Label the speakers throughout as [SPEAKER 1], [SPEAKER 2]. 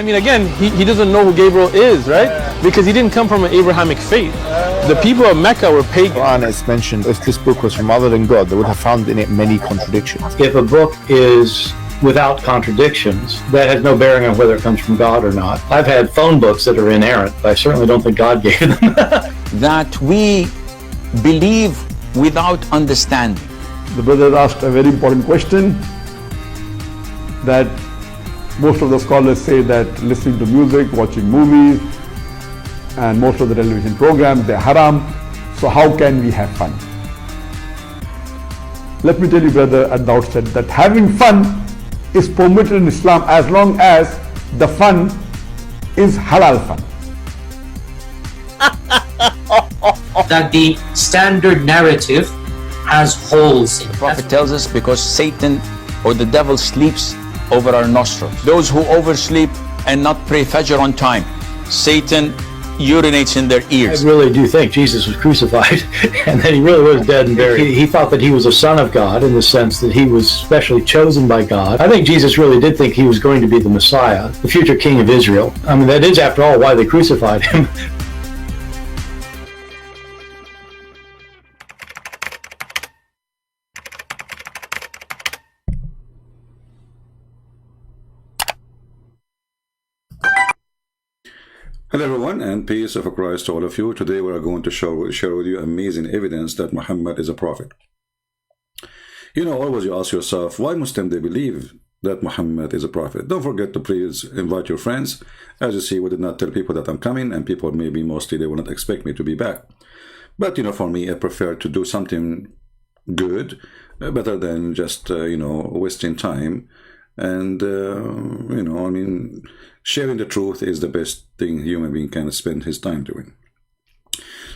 [SPEAKER 1] I mean, again, he doesn't know who Gabriel is, right? Because he didn't come from an Abrahamic faith. The people of Mecca were pagan.
[SPEAKER 2] Quran is mentioned, if this book was from other than God, they would have found in it many contradictions.
[SPEAKER 3] If a book is without contradictions, that has no bearing on whether it comes from God or not. I've had phone books that are inerrant, but I certainly don't think God gave them.
[SPEAKER 4] That we believe without understanding.
[SPEAKER 5] The brother asked a very important question, that most of the scholars say that listening to music, watching movies, and most of the television programs, they're haram. So how can we have fun? Let me tell you, brother, at the outset, that having fun is permitted in Islam as long as the fun is halal fun.
[SPEAKER 6] That the standard narrative has holes in it.
[SPEAKER 4] The Prophet tells us because Satan or the devil sleeps over our nostrils. Those who oversleep and not pray Fajr on time, Satan urinates in their ears.
[SPEAKER 3] I really do think Jesus was crucified and that he really was dead and buried. He thought that he was a son of God in the sense that he was specially chosen by God. I think Jesus really did think he was going to be the Messiah, the future king of Israel. I mean, that is, after all, why they crucified him.
[SPEAKER 7] Hello everyone, and peace of Christ to all of you. Today we are going to share with you amazing evidence that Muhammad is a prophet. You know, always you ask yourself, why Muslims they believe that Muhammad is a prophet? Don't forget to please invite your friends. As you see, we did not tell people that I'm coming, and people maybe mostly they will not expect me to be back. But you know, for me, I prefer to do something good, better than just wasting time. And you know, I mean, sharing the truth is the best thing a human being can spend his time doing.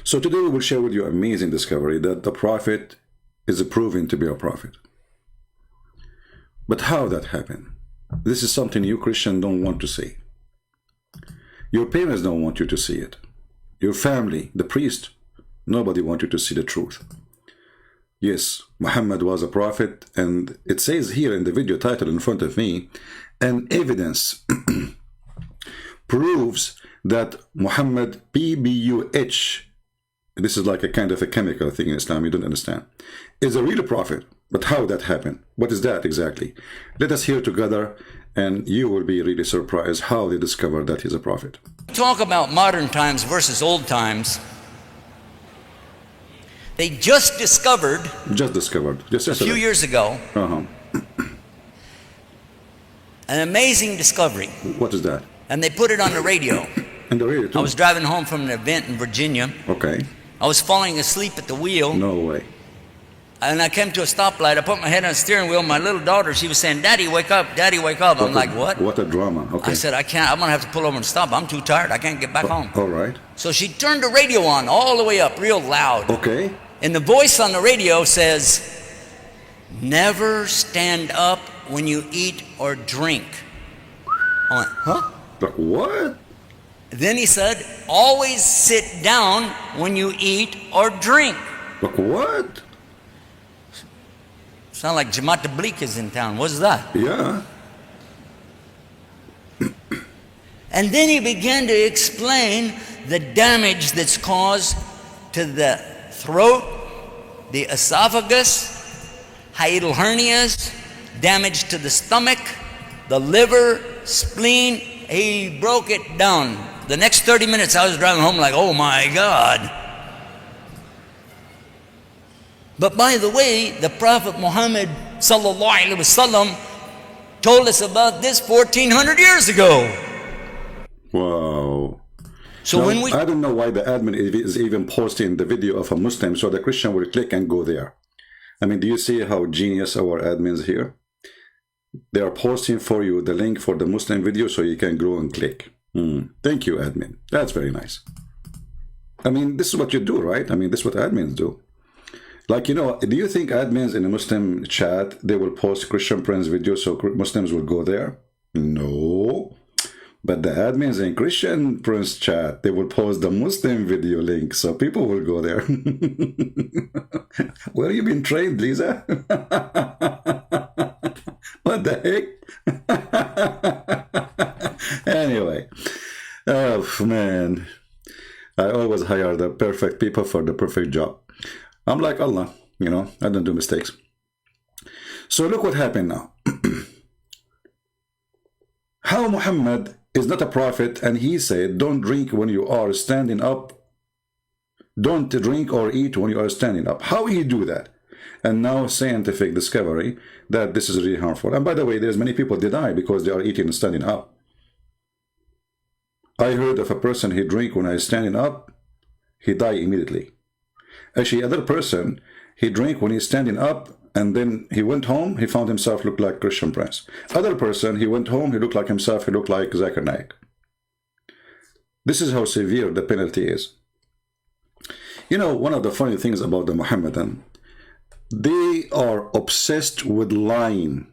[SPEAKER 7] So today we will share with you an amazing discovery that the prophet is proven to be a prophet. But how that happened? This is something you Christians don't want to see. Your parents don't want you to see it. Your family, the priest, nobody wants you to see the truth. Yes, Muhammad was a prophet, and it says here in the video title in front of me, and evidence proves that Muhammad PBUH, this is like a kind of a chemical thing in Islam, you don't understand, is a real prophet. But how that happened? What is that exactly? Let us hear together, and you will be really surprised how they discovered that he's a prophet.
[SPEAKER 8] Talk about modern times versus old times. They just discovered a few years ago an amazing discovery.
[SPEAKER 7] What is that?
[SPEAKER 8] And they put it on the radio.
[SPEAKER 7] On the radio too?
[SPEAKER 8] I was driving home from an event in Virginia.
[SPEAKER 7] Okay.
[SPEAKER 8] I was falling asleep at the wheel.
[SPEAKER 7] No way.
[SPEAKER 8] And I came to a stoplight. I put my head on the steering wheel. My little daughter, she was saying, "Daddy, wake up. Daddy, wake up." I'm like, what?
[SPEAKER 7] What a drama. Okay.
[SPEAKER 8] I said, I can't. I'm going to have to pull over and stop. I'm too tired. I can't get back home.
[SPEAKER 7] All right.
[SPEAKER 8] So she turned the radio on all the way up, real loud.
[SPEAKER 7] Okay.
[SPEAKER 8] And the voice on the radio says, "Never stand up when you eat or drink." I went, huh?
[SPEAKER 7] But what?
[SPEAKER 8] Then he said, "Always sit down when you eat or drink."
[SPEAKER 7] But what?
[SPEAKER 8] Sound like Jamaat Tabligh is in town. What's that?
[SPEAKER 7] Yeah.
[SPEAKER 8] And then he began to explain the damage that's caused to the throat, the esophagus, hiatal hernias, damage to the stomach, the liver, spleen. He broke it down. The next 30 minutes I was driving home like, oh my God. But by the way, the Prophet Muhammad sallallahu alaihi wasallam told us about this 1400 years ago.
[SPEAKER 7] Wow.
[SPEAKER 8] So
[SPEAKER 7] now,
[SPEAKER 8] when we...
[SPEAKER 7] I don't know why the admin is even posting the video of a Muslim so the Christian will click and go there. I mean, do you see how genius our admins here? They are posting for you the link for the Muslim video so you can go and click. Thank you, admin. That's very nice. I mean, this is what you do, right? I mean, this is what admins do. Like, you know, do you think admins in a Muslim chat, they will post Christian Prince videos so Muslims will go there? No. But the admins in Christian Prince chat, they will post the Muslim video link so people will go there. Where have you been trained, Lisa? What the heck? Anyway. Oh, man. I always hire the perfect people for the perfect job. I'm like Allah, you know, I don't do mistakes. So look what happened now. How Muhammad is not a prophet, and he said, don't drink when you are standing up. Don't drink or eat when you are standing up. How he do that? And now scientific discovery that this is really harmful. And by the way, there's many people that die because they are eating and standing up. I heard of a person, he drink when he's standing up, he die immediately. Actually, other person, he drink when he's standing up, and then he went home, he found himself looked like Christian Prince. Other person, he went home, he looked like himself, he looked like Zakir Naik. This is how severe the penalty is. You know, one of the funny things about the Mohammedan, they are obsessed with lying.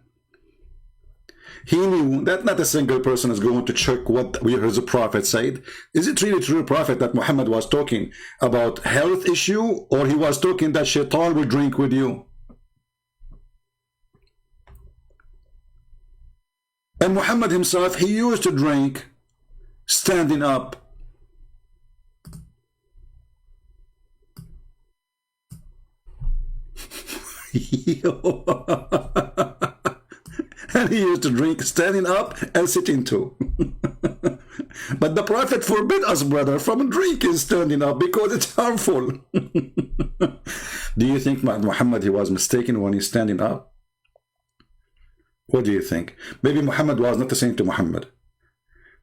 [SPEAKER 7] He knew that not a single person is going to check what we heard the Prophet said. Is it really true, Prophet, that Muhammad was talking about health issue, or he was talking that shaitan will drink with you? And Muhammad himself, he used to drink standing up. And he used to drink standing up and sitting too. But the Prophet forbid us, brother, from drinking standing up because it's harmful. Do you think Muhammad, he was mistaken when he's standing up? What do you think? Maybe Muhammad was not the same to Muhammad.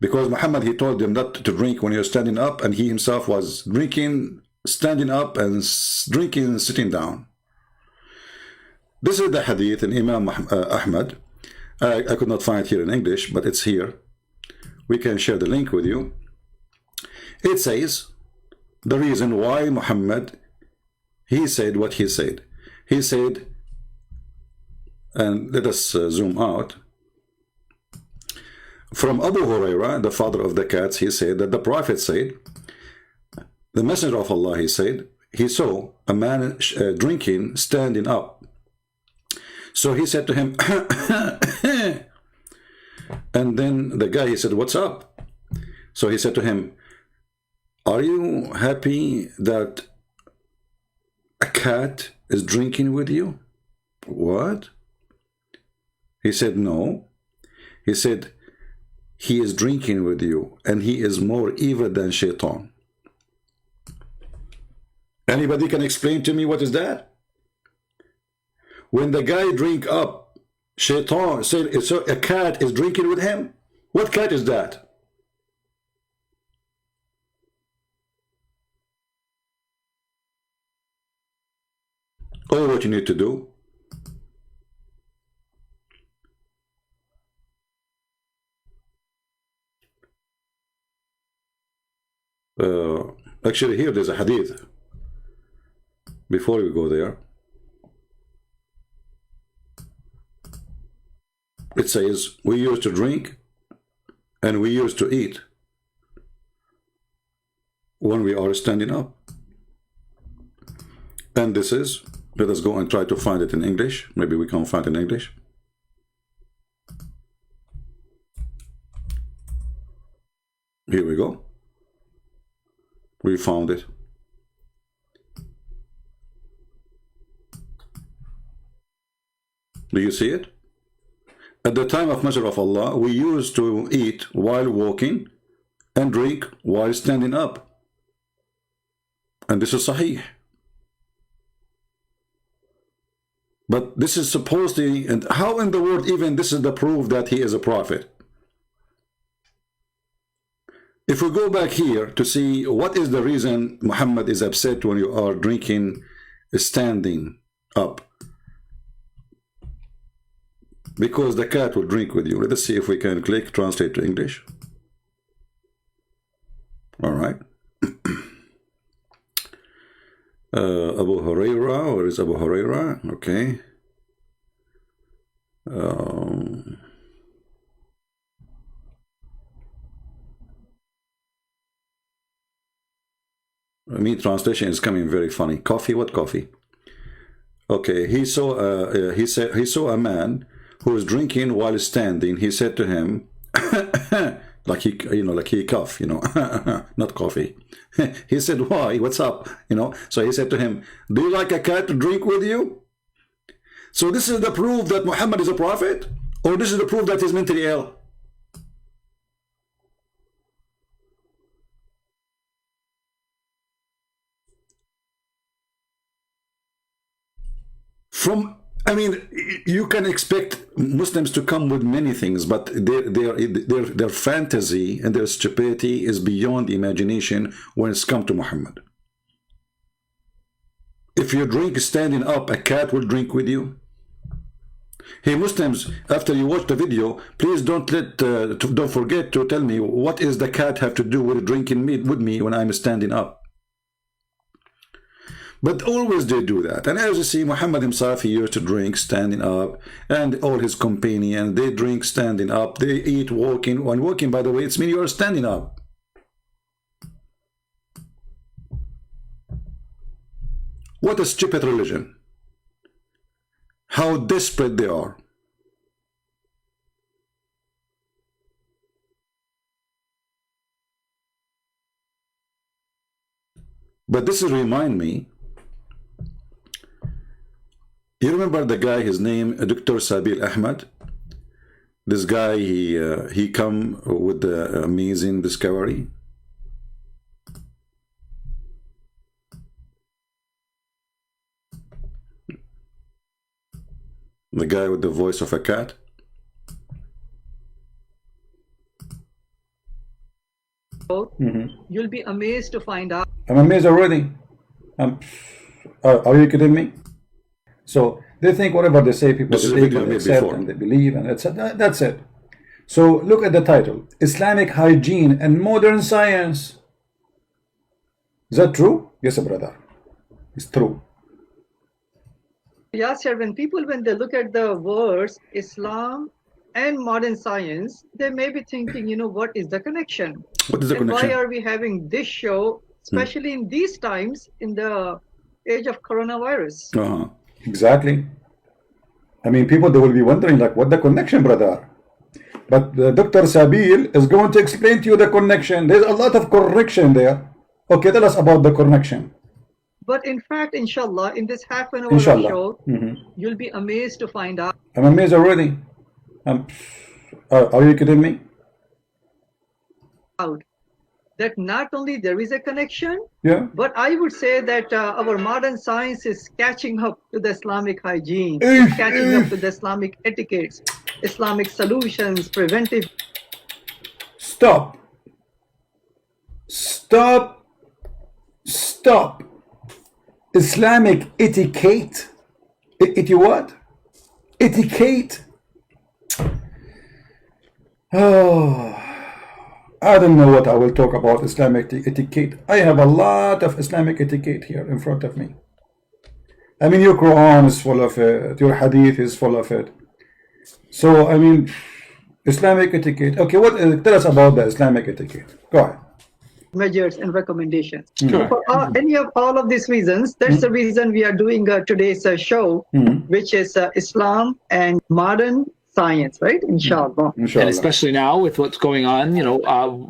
[SPEAKER 7] Because Muhammad, he told them not to drink when you're standing up, and he himself was drinking standing up and drinking sitting down. This is the hadith in Imam Ahmed. I could not find it here in English, but it's here. We can share the link with you. It says the reason why Muhammad, he said what he said. He said, and let us zoom out. From Abu Huraira, the father of the cats, he said that the Prophet said, the Messenger of Allah, he said, he saw a man drinking standing up. So he said to him, and then the guy, he said, what's up? So he said to him, are you happy that a cat is drinking with you? What? He said, no. He said, he is drinking with you, and he is more evil than shaitan. Anybody can explain to me what is that? When the guy drink up, shaitan said a cat is drinking with him. What cat is that? All what you need to do, actually here there's a hadith. Before we go there, it says, we used to drink and we used to eat when we are standing up. And this is, let us go and try to find it in English. Maybe we can find it in English. Here we go. We found it. Do you see it? At the time of Messenger of Allah, we used to eat while walking and drink while standing up. And this is Sahih. But this is supposedly, and how in the world even this is the proof that he is a prophet? If we go back here to see what is the reason Muhammad is upset when you are drinking standing up. Because the cat will drink with you. Let us see if we can click translate to English. All right. Abu Huraira, where is Abu Huraira? Okay. Me translation is coming very funny. Coffee? What coffee? Okay. He saw a man who was drinking while standing. He said to him, like he, like he cough, not coffee. He said, why? What's up? So he said to him, do you like a cat to drink with you? So this is the proof that Muhammad is a prophet? Or this is the proof that he's mentally ill? You can expect Muslims to come with many things, but their fantasy and their stupidity is beyond imagination when it's come to Muhammad. If you drink standing up, a cat will drink with you. Hey Muslims, after you watch the video, please don't forget to tell me, what is the cat have to do with drinking meat with me when I'm standing up? But always they do that. And as you see, Muhammad himself, he used to drink standing up, and all his companions, they drink standing up, they eat walking. When walking, by the way, it's mean you are standing up. What a stupid religion. How desperate they are. But this is remind me, you remember the guy, his name, Dr. Sabil Ahmed? This guy, he come with the amazing discovery. The guy with the voice of a cat.
[SPEAKER 9] You'll be amazed to find out.
[SPEAKER 5] I'm amazed already. Are you kidding me? So they think whatever they say, people they accept and they believe, and that's it. So look at the title: Islamic Hygiene and Modern Science. Is that true? Yes, brother. It's true.
[SPEAKER 9] Yes, sir. When they look at the words Islam and modern science, they may be thinking, what is the connection?
[SPEAKER 7] What is the connection?
[SPEAKER 9] Why are we having this show, especially in these times, in the age of coronavirus?
[SPEAKER 5] Exactly. I mean, people, they will be wondering, like, what the connection, brother? But Dr. Sabil is going to explain to you the connection. There's a lot of correction there. Okay, tell us about the connection.
[SPEAKER 9] But in fact, inshallah, in this half an hour show, you'll be amazed to find out.
[SPEAKER 5] I'm amazed already. Are you kidding me?
[SPEAKER 9] That not only there is a connection,
[SPEAKER 5] but
[SPEAKER 9] I would say that our modern science is catching up to the Islamic hygiene, catching up to the Islamic etiquettes, Islamic solutions, preventive.
[SPEAKER 5] Stop. Islamic etiquette. What? Etiquette. Oh, I don't know what I will talk about Islamic etiquette. I have a lot of Islamic etiquette here in front of me. I mean, your Quran is full of it. Your Hadith is full of it. So, I mean, Islamic etiquette. Okay, tell us about the Islamic etiquette. Go ahead.
[SPEAKER 9] Measures and recommendations. For any of all of these reasons, that's the reason we are doing today's show, which is Islam and modern science, right? Inshallah.
[SPEAKER 1] And especially now with what's going on,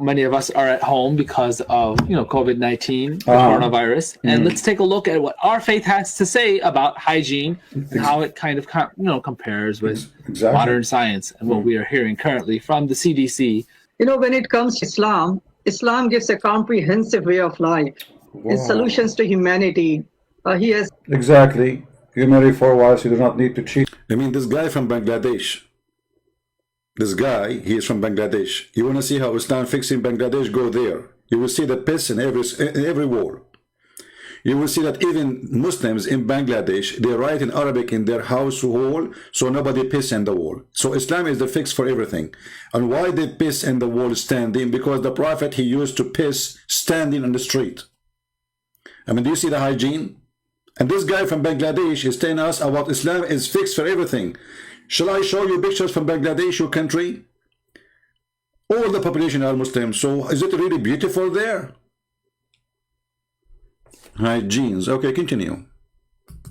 [SPEAKER 1] many of us are at home because of, COVID-19, the coronavirus. And let's take a look at what our faith has to say about hygiene and how it kind of, compares with modern science and what we are hearing currently from the CDC.
[SPEAKER 9] When it comes to Islam gives a comprehensive way of life. It's solutions to humanity. He has
[SPEAKER 5] exactly. You marry 4 wives, you do not need to cheat.
[SPEAKER 7] I mean, this guy from Bangladesh. This guy, he is from Bangladesh. You want to see how Islam fixing Bangladesh? Go there. You will see the piss in every wall. You will see that even Muslims in Bangladesh, they write in Arabic in their house wall, so nobody piss in the wall. So Islam is the fix for everything. And why they piss in the wall standing? Because the Prophet, he used to piss standing on the street. I mean, do you see the hygiene? And this guy from Bangladesh is telling us about Islam is fixed for everything. Shall I show you pictures from Bangladesh, your country? All the population are Muslim. So is it really beautiful there? Hygienes. Okay, continue.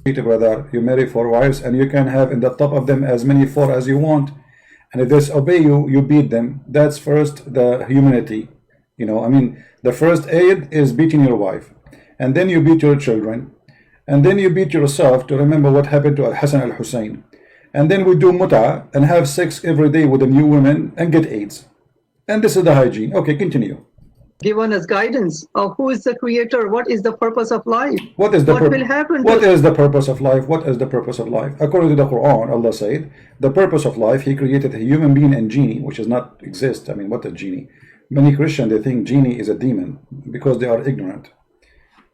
[SPEAKER 5] Brother, you marry 4 wives and you can have in the top of them as many 4 as you want.
[SPEAKER 7] and if they disobey you, you beat them. That's first the humanity. You know, I mean, the first aid is beating your wife, and then you beat your children, and then you beat yourself to remember what happened to Al-Hassan al-Hussein. And then we do mut'a and have sex every day with a new woman and get AIDS. And this is the hygiene. Okay, continue.
[SPEAKER 9] Given us guidance of who is the creator, what is the purpose of life,
[SPEAKER 7] what will
[SPEAKER 9] happen.
[SPEAKER 7] What is the purpose of life? What is the purpose of life? According to the Quran, Allah said, the purpose of life, He created a human being and genie, which does not exist. I mean, what is genie? Many Christians, they think genie is a demon because they are ignorant.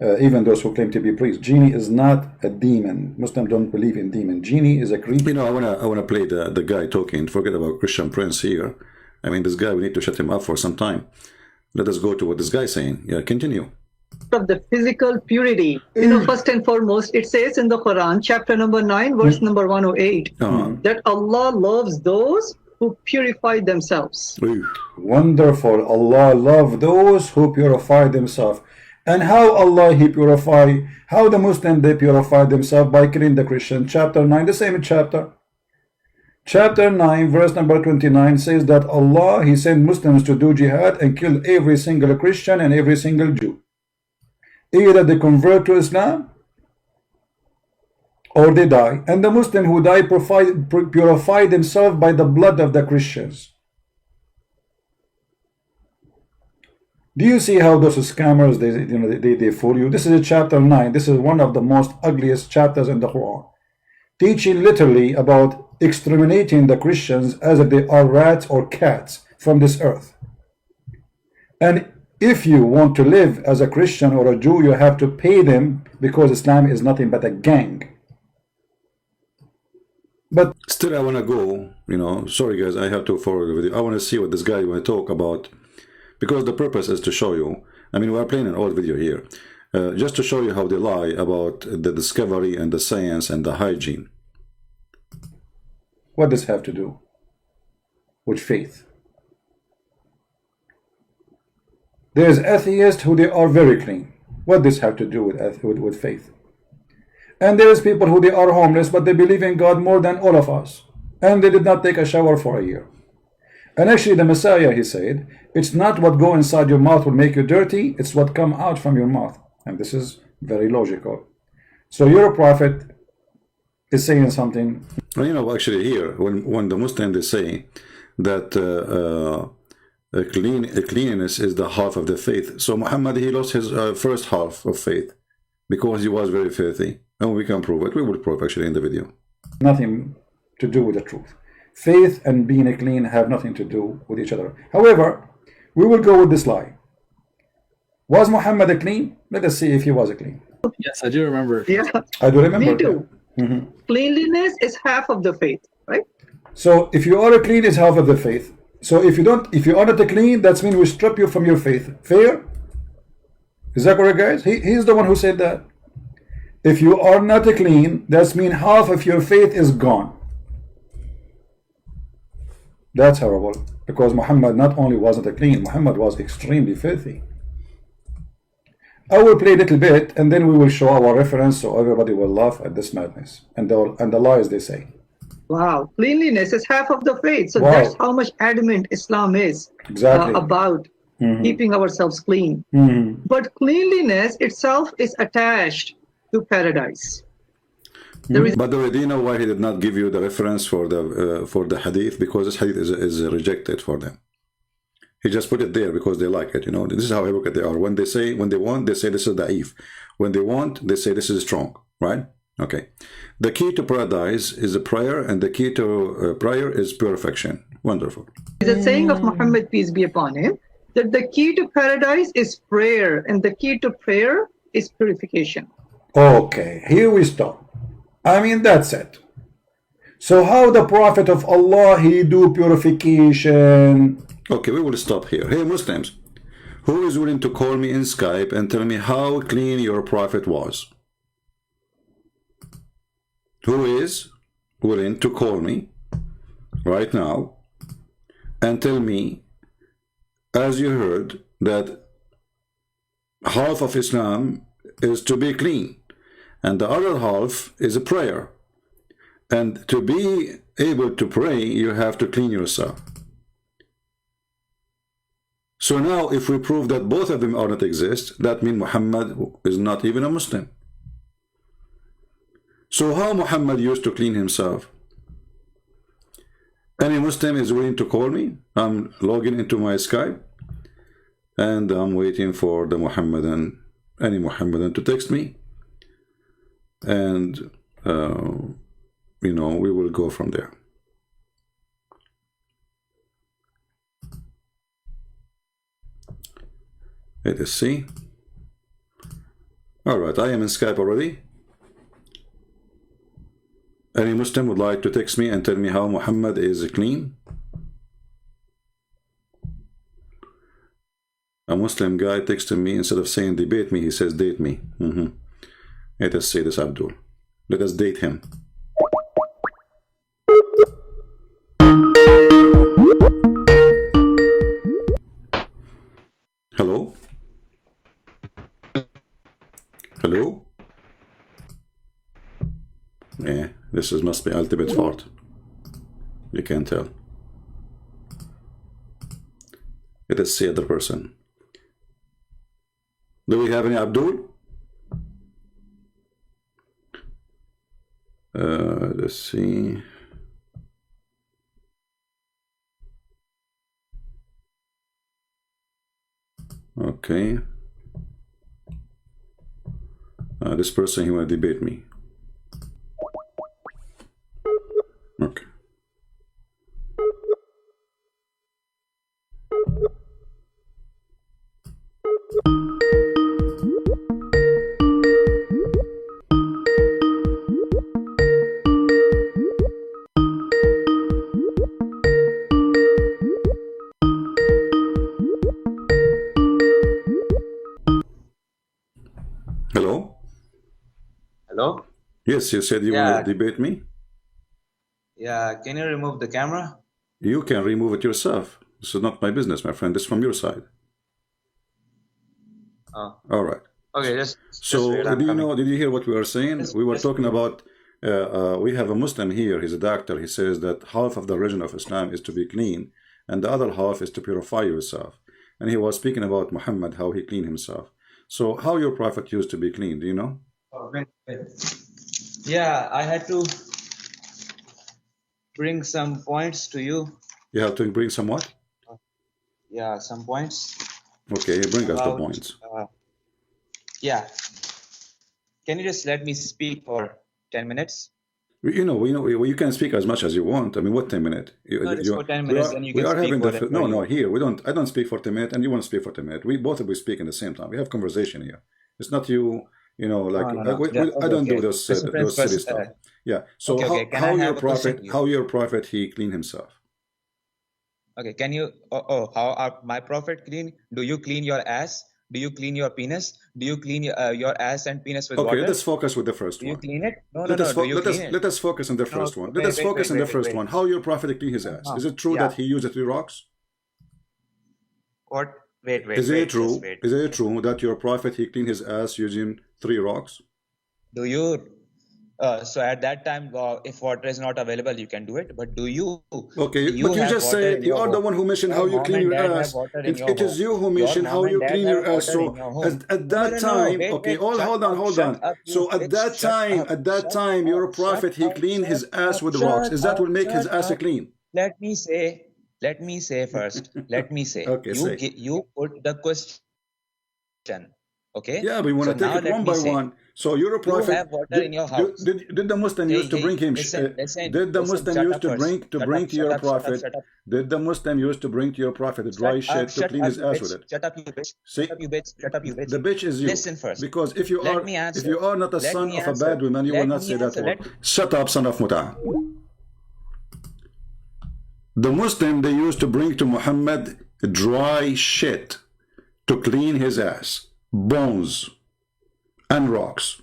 [SPEAKER 7] Even those who claim to be priests, genie is not a demon. Muslims don't believe in demon. Genie is a creature. You know, I wanna play the guy talking. Forget about Christian Prince here. I mean, this guy, we need to shut him up for some time. Let us go to what this guy is saying. Yeah, continue.
[SPEAKER 9] Of the physical purity, you know, first and foremost, it says in the Quran, chapter number 9, verse number 108, that Allah loves those who purify themselves.
[SPEAKER 7] Wonderful. Allah loves those who purify themselves. And how Allah He purify, how the Muslim they purify themselves? By killing the Christian. Chapter 9, the same chapter. Chapter 9, verse number 29 says that Allah He sent Muslims to do jihad and kill every single Christian and every single Jew. Either they convert to Islam or they die. And the Muslim who die purify themselves by the blood of the Christians. Do you see how those scammers, they fool you? This is a chapter 9. This is one of the most ugliest chapters in the Quran, teaching literally about exterminating the Christians as if they are rats or cats from this earth. And if you want to live as a Christian or a Jew, you have to pay them, because Islam is nothing but a gang. But still, I want to go, you know, sorry guys, I have to forward the video. I want to see what this guy will talk about, because the purpose is to show you, I mean, we are playing an old video here, just to show you how they lie about the discovery and the science and the hygiene. What does this have to do with faith? There's atheists who they are very clean. What does this have to do with faith? And there's people who they are homeless, but they believe in God more than all of us. And they did not take a shower for a year. And actually the Messiah, he said, it's not what go inside your mouth will make you dirty, it's what come out from your mouth. And this is very logical. So your prophet is saying something. Well, you know, actually here, when the Muslims, they say that cleanliness is the half of the faith. So Muhammad, he lost his first half of faith because he was very filthy. And we can prove it. We will prove actually in the video. Nothing to do with the truth. Faith and being clean have nothing to do with each other. However, we will go with this lie. Was Muhammad a clean? Let us see if he was a clean.
[SPEAKER 1] Yes, I do remember.
[SPEAKER 9] Yeah,
[SPEAKER 7] I do remember.
[SPEAKER 9] me too. Cleanliness is half of the faith, right?
[SPEAKER 7] So if you are a clean, it's half of the faith. So if you are not a clean, that's mean we strip you from your faith. Fair? Is that correct, guys? He's the one who said that. If you are not a clean, that's mean half of your faith is gone. That's horrible, because Muhammad not only wasn't a clean, Muhammad was extremely filthy. I will play a little bit, and then we will show our reference, so everybody will laugh at this madness and the lies they say.
[SPEAKER 9] Wow, cleanliness is half of the faith. So
[SPEAKER 7] Wow.
[SPEAKER 9] that's how much adamant Islam is
[SPEAKER 7] Exactly.
[SPEAKER 9] about keeping ourselves clean. But cleanliness itself is attached to paradise.
[SPEAKER 7] By the way, do you know why he did not give you the reference for the hadith? Because this hadith is rejected for them. He just put it there because they like it. You know, this is how hypocrite they are. When they want, they say this is da'if. When they want, they say this is strong. Right? Okay. The key to paradise is a prayer, and the key to prayer is purification. Wonderful.
[SPEAKER 9] It's a saying of Muhammad, peace be upon him, that the key to paradise is prayer, and the key to prayer is purification.
[SPEAKER 7] Okay, here we stop. I mean, that's it. So how the Prophet of Allah, he do purification? Okay, we will stop here. Hey, Muslims, who is willing to call me in Skype and tell me how clean your Prophet was? Who is willing to call me right now and tell me, as you heard, that half of Islam is to be clean, and the other half is a prayer. And to be able to pray, you have to clean yourself. So now, if we prove that both of them are not exist, that means Muhammad is not even a Muslim. So how Muhammad used to clean himself? Any Muslim is willing to call me? I'm logging into my Skype, and I'm waiting for the Muhammadan, any Muhammadan to text me, and you know, we will go from there. Let us see. All right, I am in Skype already. Any Muslim would like to text me and tell me how Muhammad is clean? A Muslim guy texted me, instead of saying debate me, he says date me. Let us say this, Abdul. Let us date him. Hello? Hello? Yeah, this must be ultimate fault. You can't tell. Let us see other person. Do we have any Abdul? Let's see. Okay. This person, he want to debate me. Okay. Hello?
[SPEAKER 10] Hello?
[SPEAKER 7] Yes, you said you want to debate me?
[SPEAKER 10] Yeah, can you remove the camera?
[SPEAKER 7] You can remove it yourself. This is not my business, my friend. This is from your side.
[SPEAKER 10] Oh.
[SPEAKER 7] All right.
[SPEAKER 10] Okay,
[SPEAKER 7] so did you hear what we were saying? We were talking about, we have a Muslim here, he's a doctor. He says that half of the religion of Islam is to be clean, and the other half is to purify yourself. And he was speaking about Muhammad, how he cleaned himself. So how your prophet used to be clean, do you know?
[SPEAKER 10] Oh, wait. Yeah, I had to bring some points to you.
[SPEAKER 7] You have to bring some what?
[SPEAKER 10] Yeah, some points.
[SPEAKER 7] Okay, bring us the points.
[SPEAKER 10] Yeah. Can you just let me speak for 10 minutes?
[SPEAKER 7] You can speak as much as you want. I mean, what 10 minutes?
[SPEAKER 10] For 10 minutes, and you can speak
[SPEAKER 7] no, here we don't. I don't speak for 10 minutes, and you want to speak for 10 minutes. We both will be speaking at the same time. We have conversation here. It's not you. I don't do those silly stuff. Yeah. So how your prophet he clean himself?
[SPEAKER 10] Okay. Can you? How my prophet clean? Do you clean your ass? Do you clean your penis? Do you clean your ass and penis with water?
[SPEAKER 7] Okay, let us focus with the first one.
[SPEAKER 10] Do you clean it? No.
[SPEAKER 7] Let us focus on the first one. Let us focus on the first one. How your prophet clean his ass? Is it true that he used 3 rocks?
[SPEAKER 10] What? Wait.
[SPEAKER 7] Is it true that your prophet he cleaned his ass using 3 rocks?
[SPEAKER 10] Do you? So at that time, if water is not available, you can do it. But do you?
[SPEAKER 7] Okay, but you just say you are the one who mentioned how you clean your ass. It is you who mentioned how you clean your ass. So at that time, okay, hold on. So at that time, your prophet he cleaned his ass with rocks. Is that will make his ass clean?
[SPEAKER 10] Let me say first. Let me say.
[SPEAKER 7] Okay,
[SPEAKER 10] you put the question. Okay.
[SPEAKER 7] Yeah, we want to take it one by one. So your prophet,
[SPEAKER 10] you have water in your house.
[SPEAKER 7] Did the Muslim used to bring him? Did the Muslim used to bring to your prophet? Did the Muslim used to bring to your prophet dry shit to clean his ass with it?
[SPEAKER 10] Shut up, you bitch.
[SPEAKER 7] See,
[SPEAKER 10] shut up, you bitch.
[SPEAKER 7] The bitch is you.
[SPEAKER 10] Listen first.
[SPEAKER 7] Because if you are not a son of a bad woman, you will not say that word. Shut up, son of Muta. The Muslim, they used to bring to Muhammad dry shit to clean his ass, bones and rocks.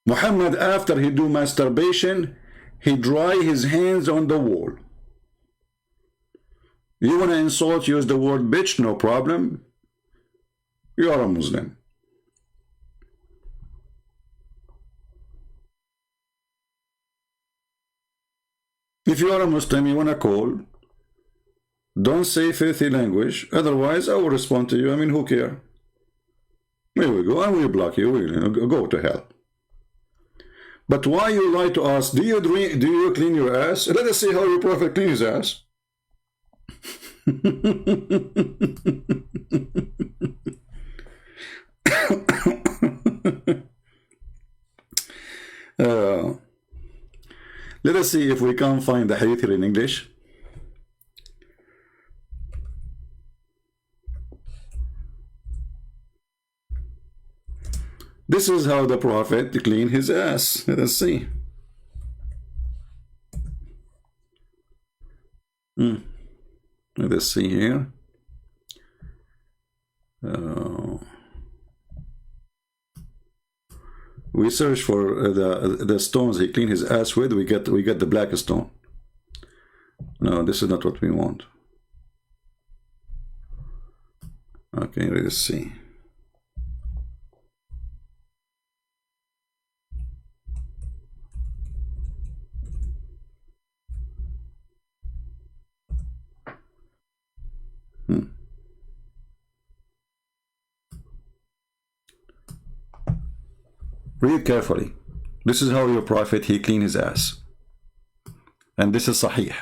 [SPEAKER 7] Muhammad, after he do masturbation, he dry his hands on the wall. You want to insult, use the word bitch, no problem. You are a Muslim. If you are a Muslim, you want to call, don't say filthy language, otherwise I will respond to you. I mean, who cares? Here we go, I will block you, go to hell. But why you lie to us? Do you clean your ass? Let us see how your prophet cleans his ass. Let us see if we can find the hadith here in English. This is how the prophet cleaned his ass. Let us see. Let us see here. We search for the stones he cleaned his ass with. We get the black stone. No, this is not what we want. Okay, let's see. Read carefully. This is how your prophet, he cleaned his ass. And this is Sahih.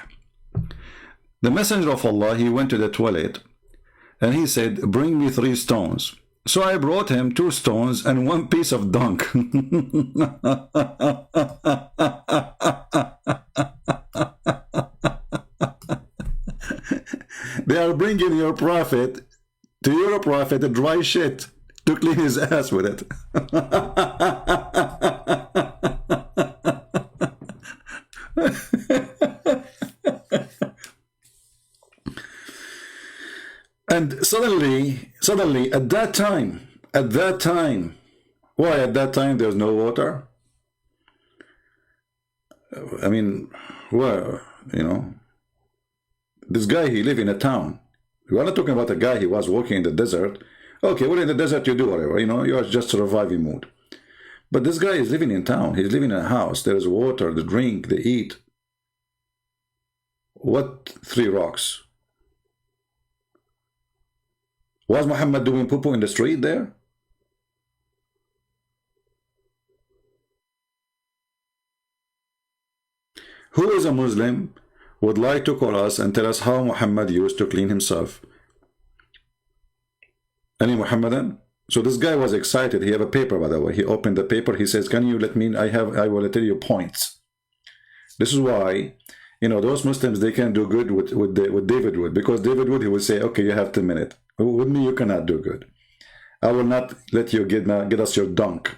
[SPEAKER 7] The messenger of Allah, he went to the toilet and he said, bring me 3 stones. So I brought him 2 stones and 1 piece of dung. They are bringing your prophet, to your prophet, a dry shit to clean his ass with it. And suddenly at that time, why at that time there's no water? I mean, well, you know, this guy, he lived in a town. We are not talking about a guy, he was working in the desert. Okay, well, in the desert you do whatever, you know, you are just surviving mood. But this guy is living in town. He's living in a house. There is water, the drink, they eat. What 3 rocks? Was Muhammad doing poo-poo in the street there? Who is a Muslim would like to call us and tell us how Muhammad used to clean himself? Any Muhammadan? So this guy was excited. He had a paper, by the way. He opened the paper. He says, can you let me, I will tell you points. This is why, you know, those Muslims, they can do good with David Wood, because David Wood, he will say, okay, you have 10 minutes. With me, you cannot do good. I will not let you get us your dunk.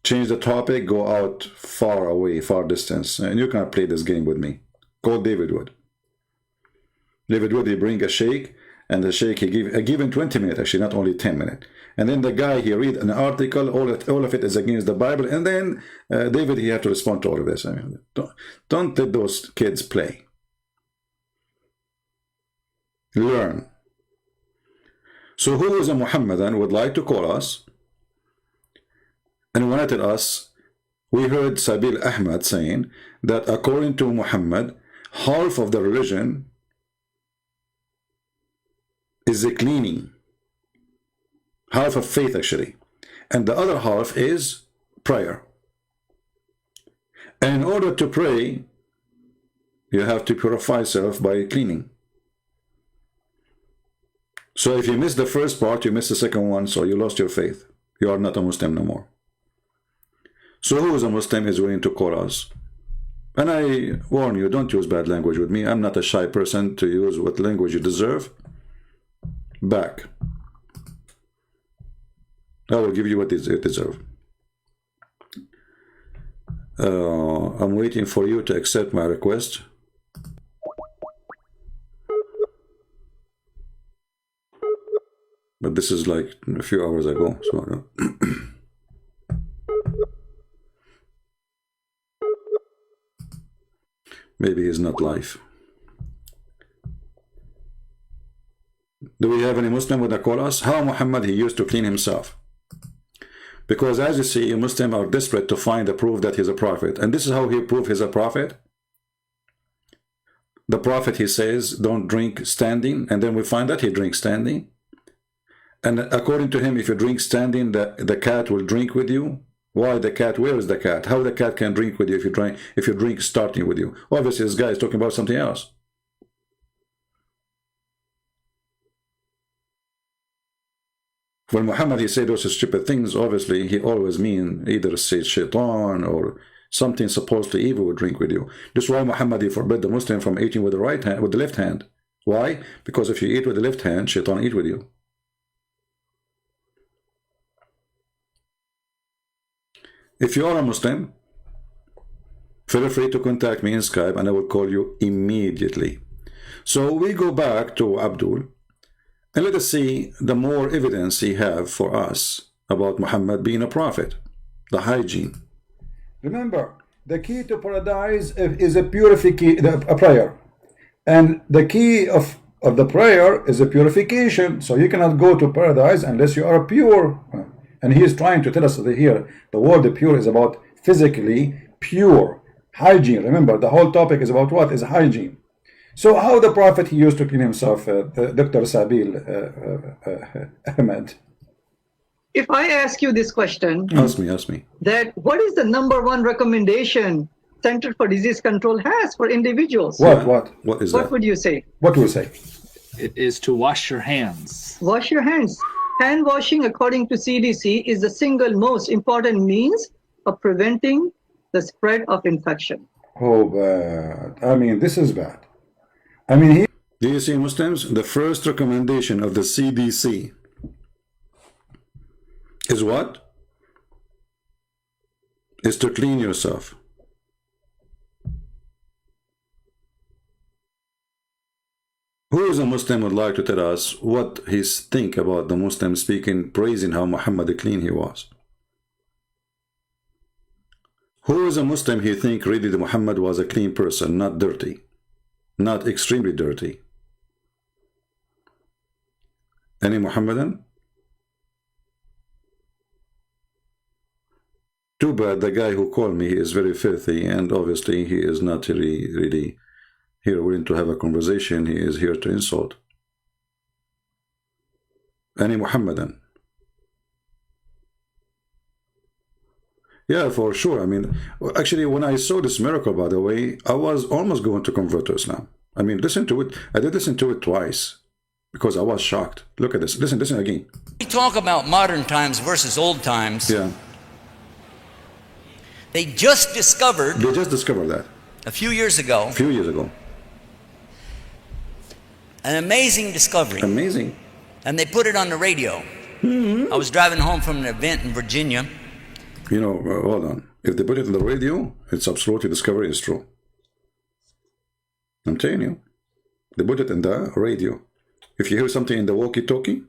[SPEAKER 7] Change the topic, go out far away, far distance, and you cannot play this game with me. Call David Wood. David Wood, he bring a sheikh, and the sheikh, he give him 20 minutes, actually, not only 10 minutes. And then the guy, he read an article, all of it is against the Bible, and then David, he had to respond to all of this. I mean, don't let those kids play. Learn. So who is a Muhammadan would like to call us and wanted us? We heard Sabil Ahmed saying that according to Muhammad, half of the religion is the cleaning, half of faith actually, and the other half is prayer. And in order to pray, you have to purify yourself by cleaning. So if you miss the first part, you miss the second one, so you lost your faith. You are not a Muslim no more. So who is a Muslim is willing to call us? And I warn you, don't use bad language with me. I'm not a shy person to use what language you deserve. Back. I will give you what you deserve. I'm waiting for you to accept my request. But this is like a few hours ago, so maybe he's not live. Do we have any Muslim with a call us? How Muhammad he used to clean himself? Because as you see, Muslims are desperate to find the proof that he's a prophet. And this is how he proved he's a prophet. The Prophet, he says, don't drink standing, and then we find that he drinks standing. And according to him, if you drink standing, the cat will drink with you. Why the cat? Where is the cat? How the cat can drink with you if you drink starting with you? Obviously, this guy is talking about something else. When Muhammad, he said those stupid things, obviously, he always mean either say shaitan or something supposedly evil would drink with you. This is why Muhammad, he forbid the Muslim from eating with the right hand, with the left hand. Why? Because if you eat with the left hand, shaitan eat with you. If you are a Muslim, feel free to contact me in Skype and I will call you immediately. So we go back to Abdul and let us see the more evidence he have for us about Muhammad being a prophet, the hygiene.
[SPEAKER 11] Remember, the key to paradise is a purification, a prayer. And the key of the prayer is a purification. So you cannot go to paradise unless you are pure. And he is trying to tell us that here, the word pure is about physically pure. Hygiene. Remember, the whole topic is about what? Is hygiene. So how the Prophet, he used to clean himself, Dr. Sabil Ahmed?
[SPEAKER 9] If I ask you this question,
[SPEAKER 7] ask me.
[SPEAKER 9] That what is the #1 recommendation Center for Disease Control has for individuals?
[SPEAKER 7] What is that?
[SPEAKER 9] What would you say?
[SPEAKER 11] What would you say?
[SPEAKER 1] It is to wash your hands.
[SPEAKER 9] Wash your hands. Hand washing, according to CDC, is the single most important means of preventing the spread of infection.
[SPEAKER 11] Oh, bad. I mean, this is bad. I mean,
[SPEAKER 7] do you see, Muslims? The first recommendation of the CDC is what? Is to clean yourself. Who is a Muslim would like to tell us what he think about the Muslim speaking, praising how Muhammad clean he was? Who is a Muslim he think really that Muhammad was a clean person, not dirty, not extremely dirty? Any Muhammadan? Too bad the guy who called me is very filthy, and obviously he is not really here willing to have a conversation. He is here to insult. Any Muhammadan? Yeah, for sure. I mean, actually, when I saw this miracle, by the way, I was almost going to convert to Islam. I mean, listen to it. I did listen to it twice because I was shocked. Look at this. Listen again.
[SPEAKER 8] We talk about modern times versus old times.
[SPEAKER 7] Yeah.
[SPEAKER 8] They just discovered
[SPEAKER 7] that
[SPEAKER 8] a few years ago. An amazing discovery.
[SPEAKER 7] Amazing.
[SPEAKER 8] And they put it on the radio. I was driving home from an event in Virginia.
[SPEAKER 7] You know, hold on. If they put it on the radio, it's absolutely discovery is true. I'm telling you. They put it in the radio. If you hear something in the walkie-talkie,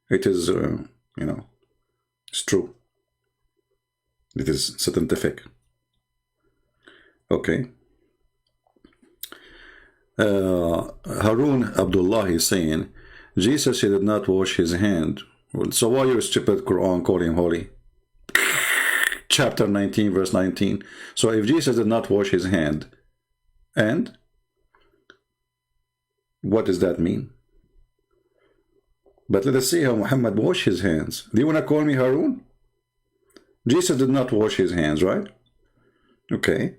[SPEAKER 7] it is, you know, it's true. It is scientific. Okay. Harun Abdullah is saying, Jesus, he did not wash his hand. Well, so why your stupid Quran call him holy? Chapter 19, verse 19. So if Jesus did not wash his hand, and what does that mean? But let us see how Muhammad washed his hands. Do you want to call me Harun? Jesus did not wash his hands, right? Okay.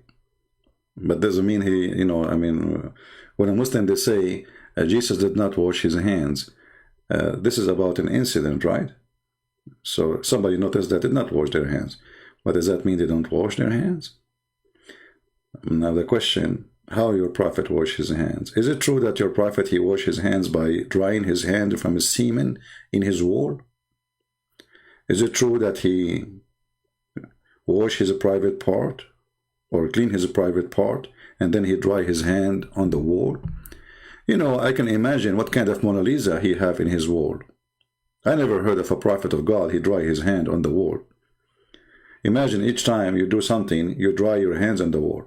[SPEAKER 7] But doesn't mean he, you know, I mean, when a Muslim, they say, Jesus did not wash his hands, this is about an incident, right? So somebody noticed that did not wash their hands. But does that mean they don't wash their hands? Now the question, how your prophet wash his hands? Is it true that your prophet, he washed his hands by drying his hand from his semen in his wall? Is it true that he wash his private part or clean his private part and then he dry his hand on the wall? You know, I can imagine what kind of Mona Lisa he have in his wall. I never heard of a prophet of God, he dry his hand on the wall. Imagine each time you do something, you dry your hands on the wall.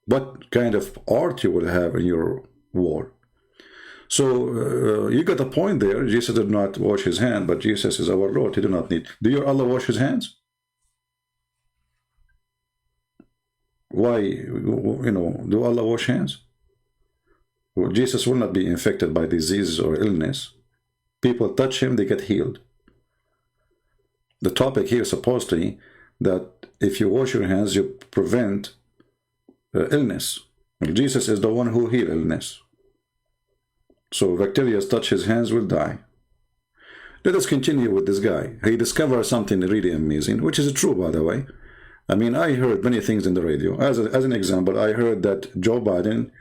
[SPEAKER 7] What kind of art you will have in your wall? So you got a point there. Jesus did not wash his hand, but Jesus is our Lord. He do not need. Do your Allah wash his hands? Why, do Allah wash hands? Well, Jesus will not be infected by disease or illness. People touch him, they get healed. The topic here is supposedly that if you wash your hands, you prevent illness. Well, Jesus is the one who heals illness. So bacteria touch his hands, will die. Let us continue with this guy. He discovered something really amazing, which is true, by the way. I mean, I heard many things in the radio. As an example, I heard that Joe Biden,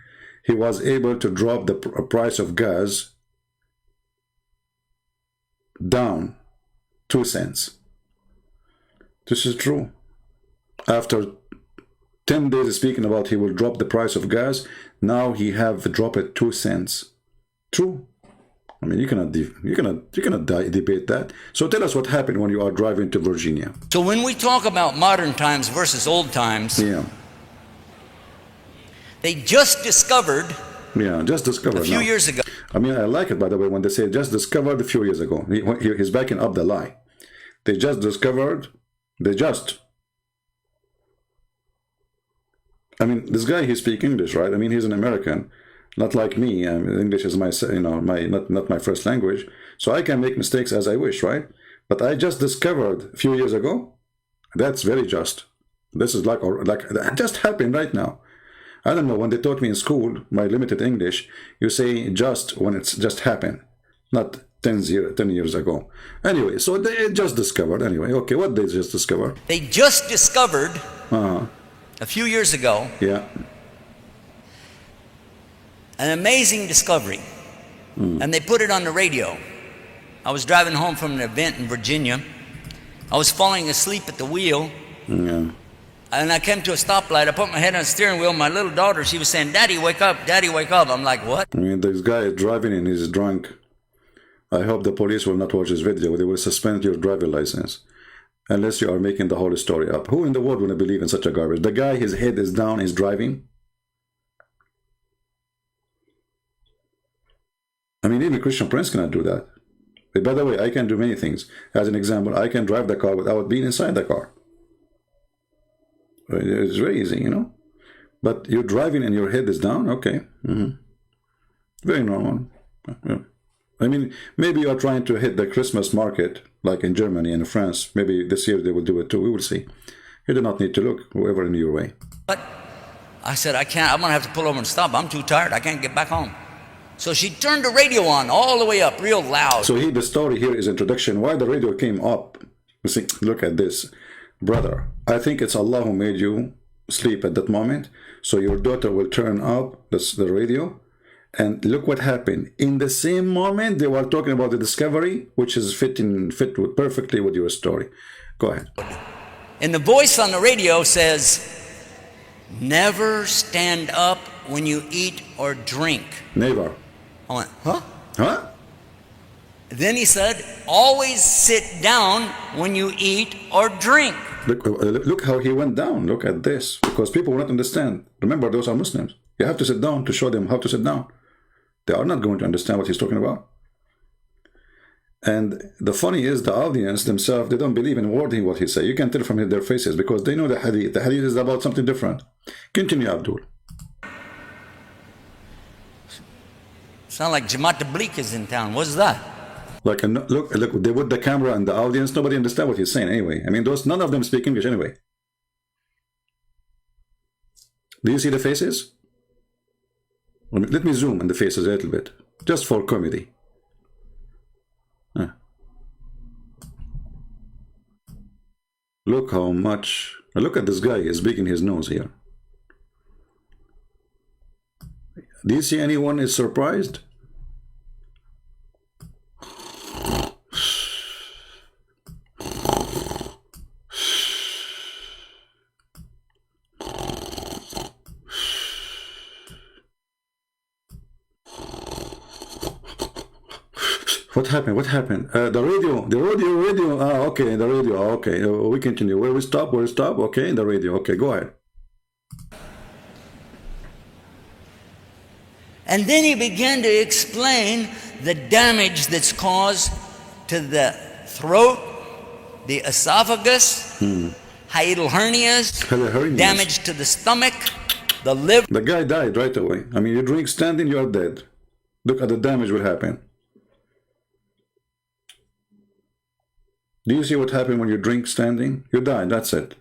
[SPEAKER 7] he was able to drop the price of gas down 2 cents. This is true. After 10 days speaking about he will drop the price of gas, now he have dropped it 2 cents. True. I mean, you cannot debate that. So tell us what happened when you are driving to Virginia.
[SPEAKER 8] So when we talk about modern times versus old times,
[SPEAKER 7] Yeah.
[SPEAKER 8] they just discovered
[SPEAKER 7] Yeah, just discovered
[SPEAKER 8] a few years ago.
[SPEAKER 7] I mean, I like it, by the way, when they say just discovered a few years ago. He's backing up the lie. They just discovered, I mean, this guy, he speaks English, right? I mean, he's an American, not like me. English is my, not my first language. So I can make mistakes as I wish, right? But I just discovered a few years ago. That's very just. This is like that just happened right now. I don't know, when they taught me in school, my limited English, you say just when it's just happened, not 10 years ago. Anyway, so they just discovered, anyway. Okay, what they just discovered?
[SPEAKER 8] They just discovered a few years ago,
[SPEAKER 7] yeah,
[SPEAKER 8] an amazing discovery. And they put it on the radio. I was driving home from an event in Virginia. I was falling asleep at the wheel.
[SPEAKER 7] Yeah.
[SPEAKER 8] And I came to a stoplight. I put my head on the steering wheel. My little daughter, she was saying, "Daddy, wake up. Daddy, wake up." I'm like, what?
[SPEAKER 7] I mean, this guy is driving and he's drunk. I hope the police will not watch this video. They will suspend your driver's license. Unless you are making the whole story up. Who in the world would believe in such a garbage? The guy, his head is down, he's driving. I mean, even Christian Prince cannot do that. But by the way, I can do many things. As an example, I can drive the car without being inside the car. It's very easy, But you're driving and your head is down? Okay. Very normal. Yeah. I mean, maybe you are trying to hit the Christmas market, like in Germany and France. Maybe this year they will do it too. We will see. You do not need to look, whoever in your way.
[SPEAKER 8] But I said, I can't. I'm going to have to pull over and stop. I'm too tired. I can't get back home. So she turned the radio on all the way up, real loud.
[SPEAKER 7] So the story here is introduction. Why the radio came up. You see, look at this. Brother, I think it's Allah who made you sleep at that moment. So your daughter will turn up the radio. And look what happened. In the same moment, they were talking about the discovery, which is fit perfectly with your story. Go ahead.
[SPEAKER 8] And the voice on the radio says, "Never stand up when you eat or drink."
[SPEAKER 7] Never.
[SPEAKER 8] I went, huh?
[SPEAKER 7] Huh?
[SPEAKER 8] Then he said, "Always sit down when you eat or drink."
[SPEAKER 7] Look how he went down. Look at this. Because people will not understand. Remember, those are Muslims. You have to sit down to show them how to sit down. They are not going to understand what he's talking about. And the funny is, the audience themselves, they don't believe in wording what he says. You can tell from their faces because they know the hadith. The hadith is about something different. Continue, Abdul.
[SPEAKER 8] Sound like Jamaat Tabligh is in town. What's that?
[SPEAKER 7] Like, look, they put the camera and the audience. Nobody understands what he's saying anyway. I mean, none of them speak English anyway. Do you see the faces? Let me zoom in the faces a little bit, just for comedy. Look how much. Look at this guy is big in his nose here. Do you see anyone is surprised? What happened? What happened? The radio. Okay, the radio. Okay, we continue. Where we stop? Okay, the radio. Okay, go ahead.
[SPEAKER 8] And then he began to explain the damage that's caused to the throat, the esophagus, hiatal hernias,
[SPEAKER 7] Hernias.
[SPEAKER 8] damage to the stomach, the liver.
[SPEAKER 7] The guy died right away. I mean, you drink standing, you are dead. Look at the damage will happen. Do you see what happened when you drink standing? You die, that's it.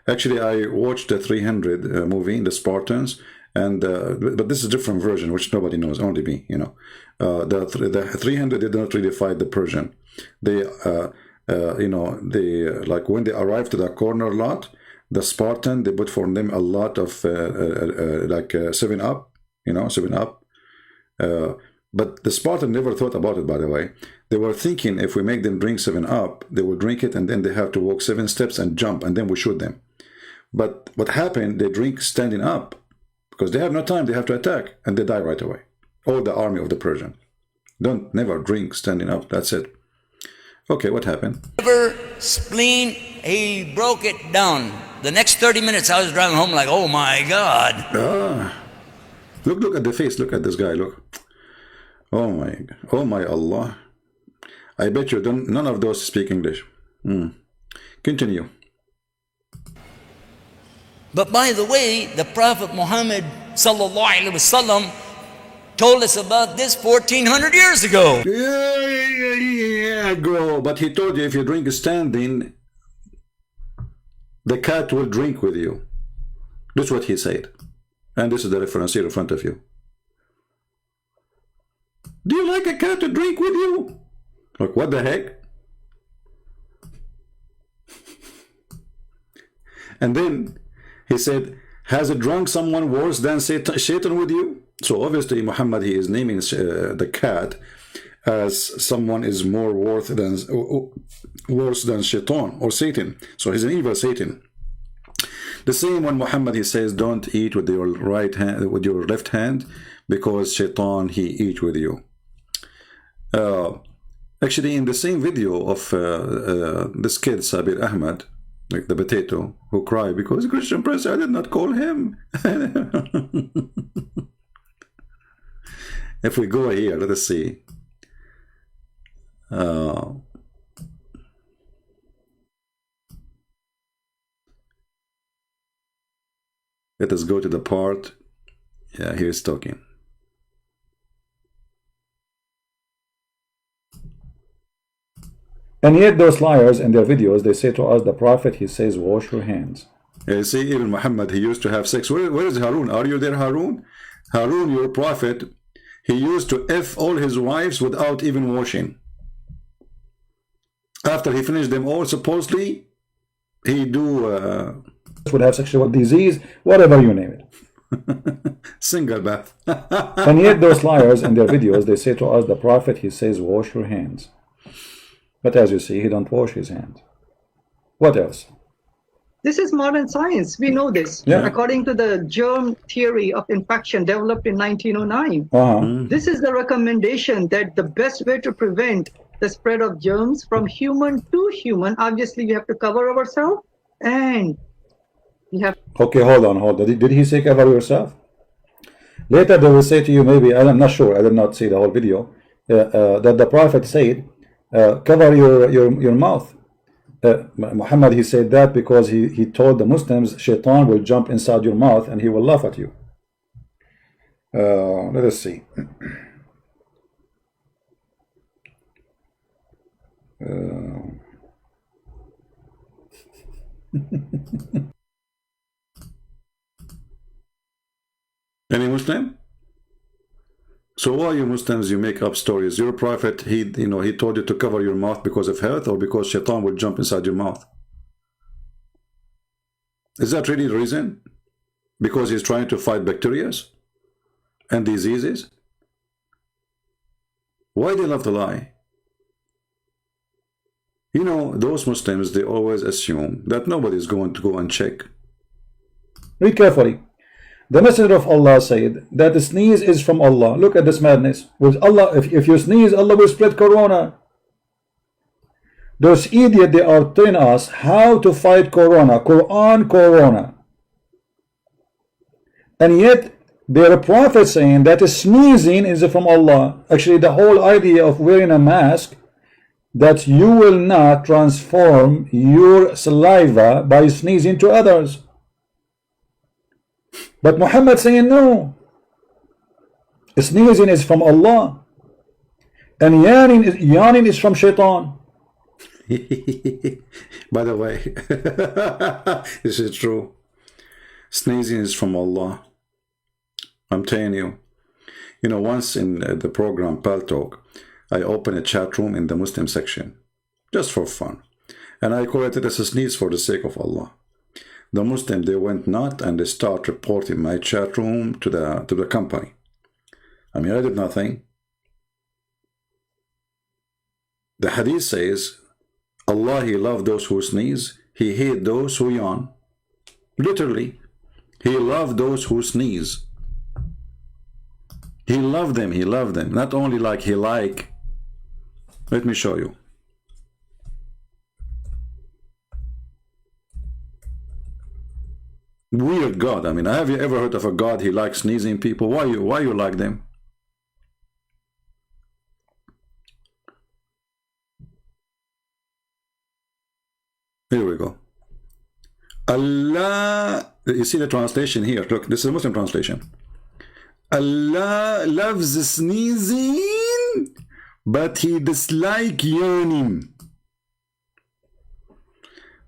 [SPEAKER 7] Actually, I watched the 300 movie, The Spartans, and but this is a different version, which nobody knows, only me, you know. The 300 did not really fight the Persian. They, you know, they like when they arrived to the corner lot, the Spartan, they put for them a lot of like 7-Up, you know, 7-Up. But the Spartan never thought about it, by the way. They were thinking if we make them drink 7-Up, they will drink it and then they have to walk 7 steps and jump, and then we shoot them. But what happened, they drink standing up because they have no time, they have to attack, and they die right away. All the army of the Persian. Don't never drink standing up, that's it. Okay, what happened?
[SPEAKER 8] Liver, spleen, he broke it down. The next 30 minutes I was driving home like, oh my God.
[SPEAKER 7] Look at the face, look at this guy, look. Oh my Allah. I bet you none of those speak English. Continue.
[SPEAKER 8] But by the way, the Prophet Muhammad ﷺ told us about this 1400 years ago.
[SPEAKER 7] Yeah, girl. But he told you if you drink standing, the cat will drink with you. That's what he said. And this is the reference here in front of you. Do you like a cat to drink with you? Like, what the heck? And then he said, has it drunk someone worse than Satan with you? So obviously Muhammad, he is naming the cat as someone is more worse than Shaitan or Satan. So he's an evil Satan. The same when Muhammad, he says, don't eat with your right hand, with your left hand, because Shaitan, he eat with you. Actually, in the same video of this kid, Sabir Ahmed, like the potato, who cried because Christian Prince, I did not call him. If we go here, let us see. Let us go to the part. Yeah, here's talking.
[SPEAKER 11] And yet those liars in their videos, they say to us, the Prophet, he says, wash your hands.
[SPEAKER 7] Yeah, see, even Muhammad, he used to have sex. Where is Harun? Are you there, Harun? Harun, your prophet, he used to F all his wives without even washing. After he finished them all, supposedly, he do...
[SPEAKER 11] would have sexual disease, whatever you name
[SPEAKER 7] it. Single bath.
[SPEAKER 11] And yet those liars in their videos, they say to us, the Prophet, he says, wash your hands. But as you see, he don't wash his hands. What else?
[SPEAKER 9] This is modern science. We know this.
[SPEAKER 11] Yeah.
[SPEAKER 9] According to the germ theory of infection developed in 1909, this is the recommendation that the best way to prevent the spread of germs from human to human, obviously we have to cover ourselves, and we have...
[SPEAKER 11] Okay, hold on. Did he say cover yourself? Later they will say to you, maybe, I'm not sure, I did not see the whole video, that the Prophet said, cover your mouth. Muhammad, he said that because he told the Muslims, Shaitan will jump inside your mouth and he will laugh at you. Let us see.
[SPEAKER 7] Any Muslim? So why you Muslims, you make up stories? Your prophet, he told you to cover your mouth because of health or because Shaitan will jump inside your mouth? Is that really the reason? Because he's trying to fight bacteria and diseases? Why they love to lie? You know, those Muslims, they always assume that nobody is going to go and check.
[SPEAKER 11] Read carefully. The Messenger of Allah said that the sneeze is from Allah. Look at this madness. With Allah, if you sneeze, Allah will spread Corona. Those idiots, they are telling us how to fight Corona. Quran, Corona. And yet, their prophet saying that sneezing is from Allah. Actually, the whole idea of wearing a mask, that you will not transform your saliva by sneezing to others. But Muhammad saying no. Sneezing is from Allah, and yawning is from shaitan.
[SPEAKER 7] By the way, this is true. Sneezing is from Allah. I'm telling you. You know, once in the program Pal Talk, I opened a chat room in the Muslim section, just for fun. And I call it as a sneeze for the sake of Allah. The Muslim, they went nuts and they start reporting my chat room to the company. I mean, I did nothing. The hadith says, Allah, He loved those who sneeze. He hated those who yawn. Literally, He loved those who sneeze. He loved them. He loved them. Not only like He like. Let me show you. Weird God. I mean, have you ever heard of a God He likes sneezing people? Why you like them? Here we go. Allah, you see the translation here. Look, this is a Muslim translation. Allah loves sneezing, but He dislikes yawning.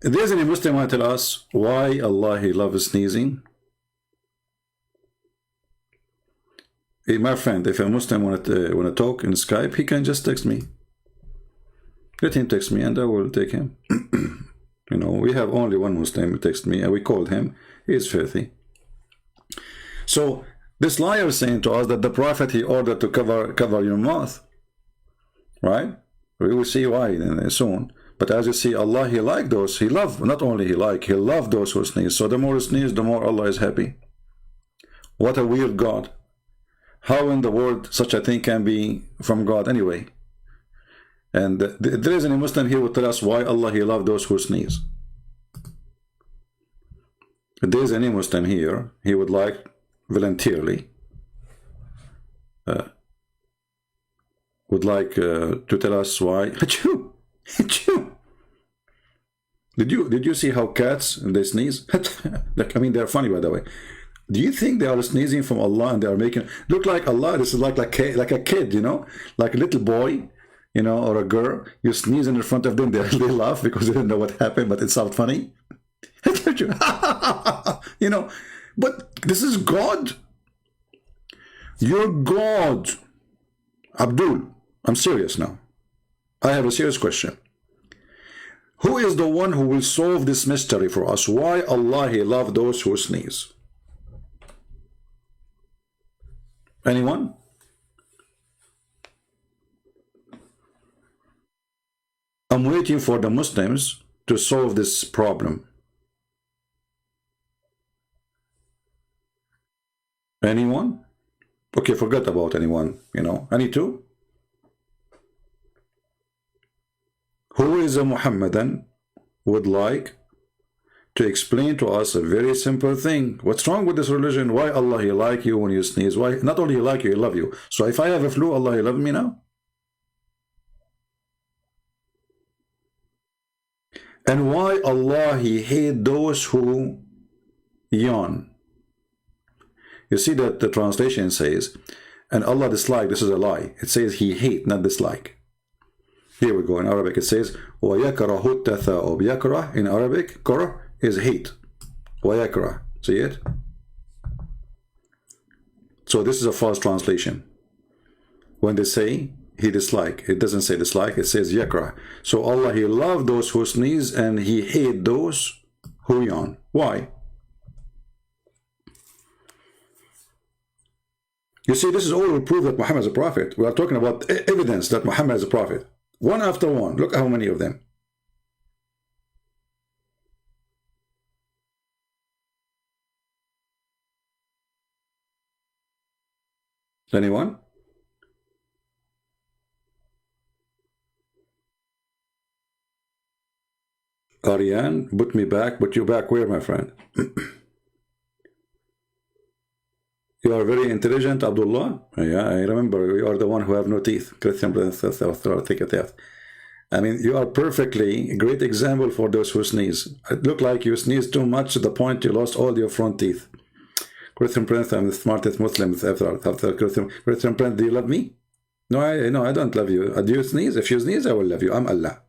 [SPEAKER 7] If there's any Muslim want to tell us why Allah He loves sneezing? Hey, my friend, if a Muslim want to talk in Skype, he can just text me. Let him text me and I will take him. You know, we have only one Muslim who texted me and we called him. He is filthy. So this liar is saying to us that the Prophet, he ordered to cover your mouth. Right? We will see why soon. But as you see, Allah, He liked those. He loved, not only He liked, He loved those who sneeze. So the more you sneeze, the more Allah is happy. What a weird God. How in the world such a thing can be from God anyway? And there is any Muslim here who will tell us why Allah He loved those who sneeze. If there is any Muslim here, he would like voluntarily would like to tell us why. Did you see how cats they sneeze? I mean, they're funny, by the way. Do you think they are sneezing from Allah and they are making look like Allah? This is like a kid, you know, like a little boy, you know, or a girl. You sneeze in front of them, they laugh because they don't know what happened, but it sounds funny. You know, but this is God. You're God. Abdul, I'm serious now. I have a serious question. Who is the one who will solve this mystery for us? Why Allah He loved those who sneeze? Anyone? I'm waiting for the Muslims to solve this problem. Anyone? Okay, forget about anyone, you know. Any two? Who is a Muhammadan would like to explain to us a very simple thing? What's wrong with this religion? Why Allah He like you when you sneeze? Why not only He like you, He love you? So if I have a flu, Allah He love me now? And why Allah He hate those who yawn? You see that the translation says, and Allah dislike, this is a lie. It says He hate, not dislike. Here we go. In Arabic it says وَيَكْرَهُ التَّثَاؤُبْ. Yakrah in Arabic, karah is hate. وَيَكْرَهُ. See it? So this is a false translation. When they say He dislike, it doesn't say dislike, it says yakrah. So Allah He love those who sneeze and He hate those who yawn. Why? You see, this is all will prove that Muhammad is a prophet. We are talking about evidence that Muhammad is a prophet. One after one. Look how many of them. Anyone? Ariane, put me back. Put you back where, my friend? You are very intelligent, Abdullah. Yeah, I remember you are the one who have no teeth. Christian, I mean, you are perfectly a great example for those who sneeze. It looked like you sneezed too much to the point you lost all your front teeth. Christian Prince, I'm the smartest Muslim after Christian Prince, do you love me? No, I don't love you. Do you sneeze? If you sneeze, I will love you. I'm Allah.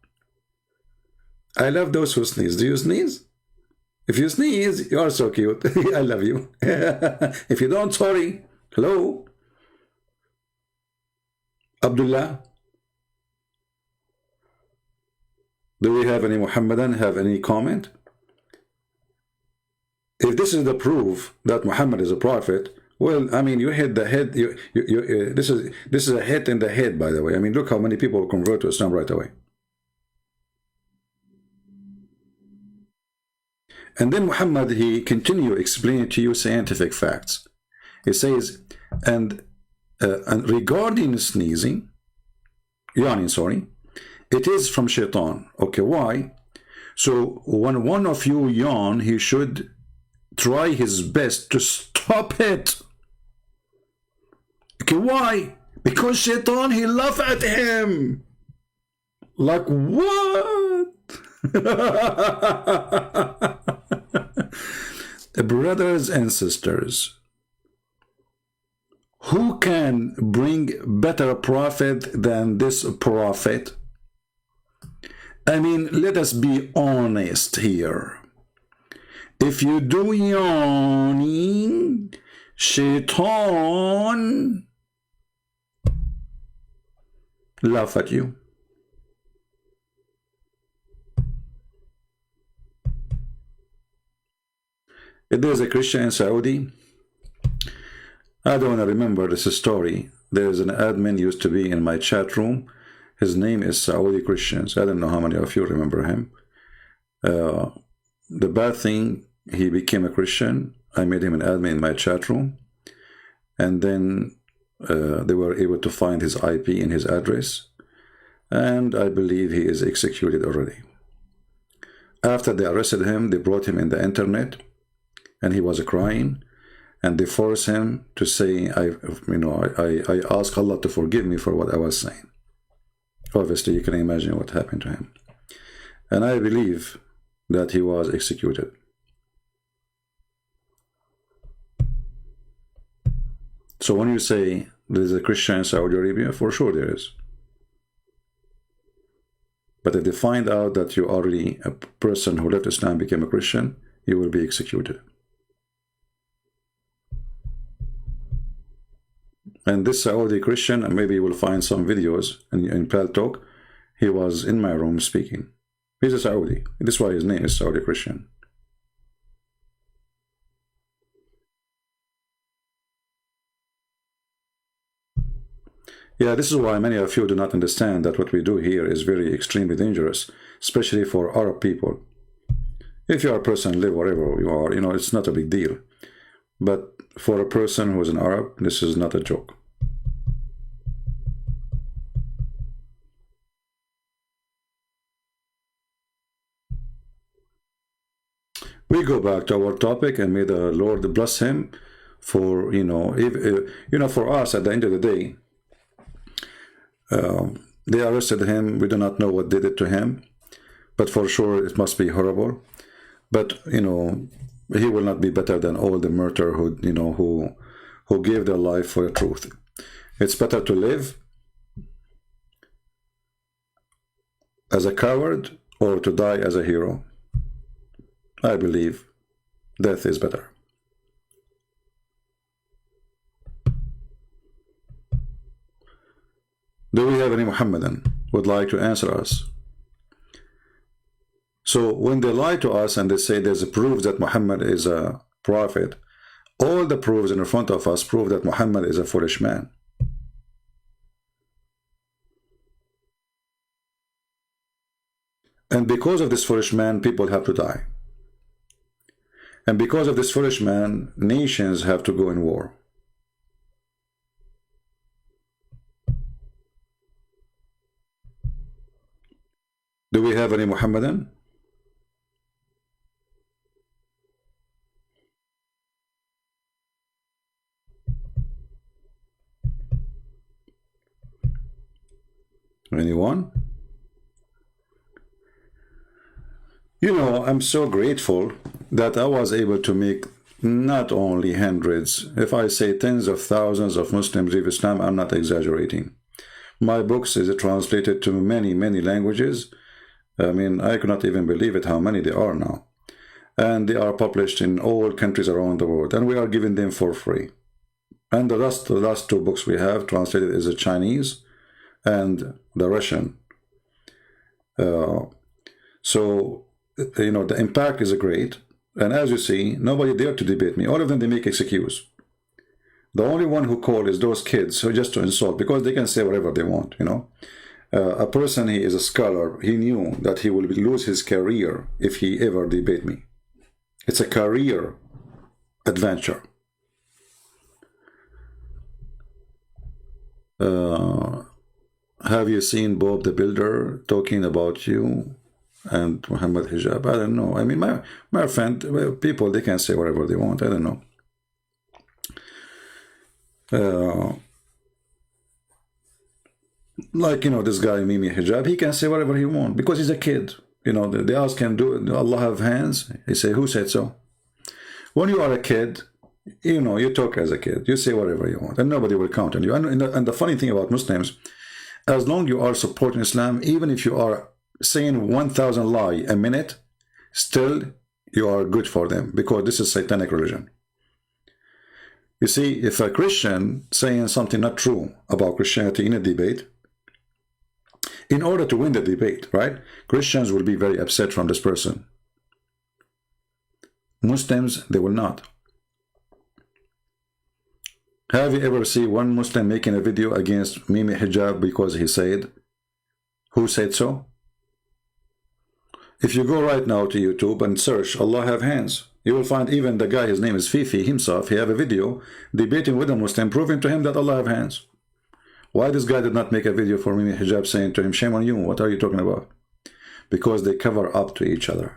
[SPEAKER 7] I love those who sneeze. Do you sneeze? If you sneeze, you are so cute. I love you. If you don't, sorry. Hello? Abdullah? Do we have any Muhammadan have any comment? If this is the proof that Muhammad is a prophet, well, I mean, you hit the head. This is a hit in the head, by the way. I mean, look how many people convert to Islam right away. And then Muhammad, he continue explaining to you scientific facts. He says, and regarding sneezing, yawning, sorry, it is from shaitan. Okay, why? So when one of you yawn, he should try his best to stop it. Okay, why? Because shaitan, he laugh at him. Like what? Brothers and sisters, who can bring better prophet than this prophet? I mean, let us be honest here. If you do yawning, shaitan laugh at you. If there's a Christian in Saudi, I don't want to remember this story. There's an admin used to be in my chat room. His name is Saudi Christians. I don't know how many of you remember him. The bad thing, he became a Christian. I made him an admin in my chat room. And then they were able to find his IP and his address. And I believe he is executed already. After they arrested him, they brought him in the internet. And he was crying. And they forced him to say, I ask Allah to forgive me for what I was saying. Obviously, you can imagine what happened to him. And I believe that he was executed. So when you say there's a Christian in Saudi Arabia, for sure there is. But if they find out that you are really a person who left Islam, became a Christian, you will be executed. And this Saudi Christian, and maybe you will find some videos in Pal Talk, he was in my room speaking. He's a Saudi. That's why his name is Saudi Christian. Yeah, this is why many of you do not understand that what we do here is very extremely dangerous, especially for Arab people. If you are a person, live wherever you are, it's not a big deal. But for a person who is an Arab, this is not a joke. We go back to our topic, and may the Lord bless him for, for us at the end of the day. They arrested him. We do not know what did it to him, but for sure it must be horrible. But, he will not be better than all the murderer who gave their life for the truth. It's better to live as a coward or to die as a hero. I believe death is better. Do we have any Muhammadan who would like to answer us? So when they lie to us and they say there's a proof that Muhammad is a prophet, all the proofs in front of us prove that Muhammad is a foolish man. And because of this foolish man, people have to die. And because of this foolish man, nations have to go in war. Do we have any Muhammadan? Anyone? You know, I'm so grateful that I was able to make not only hundreds, if I say tens of thousands of Muslims leave Islam, I'm not exaggerating. My books is translated to many, many languages. I mean, I could not even believe it, how many there are now. And they are published in all countries around the world, and we are giving them for free. And the last two books we have translated is the Chinese and the Russian. So, you know, the impact is great. And as you see, nobody dared to debate me. All of them, they make excuse. The only one who called is those kids who just to insult, because they can say whatever they want, you know. A person, he is a scholar, he knew that he will lose his career if he ever debate me. It's a career adventure. Have you seen Bob the Builder talking about you and Muhammad Hijab? I don't know. I mean, my friend, people, they can say whatever they want. I don't know. Like, you know, this guy Mimi Hijab, he can say whatever he wants because he's a kid. You know, they ask him, do Allah have hands? He say, who said so? When you are a kid, you know, you talk as a kid. You say whatever you want, and nobody will count on you. And the funny thing about Muslims, as long as you are supporting Islam, even if you are saying 1,000 lie a minute, still you are good for them, because this is satanic religion. You see, if a Christian saying something not true about Christianity in a debate, in order to win the debate, right, Christians will be very upset from this person. Muslims, they will not. Have you ever seen one Muslim making a video against Mimi Hijab because he said, who said so? If you go right now to YouTube and search Allah have hands, you will find even the guy, his name is Fifi himself, he have a video debating with a Muslim, proving to him that Allah have hands. Why this guy did not make a video for Mimi Hijab saying to him, shame on you, what are you talking about? Because they cover up to each other.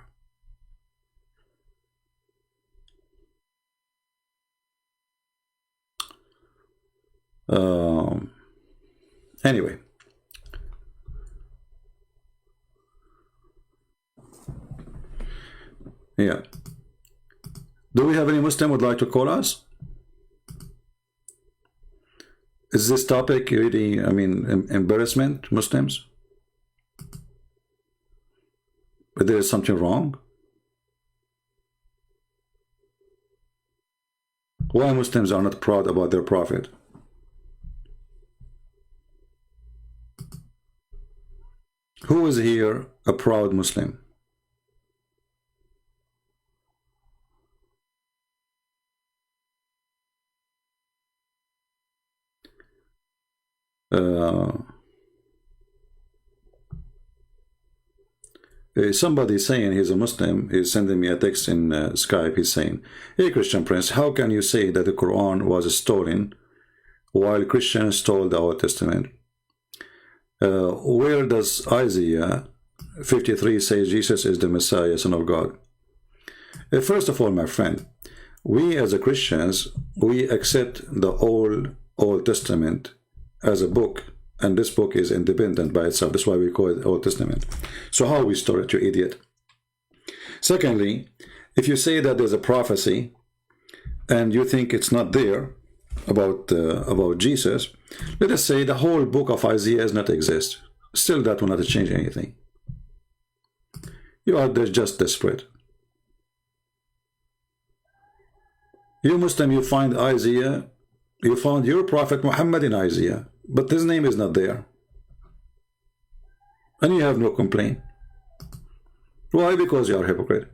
[SPEAKER 7] Anyway. Yeah. Do we have any Muslim would like to call us? Is this topic really, I mean, embarrassment, Muslims? But there is something wrong? Why Muslims are not proud about their prophet? Who is here a proud Muslim? Somebody saying he's a Muslim, he's sending me a text in Skype, he's saying, hey Christian Prince, how can you say that the Quran was stolen while Christians stole the Old Testament? Where does Isaiah 53 say Jesus is the Messiah, Son of God? First of all, my friend, we as a Christians, we accept the Old Testament as a book, and this book is independent by itself. That's why we call it Old Testament. So how we store it, you idiot? Secondly, if you say that there's a prophecy and you think it's not there about Jesus, let us say the whole book of Isaiah does not exist. Still, that will not change anything. You are just desperate. You Muslim, you find Isaiah, you found your prophet Muhammad in Isaiah, but his name is not there. And you have no complaint. Why? Because you are a hypocrite.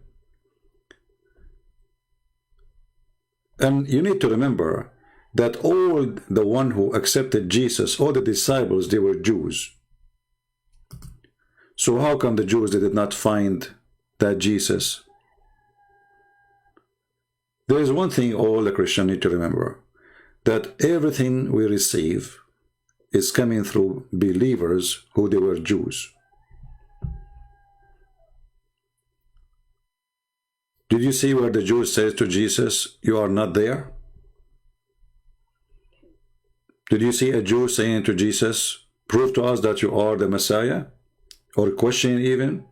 [SPEAKER 7] And you need to remember that all the one who accepted Jesus, all the disciples, they were Jews. So how come the Jews, they did not find that Jesus? There is one thing all the Christians need to remember, that everything we receive is coming through believers who they were Jews. Did you see where the Jews says to Jesus, you are not there? Did you see a Jew saying to Jesus, prove to us that you are the Messiah? Or question even?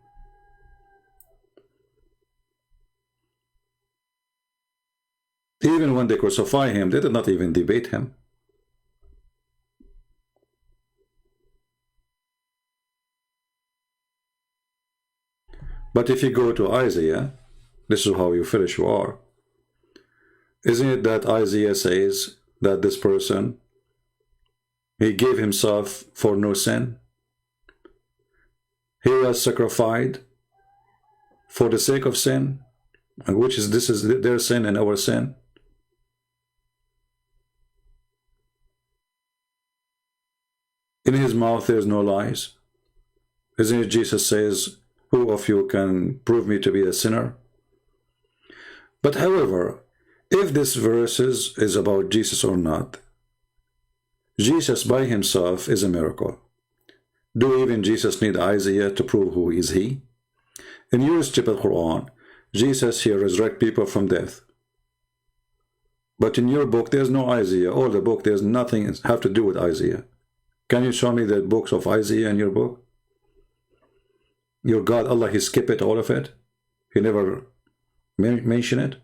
[SPEAKER 7] Even when they crucify him, they did not even debate him. But if you go to Isaiah, this is how you finish you are. Isn't it that Isaiah says that this person, he gave himself for no sin? He was sacrificed for the sake of sin, which is, this is their sin and our sin. In his mouth there is no lies. Isn't it Jesus says, who of you can prove me to be a sinner? But however, if this verse is about Jesus or not, Jesus by himself is a miracle. Do even Jesus need Isaiah to prove who is he? In your stupid Quran, Jesus here resurrect people from death. But in your book, there's no Isaiah. All the book, there's nothing have to do with Isaiah. Can you show me the books of Isaiah in your book? Your God, Allah, he skipped it, all of it. He never mentioned it.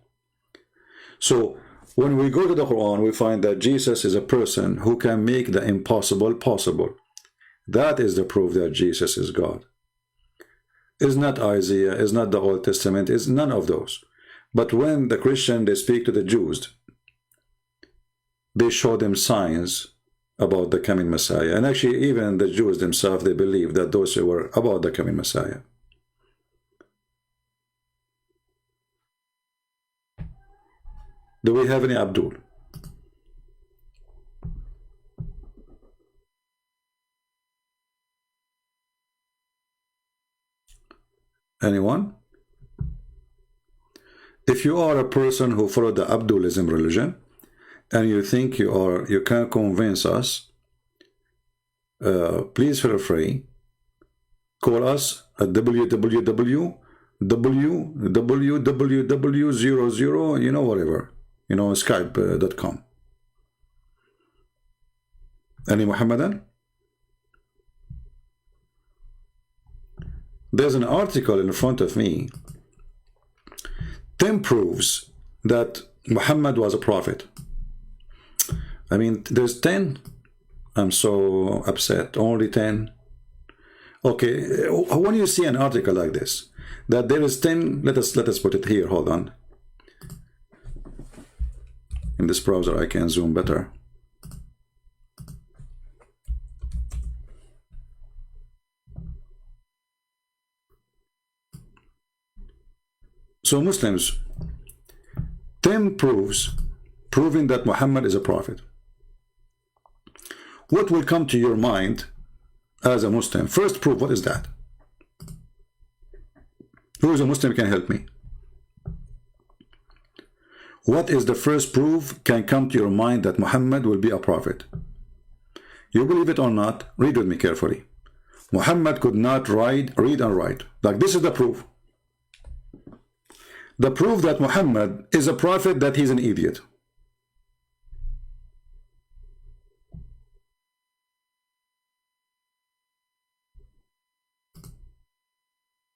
[SPEAKER 7] So when we go to the Quran, we find that Jesus is a person who can make the impossible possible. That is the proof that Jesus is God. It's not Isaiah, it's not the Old Testament, it's none of those. But when the Christian, they speak to the Jews, they show them signs about the coming Messiah. And actually, even the Jews themselves, they believe that those were about the coming Messiah. Do we have any Abdul? Anyone? If you are a person who followed the Abdulism religion and you think you can convince us, please feel free. Call us at www.00, you know, whatever, you know, Skype.com. Any Muhammadan? There's an article in front of me. 10 proofs that Muhammad was a prophet. I mean, there's 10. I'm so upset. Only 10. Okay, when you see an article like this, that there is 10, let us put it here. Hold on. In this browser, I can zoom better. So Muslims, 10 proofs proving that Muhammad is a prophet. What will come to your mind as a Muslim? First proof, what is that? Who is a Muslim can help me? What is the first proof can come to your mind that Muhammad will be a prophet? You believe it or not, read with me carefully. Muhammad could not read and write. Like, this is the proof. The proof that Muhammad is a prophet, that he's an idiot.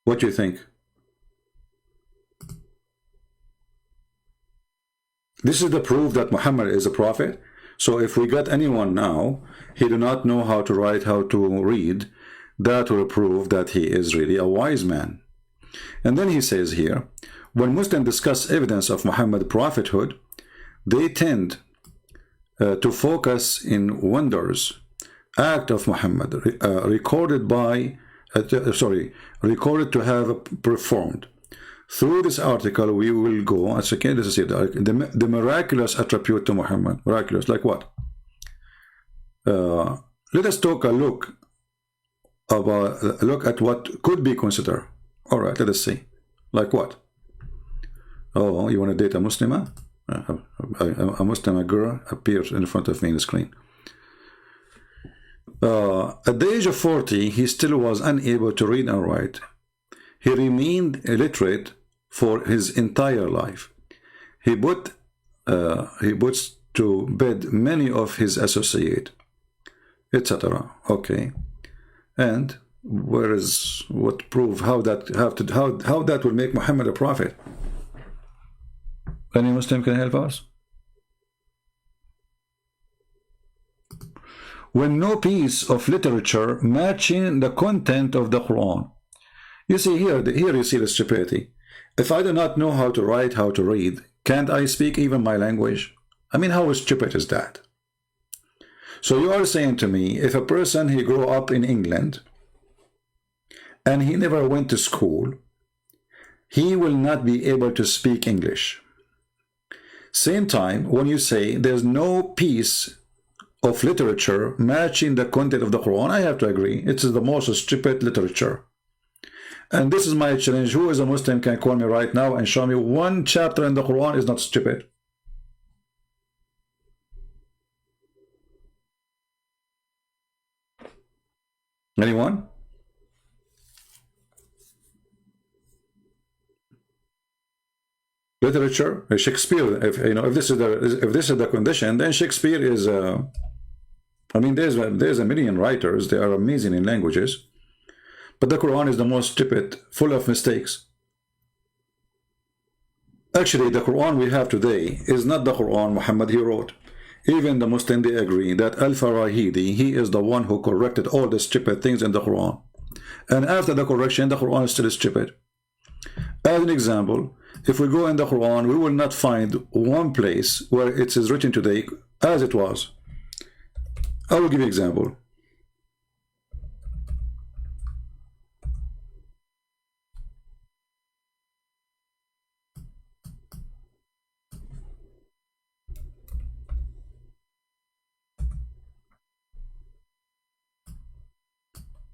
[SPEAKER 7] What do you think? This is the proof that Muhammad is a prophet. So if we got anyone now, he do not know how to write, how to read, that will prove that he is really a wise man. And then he says here, when Muslims discuss evidence of Muhammad's prophethood, they tend to focus in wonders, act of Muhammad, recorded to have performed. Through this article, we will go, as again, this is it, the miraculous attribute to Muhammad. Miraculous, like what? Let us take a look at what could be considered. All right, let us see. Like what? Oh, you want to date a Muslimah? A Muslim girl appears in front of me on the screen. At the age of 40, he still was unable to read and write. He remained illiterate for his entire life. He puts to bed many of his associates, etc. Okay, and where is what proof how that will make Muhammad a prophet? Any Muslim can help us? when no piece of literature matching the content of the Quran. You see here you see the stupidity. If I do not know how to write, how to read, can't I speak even my language? I mean, how stupid is that? So you are saying to me, if a person, he grew up in England and he never went to school, he will not be able to speak English. Same time, when you say there's no piece of literature matching the content of the Quran, I have to agree, it is the most stupid literature. And this is my challenge. Who is a Muslim can call me right now and show me one chapter in the Quran is not stupid. Anyone? Literature, Shakespeare. If this is the condition, then Shakespeare is. I mean, there's a million writers. They are amazing in languages, but the Quran is the most stupid, full of mistakes. Actually, the Quran we have today is not the Quran Muhammad he wrote. Even the Muslim, they agree that Al-Farahidi, he is the one who corrected all the stupid things in the Quran. And after the correction, the Quran is still stupid. As an example, if we go in the Quran, we will not find one place where it is written today as it was. I will give you an example.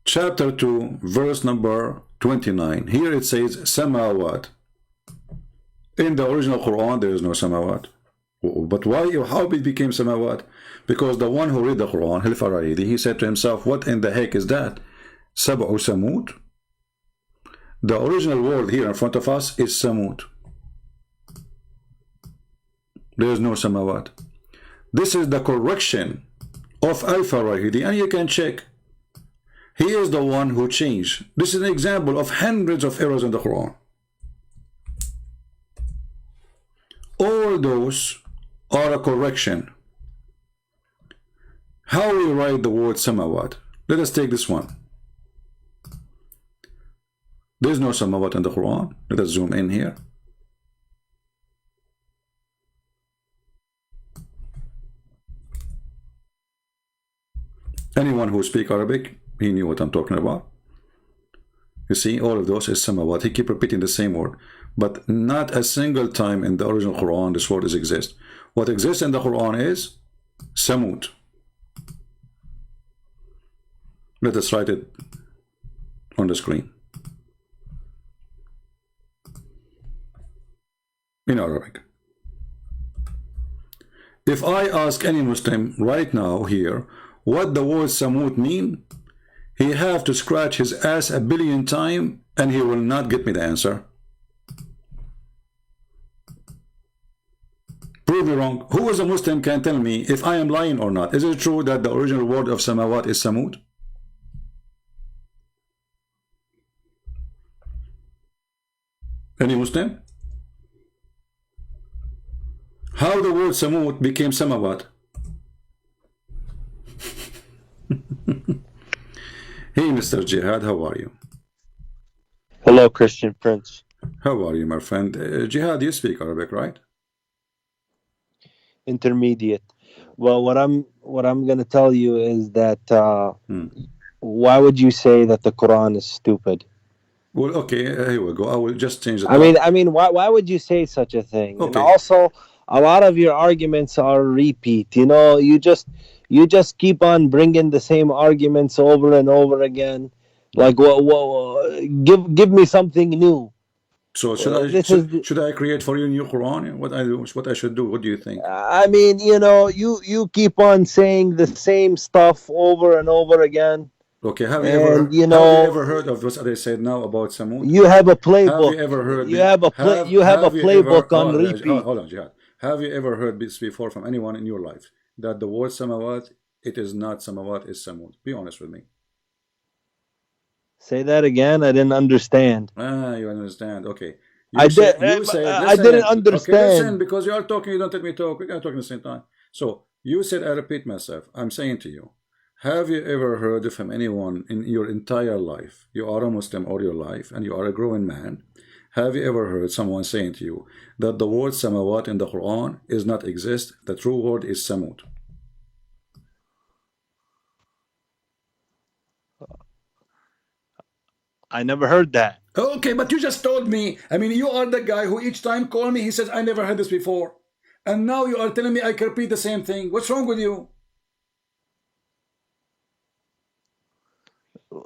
[SPEAKER 7] Chapter 2, verse number 29. Here it says Samawat. In the original Quran, there is no Samawat. But why? How it became Samawat? Because the one who read the Quran, Al-Farahidi, he said to himself, what in the heck is that? Sab'u Samud? The original word here in front of us is Samud. There is no Samawat. This is the correction of Al-Farahidi, and you can check. He is the one who changed. This is an example of hundreds of errors in the Quran. All those are a correction. How we write the word Samawat? Let us take this one. There is no Samawat in the Quran. Let us zoom in here. Anyone who speaks Arabic, he knew what I'm talking about. You see, all of those is Samawat. He keep repeating the same word, but not a single time in the original Quran this word exists. What exists in the Quran is Samud. Let us write it on the screen in Arabic. If I ask any Muslim right now here what the word Samud mean, he have to scratch his ass a billion times and he will not get me the answer. Prove me wrong. Who is a Muslim can tell me if I am lying or not? Is it true that the original word of Samawat is Samud? Any Muslim? How the word Samud became Samawat? Hey, Mr. Jihad, how are you?
[SPEAKER 12] Hello, Christian Prince.
[SPEAKER 7] How are you, my friend? Jihad, you speak Arabic, right?
[SPEAKER 12] Intermediate. Well, what I'm going to tell you is that why would you say that the Quran is stupid?
[SPEAKER 7] Well, okay, here we go. I will just change the
[SPEAKER 12] I mean, why would you say such a thing? Okay. And also, a lot of your arguments are repeat. You know, you just keep on bringing the same arguments over and over again. Like, give me something new.
[SPEAKER 7] So should I create for you a new Quran? What I should do? What do you think?
[SPEAKER 12] I mean, you know, you keep on saying the same stuff over and over again.
[SPEAKER 7] Okay, have you ever heard of what I said now about Samud?
[SPEAKER 12] You have a playbook.
[SPEAKER 7] Have you ever heard?
[SPEAKER 12] You have a playbook on repeat.
[SPEAKER 7] Hold on, Jihad. Have you ever heard this before from anyone in your life that the word Samawat, it is not Samawat, is Samud? Be honest with me.
[SPEAKER 12] Say that again. I didn't understand.
[SPEAKER 7] You understand? Okay.
[SPEAKER 12] I didn't understand.
[SPEAKER 7] Okay, listen, because you are talking, you don't let me talk. We are talking at the same time. So you said, I repeat myself. I'm saying to you, have you ever heard from anyone in your entire life, you are a Muslim all your life, and you are a growing man, have you ever heard someone saying to you that the word samawat in the Quran is not exist, the true word is samud?
[SPEAKER 12] I never heard that.
[SPEAKER 7] Okay, but you just told me. I mean, you are the guy who each time call me, he says, I never heard this before. And now you are telling me I can repeat the same thing. What's wrong with you?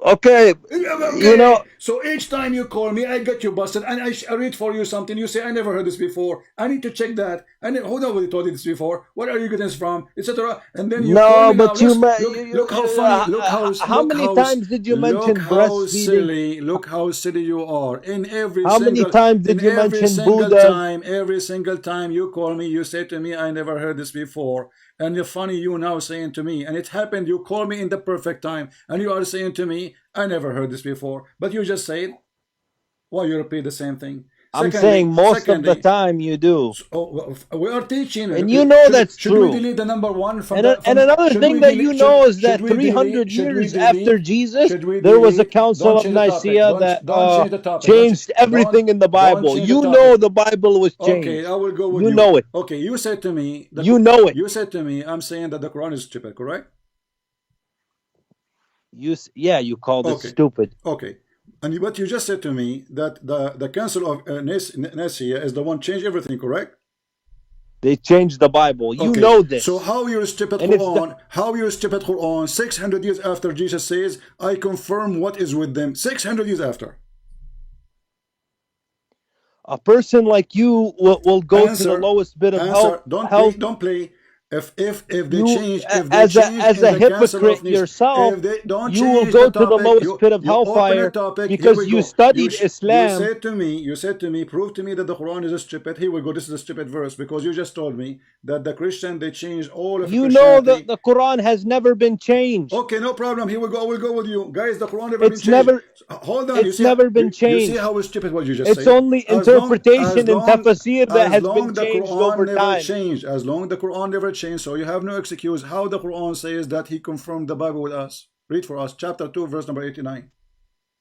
[SPEAKER 12] Okay, you know.
[SPEAKER 7] So each time you call me, I get you busted, and I read for you something. You say, I never heard this before. I need to check that. And then, who nobody told you this before? What are you getting this from? Etc. And then you call me
[SPEAKER 12] but
[SPEAKER 7] now.
[SPEAKER 12] you
[SPEAKER 7] Look how funny. Look
[SPEAKER 12] how many times did you mention breastfeeding?
[SPEAKER 7] Look how silly you are. In every
[SPEAKER 12] how
[SPEAKER 7] single,
[SPEAKER 12] many times did you mention Buddha?
[SPEAKER 7] Every single time you call me, you say to me, I never heard this before. And you're funny, you now saying to me, and it happened, you call me in the perfect time, and you are saying to me, I never heard this before. But you just say it. Why you repeat the same thing?
[SPEAKER 12] I'm saying most of the time you do.
[SPEAKER 7] We are teaching.
[SPEAKER 12] And you know that's true.
[SPEAKER 7] Should we delete the number one from
[SPEAKER 12] and another thing that you know is that 300 years after Jesus, there was a Council of Nicaea that changed everything in the Bible. You know the Bible was changed.
[SPEAKER 7] Okay, I will go with you.
[SPEAKER 12] You know it.
[SPEAKER 7] Okay, you said to me.
[SPEAKER 12] You know it.
[SPEAKER 7] You said to me, I'm saying that the Quran is stupid, correct?
[SPEAKER 12] You called it stupid.
[SPEAKER 7] Okay. And what you just said to me, that the Council of Nicaea is the one changed everything, correct?
[SPEAKER 12] They changed the Bible. You know this.
[SPEAKER 7] So how you stupid Quran? How you stupid Quran? 600 years after Jesus says, "I confirm what is with them." 600 years after.
[SPEAKER 12] A person like you will go to the lowest bit of hell.
[SPEAKER 7] Don't play. If they change,
[SPEAKER 12] as a hypocrite yourself, you will go to the lowest pit of hellfire because you studied Islam.
[SPEAKER 7] You said to me, prove to me that the Quran is a stupid. Here we go. This is a stupid verse because you just told me that the Christian they changed all of.
[SPEAKER 12] You know that the Quran has never been changed.
[SPEAKER 7] Okay, no problem. Here we go. I will go with you, guys. The Quran never been changed. Hold on.
[SPEAKER 12] It's never been changed.
[SPEAKER 7] You see how stupid what you just said.
[SPEAKER 12] It's only interpretation and tafsir that has been changed over time.
[SPEAKER 7] As long the Quran never changed, so you have no excuse. How the Quran says that he confirmed the Bible with us. Read for us, chapter 2, verse number 89.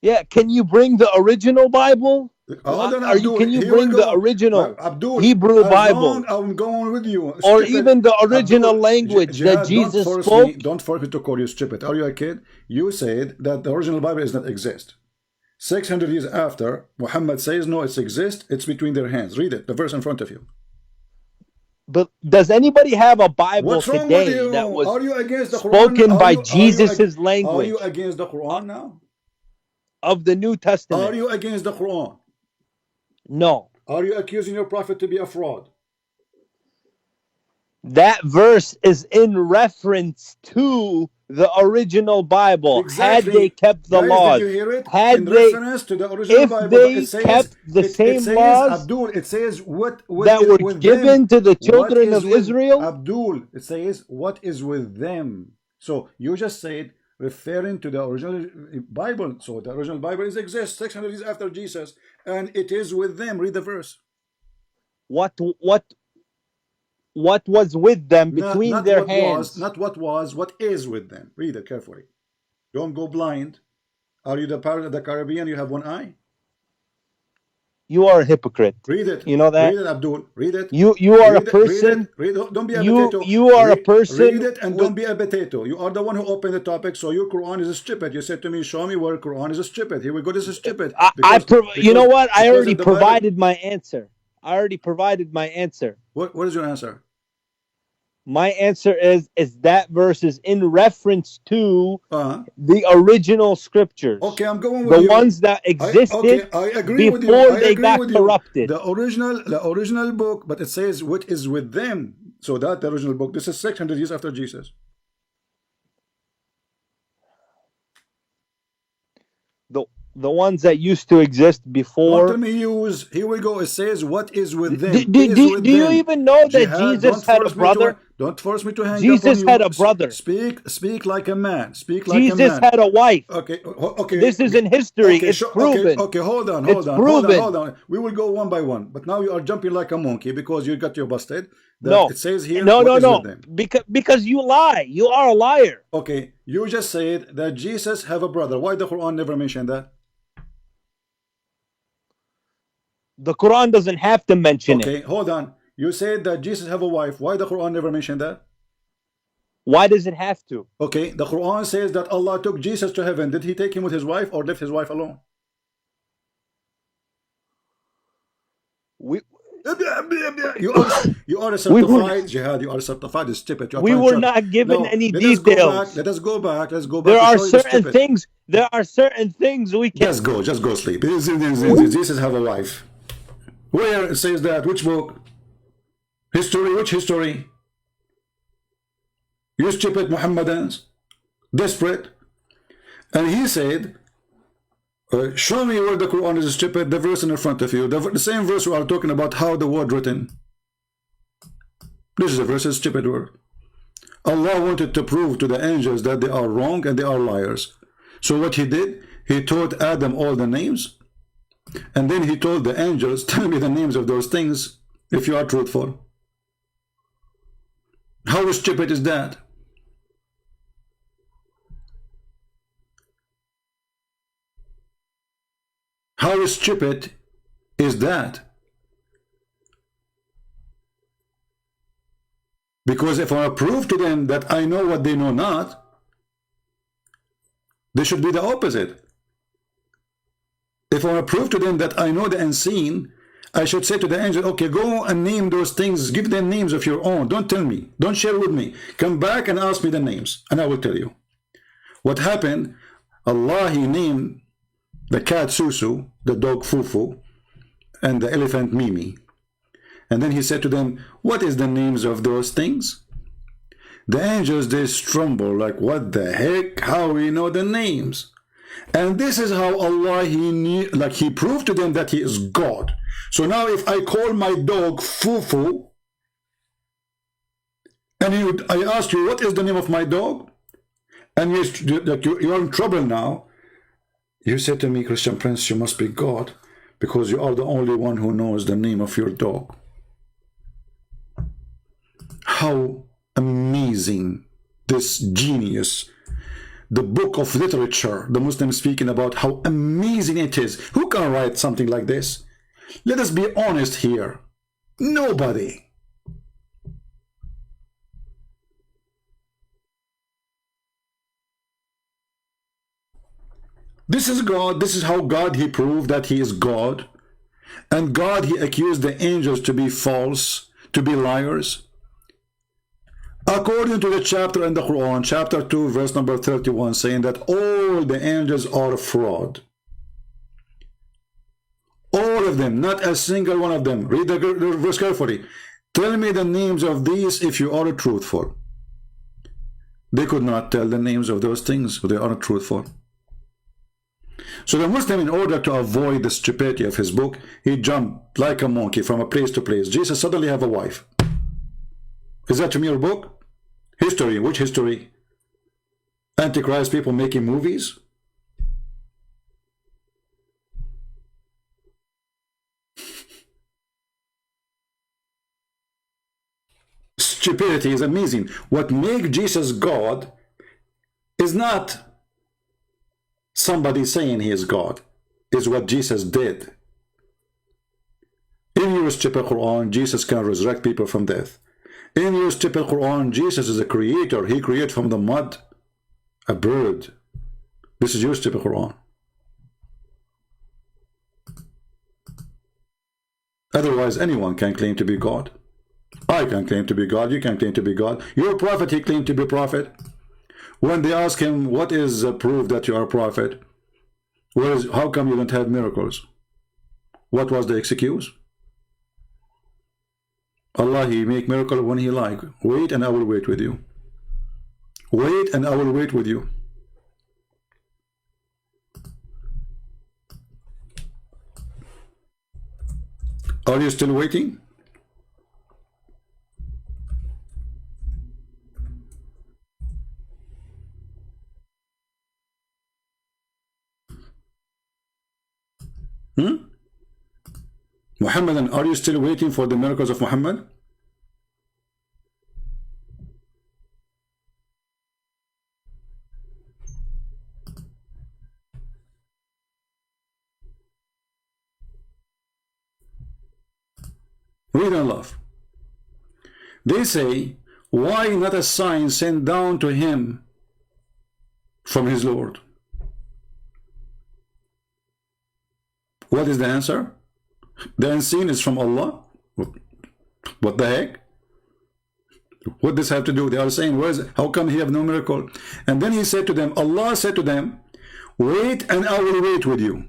[SPEAKER 12] Yeah, can you bring the original Bible? Can you bring the original
[SPEAKER 7] Abdul,
[SPEAKER 12] Hebrew Bible?
[SPEAKER 7] I'm going with you.
[SPEAKER 12] Or even the original language that Jesus spoke?
[SPEAKER 7] Don't force me to call you stupid. Are you a kid? You said that the original Bible does not exist. 600 years after, Muhammad says, no, it exists. It's between their hands. Read it, the verse in front of you.
[SPEAKER 12] But does anybody have a Bible today that was spoken by Jesus' language?
[SPEAKER 7] Are you against the Quran now?
[SPEAKER 12] Of the New Testament.
[SPEAKER 7] Are you against the Quran?
[SPEAKER 12] No.
[SPEAKER 7] Are you accusing your prophet to be a fraud?
[SPEAKER 12] That verse is in reference to the original Bible.
[SPEAKER 7] Exactly.
[SPEAKER 12] Had they kept the laws,
[SPEAKER 7] did you hear it?
[SPEAKER 12] had
[SPEAKER 7] in
[SPEAKER 12] they,
[SPEAKER 7] reference to the original
[SPEAKER 12] if
[SPEAKER 7] Bible,
[SPEAKER 12] they kept the same laws,
[SPEAKER 7] Abdul, it says what
[SPEAKER 12] that were given to the children of Israel.
[SPEAKER 7] Abdul, it says what is with them. So you just said referring to the original Bible. So the original Bible exists 600 years after Jesus, and it is with them. Read the verse.
[SPEAKER 12] What was with them between
[SPEAKER 7] not
[SPEAKER 12] their
[SPEAKER 7] what
[SPEAKER 12] hands?
[SPEAKER 7] Was, not what was, what is with them. Read it carefully. Don't go blind. Are you the part of the Caribbean? You have one eye?
[SPEAKER 12] You are a hypocrite.
[SPEAKER 7] Read it.
[SPEAKER 12] You know that?
[SPEAKER 7] Read it, Abdul. Read it.
[SPEAKER 12] You are a person.
[SPEAKER 7] Read it. Don't be a potato.
[SPEAKER 12] You are a person.
[SPEAKER 7] Read it and don't be a potato. You are the one who opened the topic, so your Quran is stupid. You said to me, show me where Quran is stupid. Here we go. This is stupid.
[SPEAKER 12] You know what? I already provided my answer.
[SPEAKER 7] What is your answer?
[SPEAKER 12] My answer is that verse is in reference to the original scriptures.
[SPEAKER 7] Okay, I'm going with
[SPEAKER 12] the ones that existed
[SPEAKER 7] I agree
[SPEAKER 12] before
[SPEAKER 7] with you.
[SPEAKER 12] they got corrupted.
[SPEAKER 7] The original book, but it says what is with them. So that the original book. This is 600 years after Jesus.
[SPEAKER 12] The ones that used to exist before.
[SPEAKER 7] Let me use. Here we go. It says what is with them.
[SPEAKER 12] Do you even know that Jesus had a brother?
[SPEAKER 11] Don't force me to hang up on
[SPEAKER 12] Jesus
[SPEAKER 11] you.
[SPEAKER 12] had a brother.
[SPEAKER 11] Speak like a man. Speak like a man.
[SPEAKER 12] Jesus had a wife.
[SPEAKER 11] Okay, okay.
[SPEAKER 12] This is in history.
[SPEAKER 11] Okay,
[SPEAKER 12] it's proven.
[SPEAKER 11] Okay, hold on. We will go one by one. But now you are jumping like a monkey because you got your busted.
[SPEAKER 12] No,
[SPEAKER 11] it says here.
[SPEAKER 12] No. Because you lie. You are a liar.
[SPEAKER 11] Okay, you just said that Jesus have a brother. Why the Quran never mentioned that?
[SPEAKER 12] The Quran doesn't have to mention it.
[SPEAKER 11] Okay, hold on. You said that Jesus have a wife. Why the Quran never mentioned that?
[SPEAKER 12] Why does it have to?
[SPEAKER 11] Okay, the Quran says that Allah took Jesus to heaven. Did he take him with his wife or left his wife alone? You are a certified jihad. You are certified stupid.
[SPEAKER 12] We were not given any details.
[SPEAKER 11] Let us go back. Let's go back.
[SPEAKER 12] There are certain things. There are certain things we can.
[SPEAKER 11] Just go sleep. Jesus have a wife. Where it says that? Which book? History. Which history? You stupid Muhammadans, desperate. And he said, show me where the Quran is stupid, the verse in front of you. The same verse we are talking about how the word written. This is a verse, a stupid word. Allah wanted to prove to the angels that they are wrong and they are liars. So what he did, he taught Adam all the names. And then he told the angels, tell me the names of those things if you are truthful. How stupid is that? How stupid is that? Because if I prove to them that I know what they know not, they should be the opposite. If I prove to them that I know the unseen, I should say to the angel, okay, go and name those things, give them names of your own. Don't tell me, don't share with me. Come back and ask me the names, and I will tell you. What happened, Allah, he named the cat Susu, the dog Fufu, and the elephant Mimi. And then he said to them, what is the names of those things? The angels, they tremble like, what the heck? How we know the names? And this is how Allah, he knew, like he proved to them that he is God. So now if I call my dog Fufu, and I ask you, what is the name of my dog? And you are in trouble now. You said to me, Christian Prince, you must be God, because you are the only one who knows the name of your dog. How amazing this genius, the book of literature, the Muslims speaking about how amazing it is. Who can write something like this? Let us be honest here. Nobody. This is God. This is how God, he proved that he is God. And God, he accused the angels to be false, to be liars. According to the chapter in the Quran, chapter 2, verse number 31, saying that all the angels are fraud. All of them, not a single one of them. Read the verse carefully. Tell me the names of these if you are truthful. They could not tell the names of those things, they are truthful. So the Muslim, in order to avoid the stupidity of his book, he jumped like a monkey from a place to place. Jesus suddenly have a wife. Is that from your book? History. Which history? Antichrist people making movies? Stupidity is amazing. What makes Jesus God is not somebody saying he is God, is what Jesus did. In your stupid Quran, Jesus can resurrect people from death. In your stupid Quran, Jesus is a creator. He created from the mud a bird. This is your stupid Quran. Otherwise, anyone can claim to be God. I can claim to be God. You can claim to be God. Your prophet, he claimed to be prophet. When they ask him, what is proof that you are a prophet? How come you don't have miracles? What was the excuse? Allah, he make miracle when he like. Wait and I will wait with you. Wait and I will wait with you. Are you still waiting?
[SPEAKER 7] Muhammad, are you still waiting for the miracles of Muhammad? Read and love. They say, why not a sign sent down to him from his Lord? What is the answer? The unseen is from Allah. What the heck? What does this have to do? They are saying, how come he have no miracle? And then he said to them, Allah said to them, wait and I will wait with you.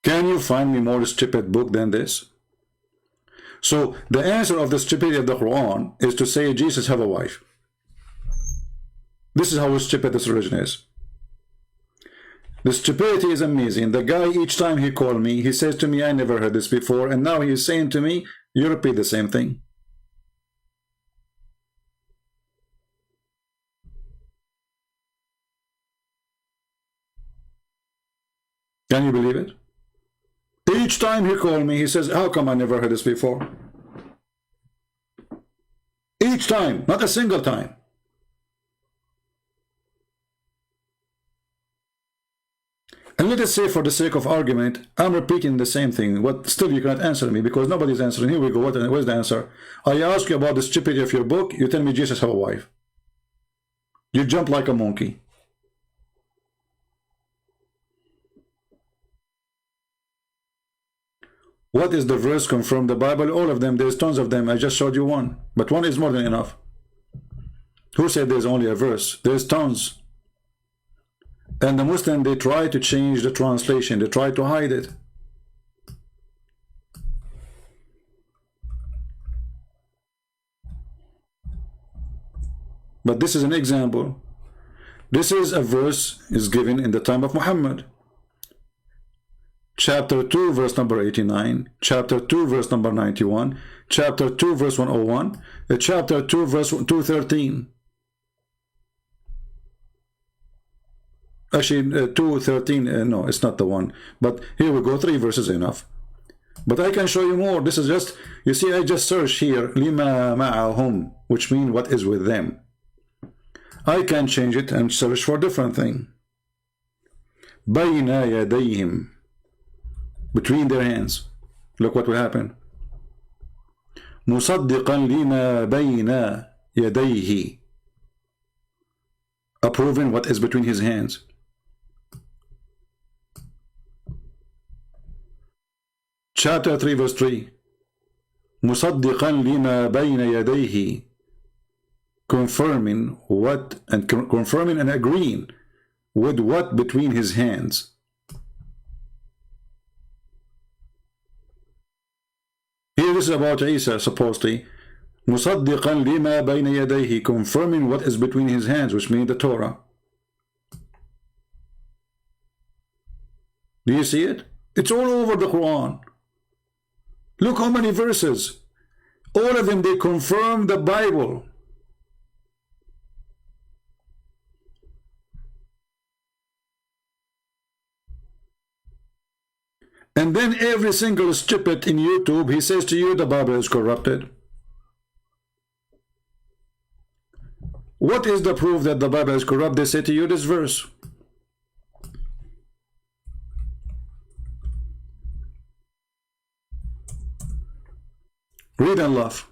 [SPEAKER 7] Can you find me more stupid book than this? So the answer of the stupidity of the Quran is to say Jesus have a wife. This is how stupid this religion is. The stupidity is amazing. The guy, each time he called me, he says to me, I never heard this before, and now he is saying to me, you repeat the same thing. Can you believe it? Each time he called me, he says, how come I never heard this before? Each time, not a single time. And let us say, for the sake of argument, I'm repeating the same thing, but still you cannot answer me because nobody's answering. Here we go. What's the answer? I ask you about the stupidity of your book. You tell me Jesus have a wife. You jump like a monkey. What is the verse confirm the Bible? All of them. There's tons of them. I just showed you one. But one is more than enough. Who said there's only a verse? There's tons. And the Muslim, they try to change the translation. They try to hide it. But this is an example. This is a verse is given in the time of Muhammad. Chapter 2, verse number 89, chapter 2, verse number 91, chapter 2, verse 101, chapter 2, verse 213. Actually, 213, no, it's not the one. But here we go, 3 verses enough. But I can show you more. This is just, you see, I just search here, lima ma'ahum, which means what is with them. I can change it and search for a different thing. Bayna yadayhim. Between their hands. Look what will happen. مصدقا لما بين يديه. Approving what is between his hands. Chapter 3, verse 3. مصدقا لما بين يديه. Confirming what and confirming and agreeing with what between his hands. Here this is about Isa, supposedly. مُصَدِّقًا لِمَا بَيْنَ يَدَيْهِ, confirming what is between his hands, which means the Torah. Do you see it? It's all over the Quran. Look how many verses. All of them, they confirm the Bible. And then every single stupid in YouTube, he says to you, the Bible is corrupted. What is the proof that the Bible is corrupt? They say to you this verse. Read and laugh.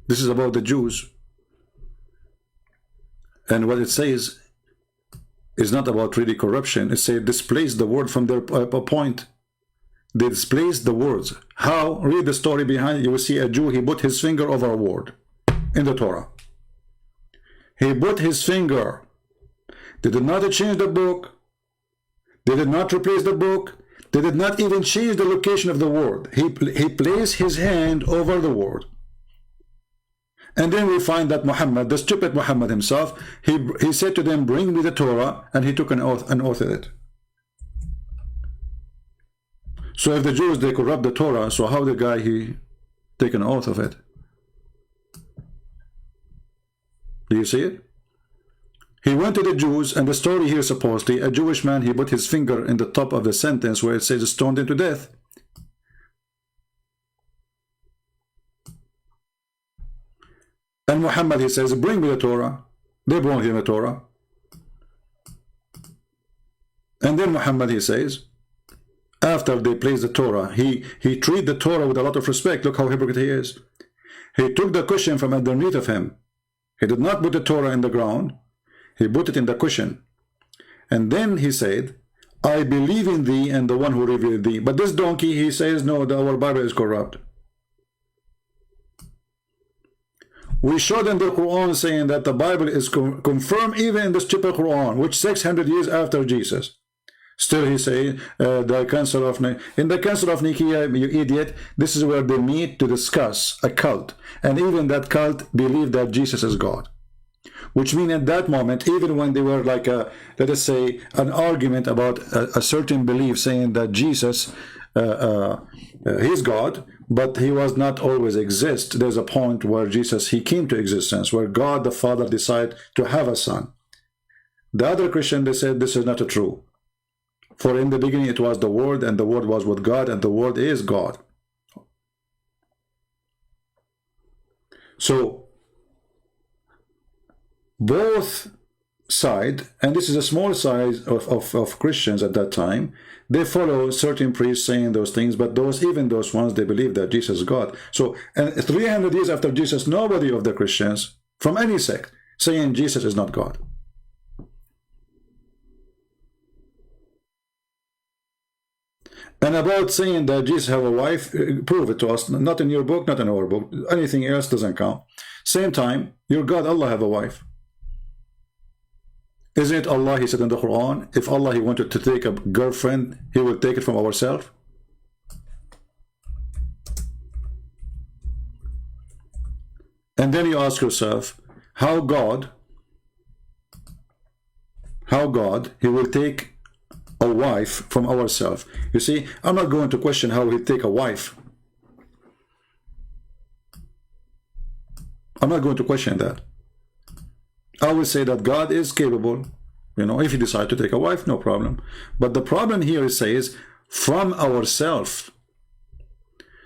[SPEAKER 7] This is about the Jews. And what it says is not about really corruption. It says displace the word from their point. They displace the words. How? Read the story behind it. You will see a Jew, he put his finger over a word in the Torah. He put his finger. They did not change the book. They did not replace the book. They did not even change the location of the word. He placed his hand over the word. And then we find that Muhammad, the stupid Muhammad himself, he said to them, bring me the Torah, and he took an oath at it. So if the Jews, they corrupt the Torah, so how the guy, he take an oath of it? Do you see it? He went to the Jews, and the story here supposedly, a Jewish man, he put his finger in the top of the sentence where it says stoned into death. And Muhammad, he says, bring me the Torah. They brought him the Torah. And then Muhammad, he says, after they placed the Torah, he treated the Torah with a lot of respect. Look how hypocrite he is. He took the cushion from underneath of him. He did not put the Torah in the ground. He put it in the cushion. And then he said, I believe in thee and the one who revealed thee. But this donkey, he says, no, our Bible is corrupt. We showed in the Quran saying that the Bible is confirmed even in the stupid Quran, which 600 years after Jesus. Still he say, the Council of in the Council of Nicaea, you idiot, this is where they meet to discuss a cult. And even that cult believed that Jesus is God. Which means at that moment, even when they were like a, let us say, an argument about a certain belief saying that Jesus, he's God, but he was not always exist. There's a point where Jesus, he came to existence, where God the Father decided to have a son. The other Christian, they said this is not true. For in the beginning it was the Word, and the Word was with God, and the Word is God. So both sides, and this is a small size of Christians at that time, they follow certain priests saying those things, but even those ones, they believe that Jesus is God. So, and 300 years after Jesus, nobody of the Christians from any sect saying Jesus is not God. And about saying that Jesus have a wife, prove it to us. Not in your book, not in our book. Anything else doesn't count. Same time, your God, Allah, have a wife. Isn't it Allah, he said in the Quran, if Allah, he wanted to take a girlfriend, he will take it from ourselves? And then you ask yourself, how God, he will take a wife from ourselves. You see, I'm not going to question how he'd take a wife. I'm not going to question that. I will say that God is capable, you know, if he decides to take a wife, no problem. But the problem here, it says, from ourselves.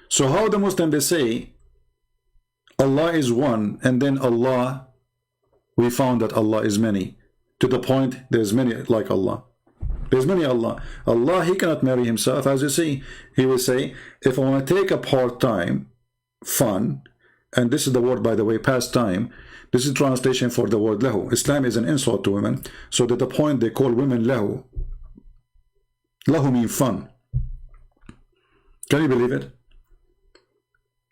[SPEAKER 7] So how the Muslim, they say, Allah is one, and then Allah, we found that Allah is many. To the point, there's many like Allah. There's many Allah. Allah, he cannot marry himself. As you see, he will say, if I want to take a part-time fun, and this is the word, by the way, pastime, this is translation for the word lahu. Islam is an insult to women, so that the point they call women lahu. Lahu means fun. Can you believe it?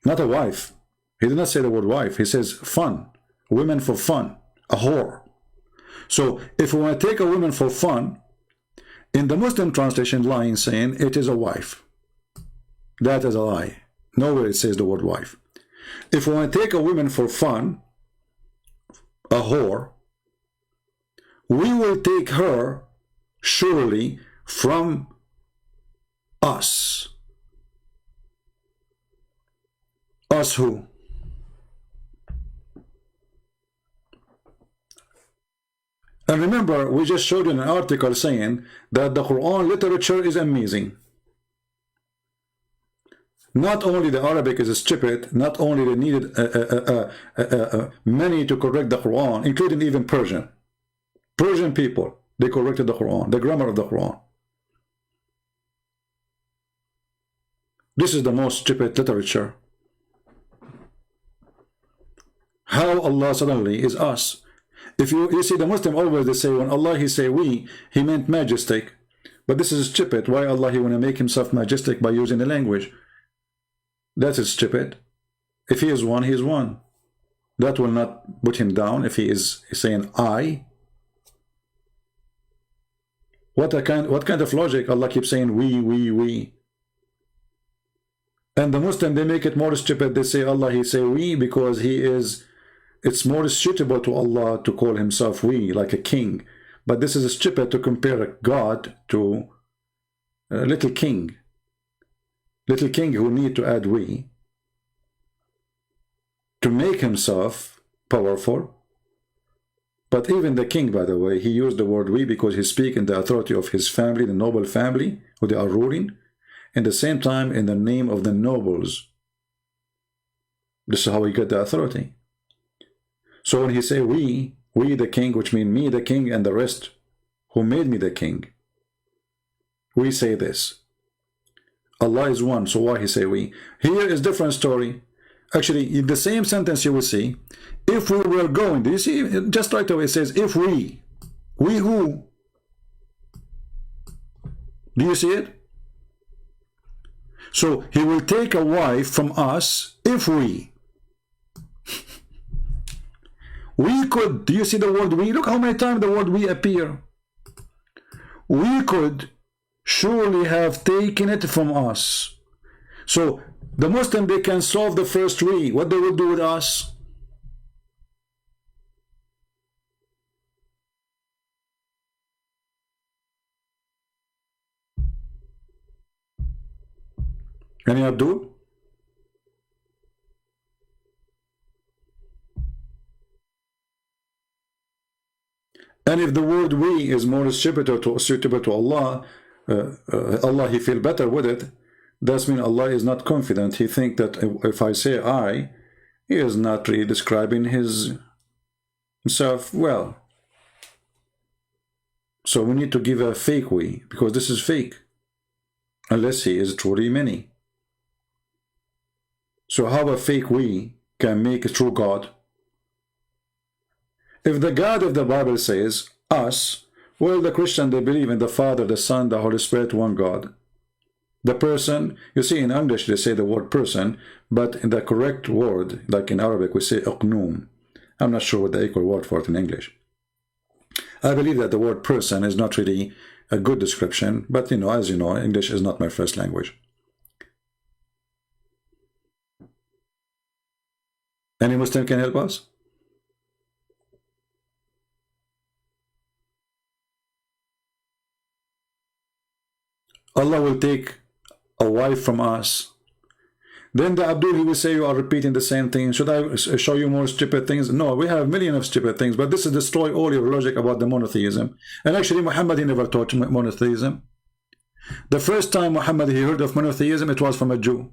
[SPEAKER 7] Not a wife. He did not say the word wife. He says fun. Women for fun. A whore. So if we want to take a woman for fun, in the Muslim translation line saying it is a wife. That is a lie. Nowhere it says the word wife. If we want to take a woman for fun, a whore, we will take her surely from us. Us who? And remember, we just showed you an article saying that the Quran literature is amazing. Not only the Arabic is stupid, not only they needed many to correct the Quran, including even Persian. Persian people, they corrected the Quran, the grammar of the Quran. This is the most stupid literature. How Allah suddenly is us. If you see the Muslim always they say when Allah he say we, he meant majestic. But this is stupid. Why Allah he want to make himself majestic by using the language? That is stupid. If he is one, he is one. That will not put him down if he is saying I. What kind of logic? Allah keeps saying we. And the Muslim, they make it more stupid. They say Allah, he say we because he is, it's more suitable to Allah to call himself we, like a king. But this is stupid to compare a God to a little king. little king who need to add we to make himself powerful. But even the king, by the way, he used the word we because he speaks in the authority of his family, the noble family who they are ruling, and at the same time in the name of the nobles. This is how he got the authority. So when he say we the king, which mean me the king and the rest who made me the king, we say this. Allah is one, so why he say we? Here is different story. Actually, in the same sentence you will see, if we were going, do you see, just right away it says, if we who? Do you see it? So he will take a wife from us if we. We could, do you see the word we? Look how many times the word we appear. We could surely have taken it from us. So the Muslim, they can solve the first we. What they will do with us? Any Abdul? And if the word we is more suitable to Allah, Allah, he feel better with it, that means Allah is not confident. He think that if I say I, he is not really describing himself well. So we need to give a fake we, because this is fake, unless he is truly many. So how a fake we can make a true God? If the God of the Bible says us, well, the Christian, they believe in the Father, the Son, the Holy Spirit, one God. The person, you see in English they say the word person, but in the correct word, like in Arabic we say uqnoom. I'm not sure what the equal word for it in English. I believe that the word person is not really a good description, but as you know, English is not my first language. Any Muslim can help us? Allah will take a wife from us. Then the Abdul, he will say you are repeating the same thing. Should I show you more stupid things? No, we have millions of stupid things, but this is destroy all your logic about the monotheism. And actually Muhammad, he never taught monotheism. The first time Muhammad, he heard of monotheism, it was from a Jew.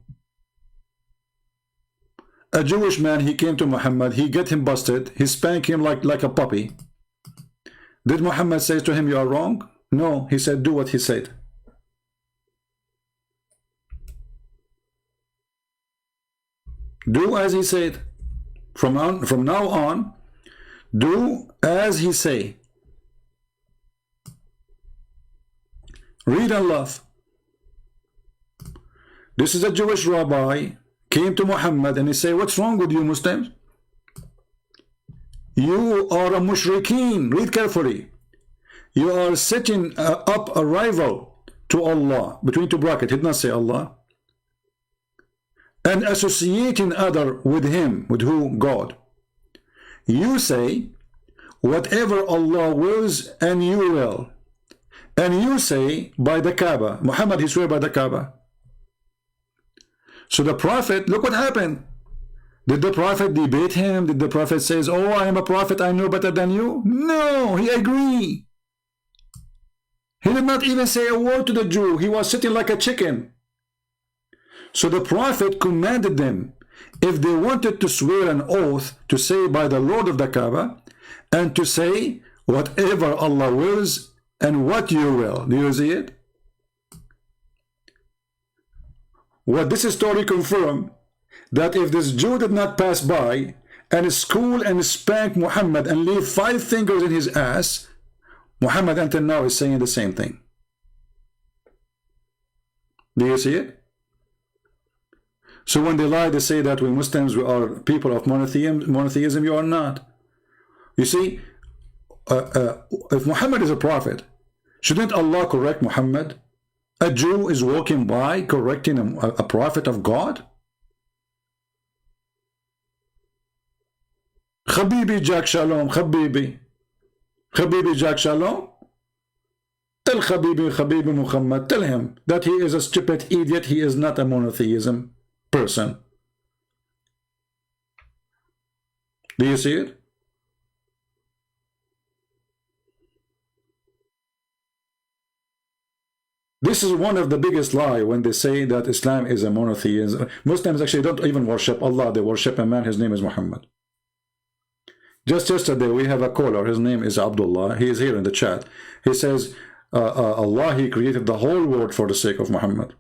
[SPEAKER 7] A Jewish man, he came to Muhammad, he get him busted, he spanked him like a puppy. Did Muhammad say to him, you are wrong? No, he said, do what he said. Do as he said. From now on, do as he say. Read and love. This is a Jewish rabbi, came to Muhammad and he said, what's wrong with you Muslims? You are a mushrikeen. Read carefully. You are setting up a rival to Allah, between two brackets, he did not say Allah, and associating other with him. With who? God. You say whatever Allah wills and you will, and you say by the Kaaba. Muhammad, he swear by the Kaaba. So the Prophet, look what happened. Did the Prophet debate him? Did the Prophet say, oh, I am a prophet, I know better than you? No, he agreed. He did not even say a word to the Jew. He was sitting like a chicken. So the Prophet commanded them, if they wanted to swear an oath, to say by the Lord of the Kaaba, and to say whatever Allah wills and what you will. Do you see it? What this story confirmed, that if this Jew did not pass by and school and spank Muhammad and leave 5 fingers in his ass, Muhammad until now is saying the same thing. Do you see it? So when they lie, they say that we Muslims, we are people of monotheism. You are not. You see, if Muhammad is a prophet, shouldn't Allah correct Muhammad? A Jew is walking by correcting a prophet of God? Habibi Jack Shalom, Habibi Jack Shalom. Tell Habibi Muhammad, tell him that he is a stupid idiot. He is not a monotheism person. Do you see it? This is one of the biggest lie when they say that Islam is a monotheism. Muslims actually don't even worship Allah. They worship a man. His name is Muhammad. Just yesterday we have a caller. His name is Abdullah. He is here in the chat. He says Allah, he created the whole world for the sake of Muhammad.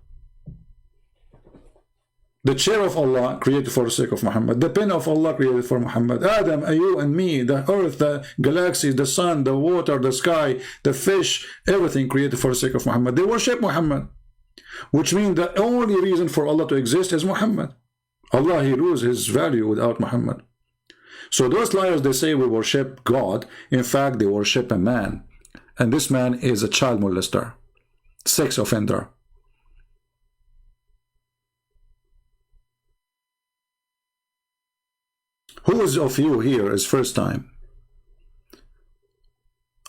[SPEAKER 7] The chair of Allah created for the sake of Muhammad. The pen of Allah created for Muhammad. Adam, you and me, the earth, the galaxies, the sun, the water, the sky, the fish, everything created for the sake of Muhammad. They worship Muhammad, which means the only reason for Allah to exist is Muhammad. Allah, he loses his value without Muhammad. So those liars, they say we worship God. In fact, they worship a man. And this man is a child molester, sex offender. Who is of you here is first time?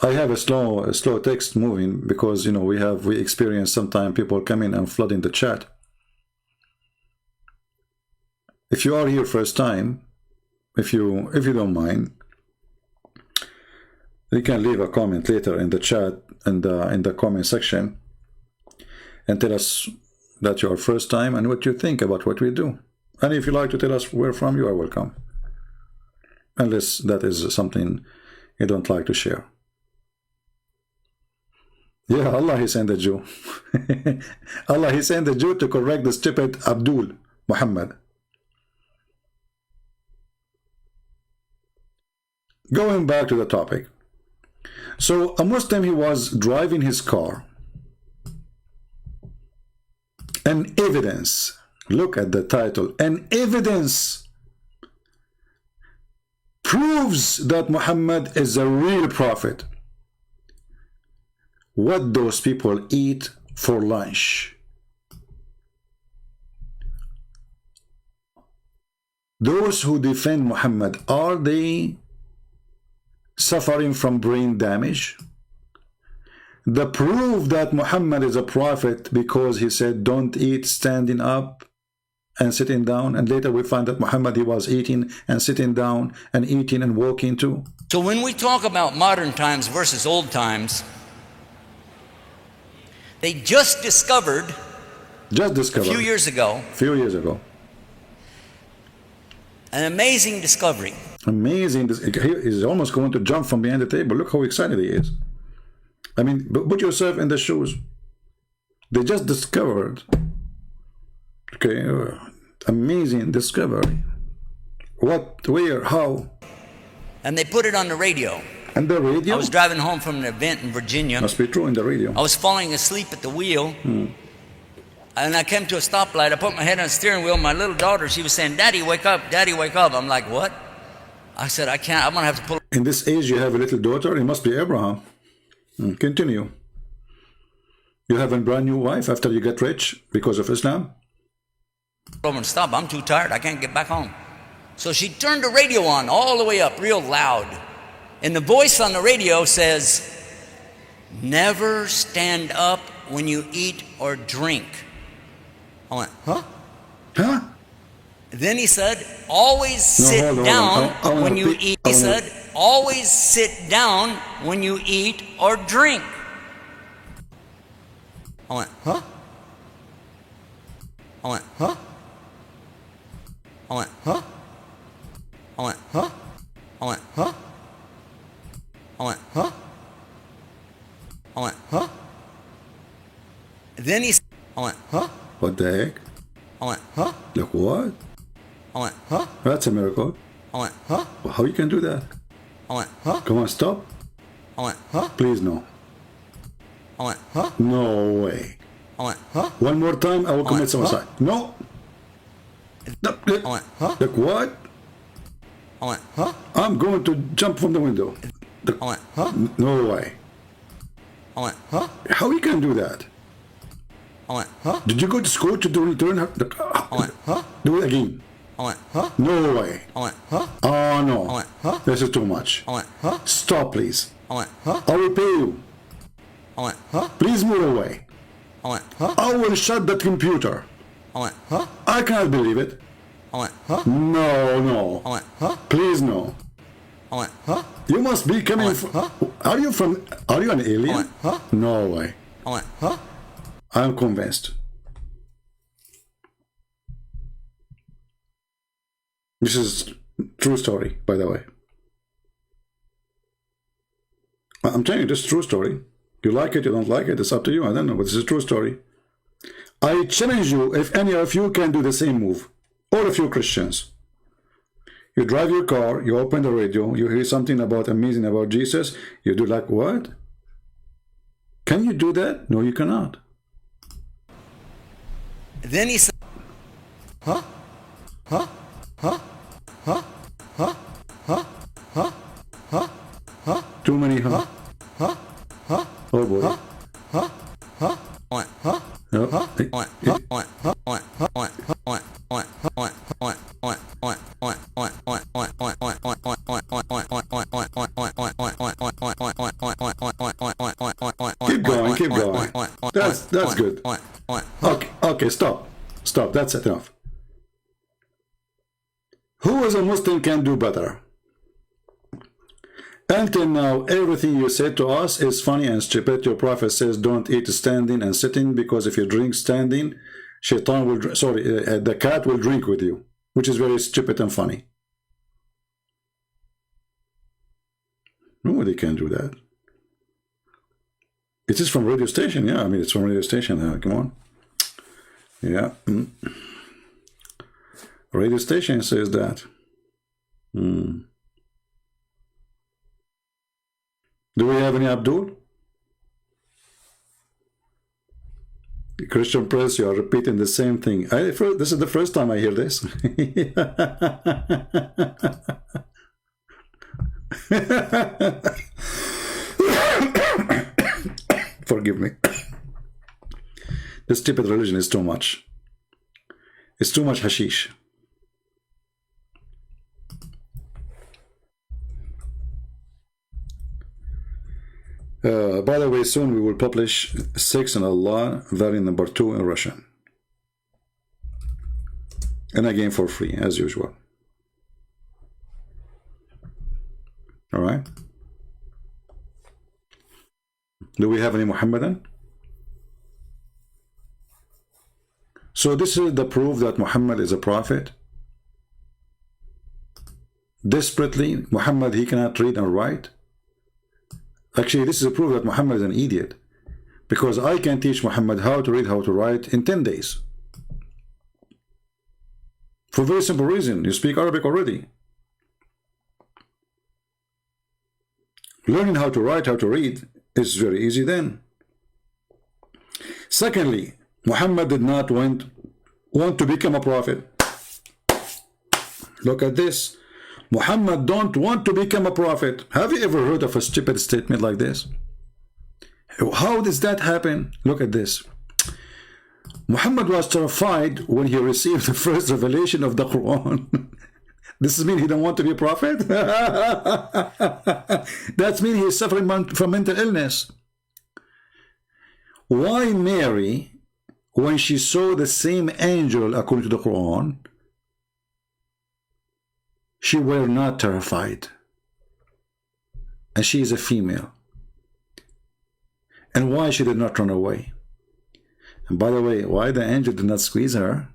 [SPEAKER 7] I have a slow text moving because, you know, we experience sometimes people come in and flooding the chat. If you are here first time, if you don't mind, you can leave a comment later in the chat and in the comment section and tell us that you are first time and what you think about what we do. And if you like to tell us where from, you are welcome. Unless that is something you don't like to share. Yeah, Allah, he sent a Jew. Allah, he sent a Jew to correct the stupid Abdul, Muhammad. Going back to the topic. So a Muslim, he was driving his car. An evidence. Look at the title. An evidence proves that Muhammad is a real prophet. What those people eat for lunch. Those who defend Muhammad, are they suffering from brain damage? The proof that Muhammad is a prophet because he said don't eat standing up and sitting down, and later we find that Muhammad, he was eating and sitting down and eating and walking too.
[SPEAKER 8] So when we talk about modern times versus old times, they just discovered a few years ago an amazing discovery.
[SPEAKER 7] Amazing. He's almost going to jump from behind the table. Look how excited he is. I mean, put yourself in the shoes. They just discovered, okay, amazing discovery. What, where, how?
[SPEAKER 8] And they put it on the radio.
[SPEAKER 7] And the radio?
[SPEAKER 8] I was driving home from an event in Virginia.
[SPEAKER 7] Must be true in the radio.
[SPEAKER 8] I was falling asleep at the wheel. And I came to a stoplight. I put my head on the steering wheel. My little daughter, she was saying, Daddy, wake up. Daddy, wake up. I'm like, what? I said, I can't. I'm going to have to pull.
[SPEAKER 7] In this age, you have a little daughter. It must be Abraham. Continue. You have a brand new wife after you get rich because of Islam?
[SPEAKER 8] Stop. I'm too tired. I can't get back home. So she turned the radio on all the way up, real loud. And the voice on the radio says, never stand up when you eat or drink. I went, huh? Huh? Then he said, always sit down when you eat. He said, always sit down when you eat or drink. I went, huh? I went, huh? I went, huh? I went, huh? I went, huh? I went, huh? I went, huh? Then he, I went, huh?
[SPEAKER 7] What the heck?
[SPEAKER 8] I went, huh?
[SPEAKER 7] Look, what?
[SPEAKER 8] I went, huh?
[SPEAKER 7] That's a miracle.
[SPEAKER 8] I went, huh?
[SPEAKER 7] Well, how you can do that?
[SPEAKER 8] I went, huh?
[SPEAKER 7] Come on, stop.
[SPEAKER 8] I went, huh?
[SPEAKER 7] Please, no.
[SPEAKER 8] I went, huh?
[SPEAKER 7] No way.
[SPEAKER 8] I went, huh?
[SPEAKER 7] One more time, I will commit suicide. No.
[SPEAKER 8] I went, huh?
[SPEAKER 7] Look, what?
[SPEAKER 8] I went, huh?
[SPEAKER 7] I'm going to jump from the window.
[SPEAKER 8] I went, huh?
[SPEAKER 7] No way.
[SPEAKER 8] I went, huh?
[SPEAKER 7] How you can do that?
[SPEAKER 8] I went, huh?
[SPEAKER 7] Did you go to school to return?
[SPEAKER 8] I went, huh?
[SPEAKER 7] Do it again.
[SPEAKER 8] I went, huh?
[SPEAKER 7] No way.
[SPEAKER 8] I went, huh?
[SPEAKER 7] Oh, no.
[SPEAKER 8] I went, huh?
[SPEAKER 7] This is too much.
[SPEAKER 8] I went, huh?
[SPEAKER 7] Stop, please.
[SPEAKER 8] I went, huh?
[SPEAKER 7] I will pay you. Please move away. I will shut that computer. I cannot believe it. No, no. Please, no. You must be coming from... Are you an alien? No way. I'm convinced. This is true story, by the way. I'm telling you, this is true story. You like it, you don't like it, it's up to you. I don't know, but this is a true story. I challenge you, if any of you can do the same move, all of you Christians. You drive your car, you open the radio, you hear something amazing about Jesus, you do like, what? Can you do that? No, you cannot.
[SPEAKER 8] Then he said,
[SPEAKER 7] Too many, huh? Oh boy. Keep going, keep going. That's good. Okay, stop. That's enough. Who as a Muslim can do better? Until now, everything you said to us is funny and stupid. Your prophet says don't eat standing and sitting, because if you drink standing, shaitan will, the cat will drink with you, which is very stupid and funny. Nobody can do that. It is from radio station, yeah. I mean, it's from radio station. Come on. Yeah. Radio station says that. Do we have any Abdul? The Christian press, you are repeating the same thing. This is the first time I hear this. Forgive me. This stupid religion is too much. It's too much hashish. By the way, soon we will publish 6 in Allah, variant number 2 in Russian. And again for free, as usual. Alright? Do we have any Muhammadan? So this is the proof that Muhammad is a prophet. Desperately, Muhammad, he cannot read and write. Actually, this is a proof that Muhammad is an idiot, because I can teach Muhammad how to read, how to write in 10 days. For a very simple reason, you speak Arabic already. Learning how to write, how to read is very easy then. Secondly, Muhammad did not want to become a prophet. Look at this. Muhammad don't want to become a prophet. Have you ever heard of a stupid statement like this? How does that happen? Look at this. Muhammad was terrified when he received the first revelation of the Quran. This means he don't want to be a prophet? That means he's suffering from mental illness. Why Mary, when she saw the same angel according to the Quran, she were not terrified? And she is a female. And why she did not run away? And by the way, why the angel did not squeeze her?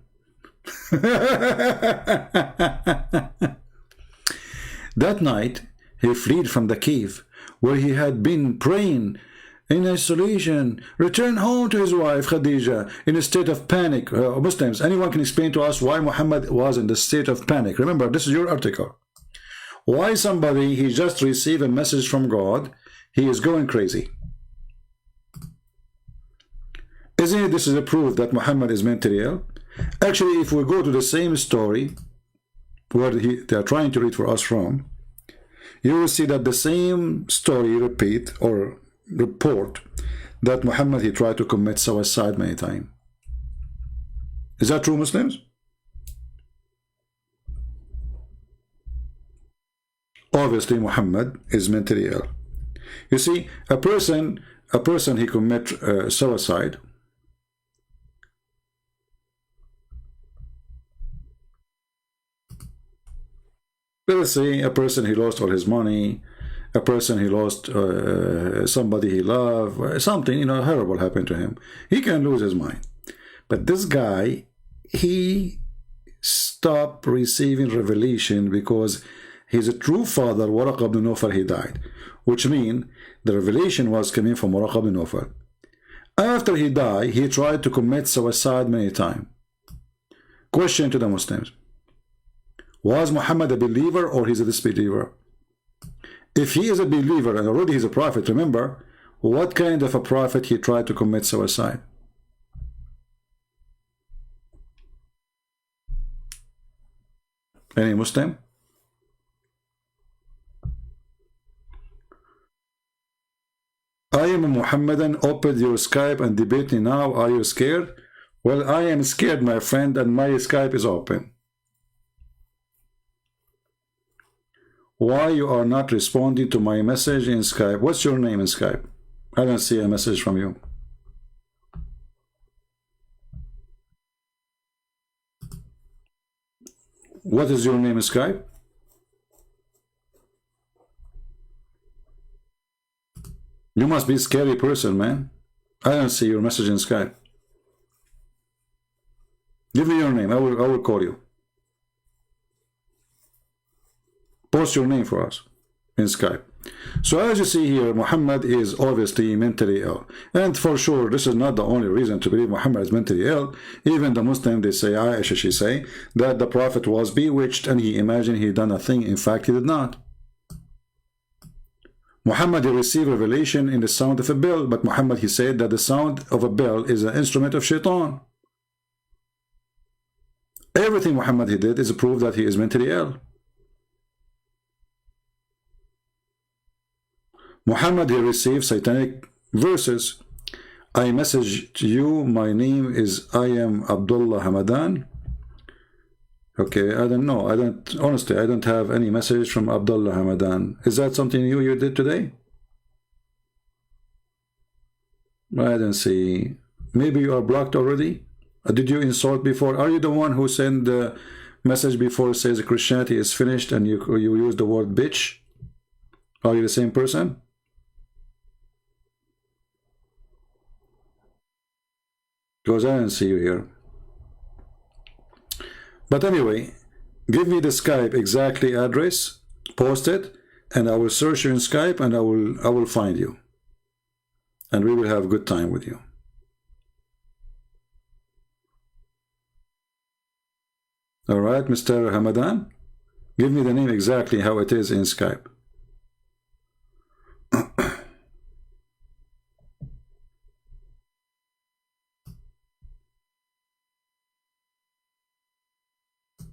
[SPEAKER 7] That night, he fled from the cave where he had been praying in isolation, returned home to his wife Khadija in a state of panic. Muslims, anyone can explain to us why Muhammad was in the state of panic? Remember, this is your article. Why somebody, he just received a message from God, he is going crazy? Isn't it this is a proof that Muhammad is mentally ill? Actually, if we go to the same story where they are trying to read for us from, you will see that the same story repeat or report that Muhammad, he tried to commit suicide many times. Is that true, Muslims? Obviously, Muhammad is mentally ill. You see, a person a person he commit suicide. Let us say a person he lost all his money, a person he lost somebody he loved, something, you know, horrible happened to him. He can lose his mind. But this guy, he stopped receiving revelation because his true father, Waraq ibn Nawfal, he died. Which means the revelation was coming from Waraq ibn Nawfal. After he died, he tried to commit suicide many times. Question to the Muslims. Was Muhammad a believer or he's a disbeliever? If he is a believer and already he's a prophet, remember, what kind of a prophet he tried to commit suicide? Any Muslim? I am a Muhammadan. Open your Skype and debate me now. Are you scared? Well, I am scared, my friend, and my Skype is open. Why you are not responding to my message in Skype? What's your name in Skype? I don't see a message from you. What is your name in Skype? You must be a scary person, man. I don't see your message in Skype. Give me your name. I will call you. Post your name for us in Skype. So as you see here, Muhammad is obviously mentally ill. And for sure, this is not the only reason to believe Muhammad is mentally ill. Even the Muslim, they say, Aisha, she say, that the Prophet was bewitched and he imagined he done a thing. In fact, he did not. Muhammad, he received revelation in the sound of a bell. But Muhammad, he said that the sound of a bell is an instrument of shaitan. Everything Muhammad he did is a proof that he is mentally ill. Muhammad, he received satanic verses. I message to you, my name is I am Abdullah Hamadan. Okay, I don't know. Honestly, I don't have any message from Abdullah Hamadan. Is that something new you did today? I don't see. Maybe you are blocked already? Did you insult before? Are you the one who sent the message before says Christianity is finished and you use the word bitch? Are you the same person? Because I didn't see you here. But anyway, give me the Skype exactly address, post it, and I will search you in Skype and I will find you. And we will have a good time with you. Alright, Mr. Hamadan? Give me the name exactly how it is in Skype.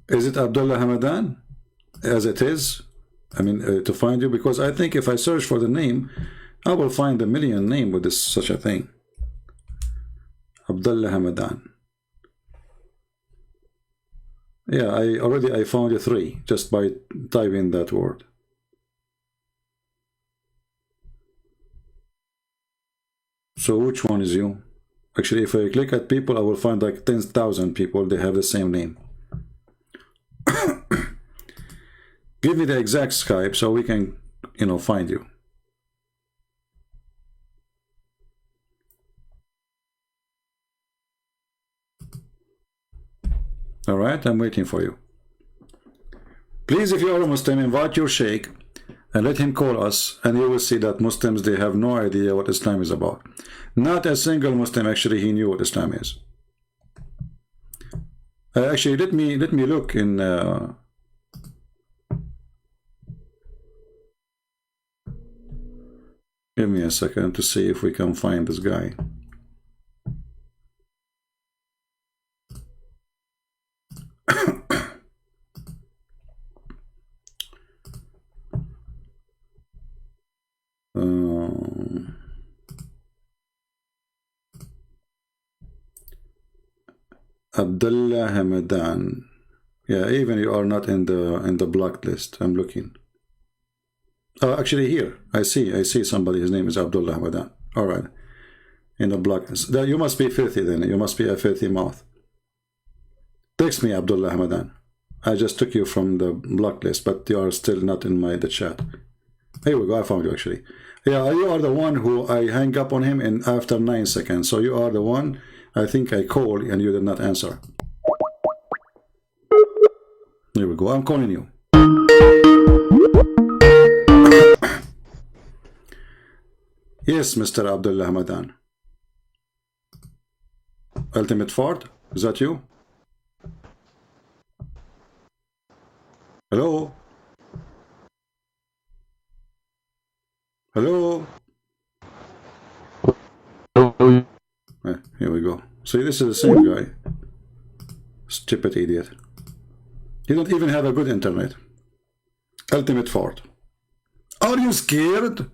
[SPEAKER 7] Is it Abdullah Hamadan? As it is? I mean, to find you, because I think if I search for the name, I will find a million names with such a thing. Abdullah Hamadan. Yeah, I found you 3 just by typing that word. So which one is you? Actually, if I click at people, I will find like 10,000 people, they have the same name. Give me the exact Skype so we can, you know, find you. All right, I'm waiting for you. Please, if you are a Muslim, invite your sheikh and let him call us, and you will see that Muslims, they have no idea what Islam is about. Not a single Muslim actually he knew what Islam is. Actually, let me look in. Give me a second to see if we can find this guy. Abdullah Hamadan. Yeah, even you are not in the blocked list. I'm looking. Actually, here I see somebody. His name is Abdullah Hamadan. All right. In the block. You must be filthy then. You must be a filthy mouth. Text me, Abdullah Hamadan. I just took you from the block list, but you are still not in the chat. Here we go. I found you actually. Yeah, you are the one who I hang up on him in after 9 seconds. So you are the one I think I called and you did not answer. Here we go. I'm calling you. Yes, Mr. Abdullah Hamadan. Ultimate Ford, is that you? Hello? Hello? Here we go. See, this is the same guy. Stupid idiot. You don't even have a good internet. Ultimate Ford. Are you scared?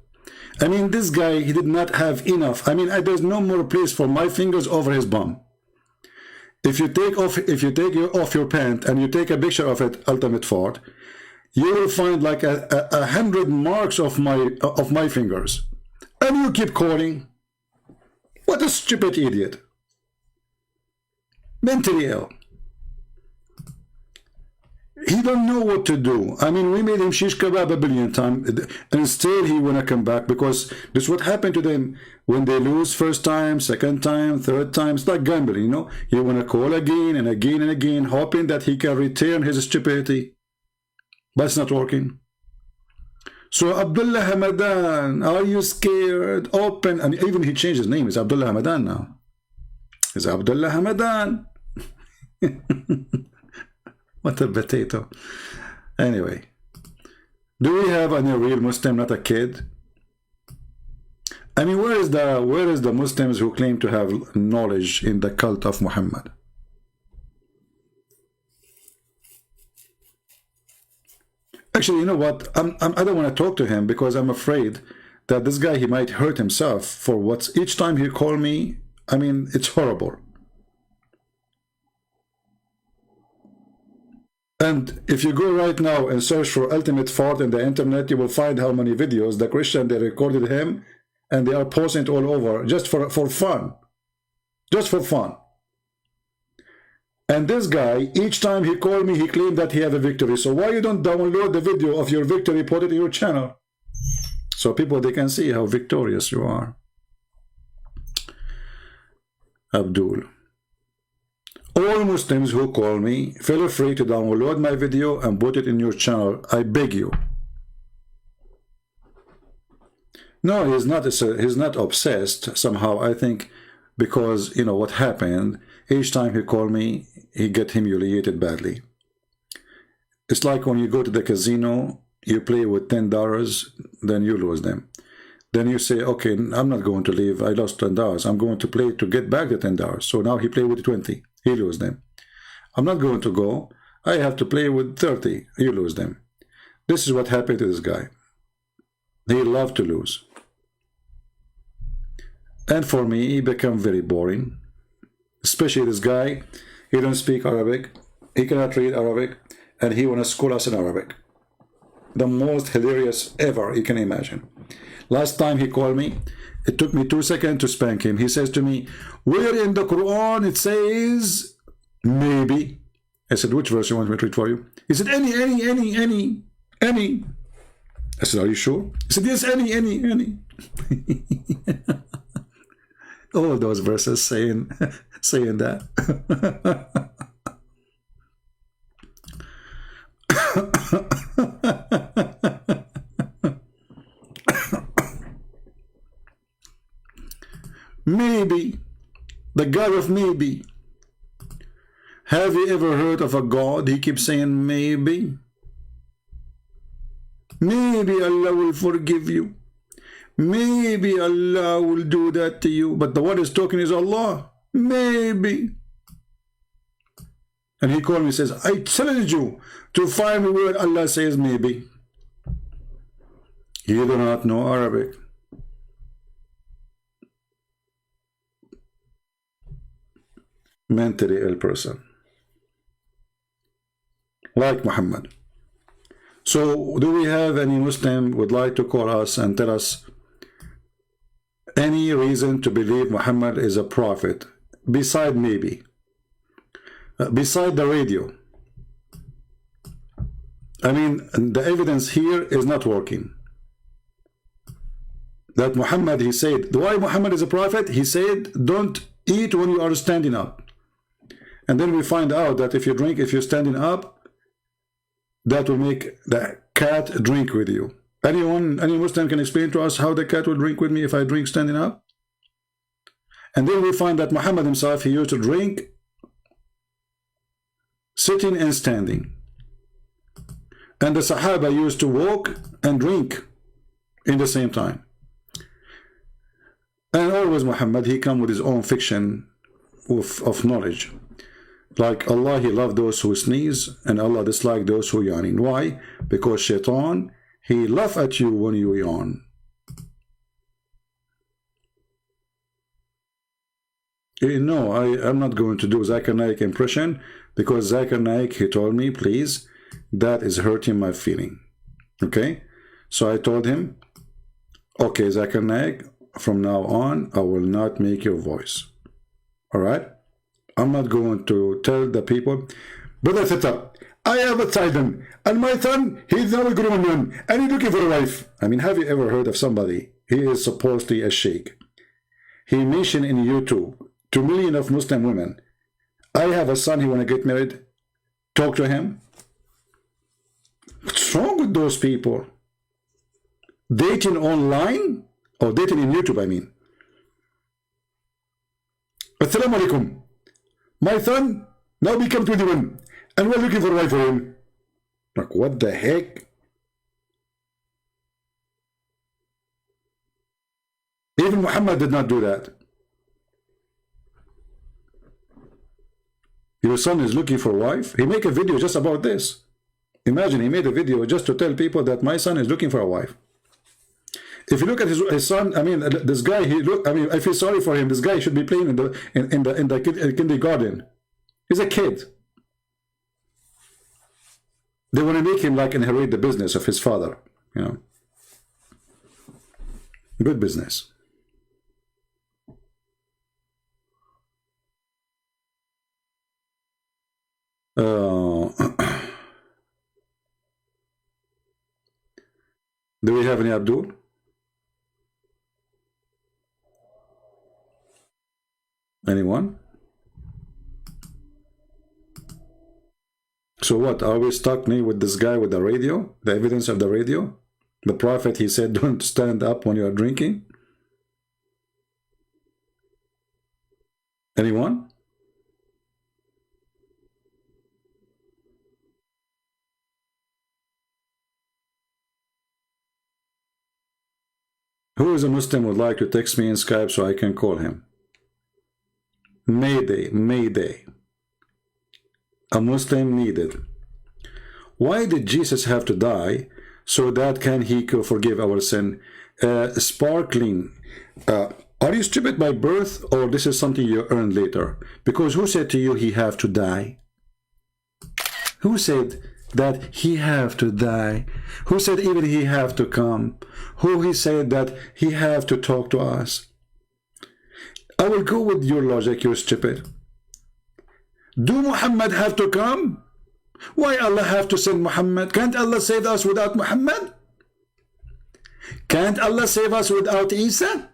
[SPEAKER 7] I mean, this guy, he did not have enough. I mean, there's no more place for my fingers over his bum. If you take off your pant and you take a picture of it, Ultimate Ford, you will find like 100 marks of my fingers. And you keep calling. What a stupid idiot. Mentally ill. He don't know what to do. I mean, we made him shish kebab a billion times, and still he wanna come back, because this is what happened to them when they lose first time, second time, third time. It's like gambling, you know. You wanna call again and again and again, hoping that he can return his stupidity, but it's not working. So Abdullah Hamadan, are you scared? Open, and even he changed his name. It's Abdullah Hamadan now. It's Abdullah Hamadan. What a potato. Anyway, do we have any real Muslim, not a kid? I mean, where is the Muslims who claim to have knowledge in the cult of Muhammad? Actually, you know what? I don't want to talk to him, because I'm afraid that this guy, he might hurt himself for what's each time he call me. I mean, it's horrible. And if you go right now and search for Ultimate Ford in the internet, you will find how many videos the Christian, they recorded him, and they are posting it all over just for fun. Just for fun. And this guy, each time he called me, he claimed that he had a victory. So why you don't download the video of your victory, put it in your channel, so people, they can see how victorious you are? Abdul. All Muslims who call me, feel free to download my video and put it in your channel. I beg you. No, he's not obsessed somehow. I think because, you know, what happened, each time he called me, he get humiliated badly. It's like when you go to the casino, you play with $10, then you lose them. Then you say, okay, I'm not going to leave. I lost $10. I'm going to play to get back the $10. So now he played with 20. He lose them. I'm not going to go. I have to play with 30. You lose them. This is what happened to this guy. He loved to lose. And for me, he became very boring. Especially this guy. He don't speak Arabic. He cannot read Arabic. And he want to school us in Arabic. The most hilarious ever you can imagine. Last time he called me, it took me 2 seconds to spank him. He says to me, where in the Quran it says maybe? I said, which verse you want me to read for you? He said, any. I said, are you sure? He said, yes, any. All those verses saying that. Maybe, the God of maybe. Have you ever heard of a God? He keeps saying maybe. Maybe Allah will forgive you. Maybe Allah will do that to you. But the one who's talking is Allah. Maybe. And he called me and says, I challenge you to find me where Allah says maybe. You do not know Arabic. Mentally ill person. Like Muhammad. So, do we have any Muslim would like to call us and tell us any reason to believe Muhammad is a prophet, beside maybe, beside the radio. I mean, the evidence here is not working. That Muhammad, he said, why Muhammad is a prophet? He said, don't eat when you are standing up. And then we find out that if you drink, if you're standing up, that will make the cat drink with you. Anyone, any Muslim can explain to us how the cat will drink with me if I drink standing up? And then we find that Muhammad himself, he used to drink sitting and standing. And the Sahaba used to walk and drink in the same time. And always Muhammad, he come with his own fiction of knowledge. Like Allah, he loved those who sneeze, and Allah disliked those who yawn. Why? Because Shaitan, he laugh at you when you yawn. No, I'm not going to do Zakir Naik impression, because Zakir Naik, he told me, please, that is hurting my feeling. Okay? So I told him, okay, Zakir Naik, from now on, I will not make your voice. Alright? I'm not going to tell the people, Brother Theta, I have a child, and my son, he's now a grown man, and he's looking for a wife. I mean, have you ever heard of somebody, he is supposedly a sheikh. He mentioned in YouTube, 2 million of Muslim women, I have a son, he want to get married, talk to him. What's wrong with those people? Dating online? Or dating in YouTube, I mean. Assalamu alaikum. My son now become 21 and we're looking for a wife for him. Like, what the heck? Even Muhammad did not do that. Your son is looking for a wife. He make a video just about this. Imagine he made a video just to tell people that my son is looking for a wife. If you look at his son, I mean, this guy, I mean, I feel sorry for him. This guy should be playing in the kindergarten. He's a kid. They want to make him like inherit the business of his father, you know. Good business. Do we have any Abdul? Anyone? So what? Are we stuck with this guy with the radio? The evidence of the radio? The Prophet, he said, don't stand up when you are drinking? Anyone? Who is a Muslim would like to text me in Skype so I can call him? Mayday, Mayday. A Muslim needed. Why did Jesus have to die so that can he forgive our sin? Sparkling. Are you stupid by birth, or this is something you earned later? Because who said to you he have to die? Who said that he have to die? Who said even he have to come? Who he said that he have to talk to us? I will go with your logic, you're stupid. Do Muhammad have to come? Why Allah have to send Muhammad? Can't Allah save us without Muhammad? Can't Allah save us without Isa?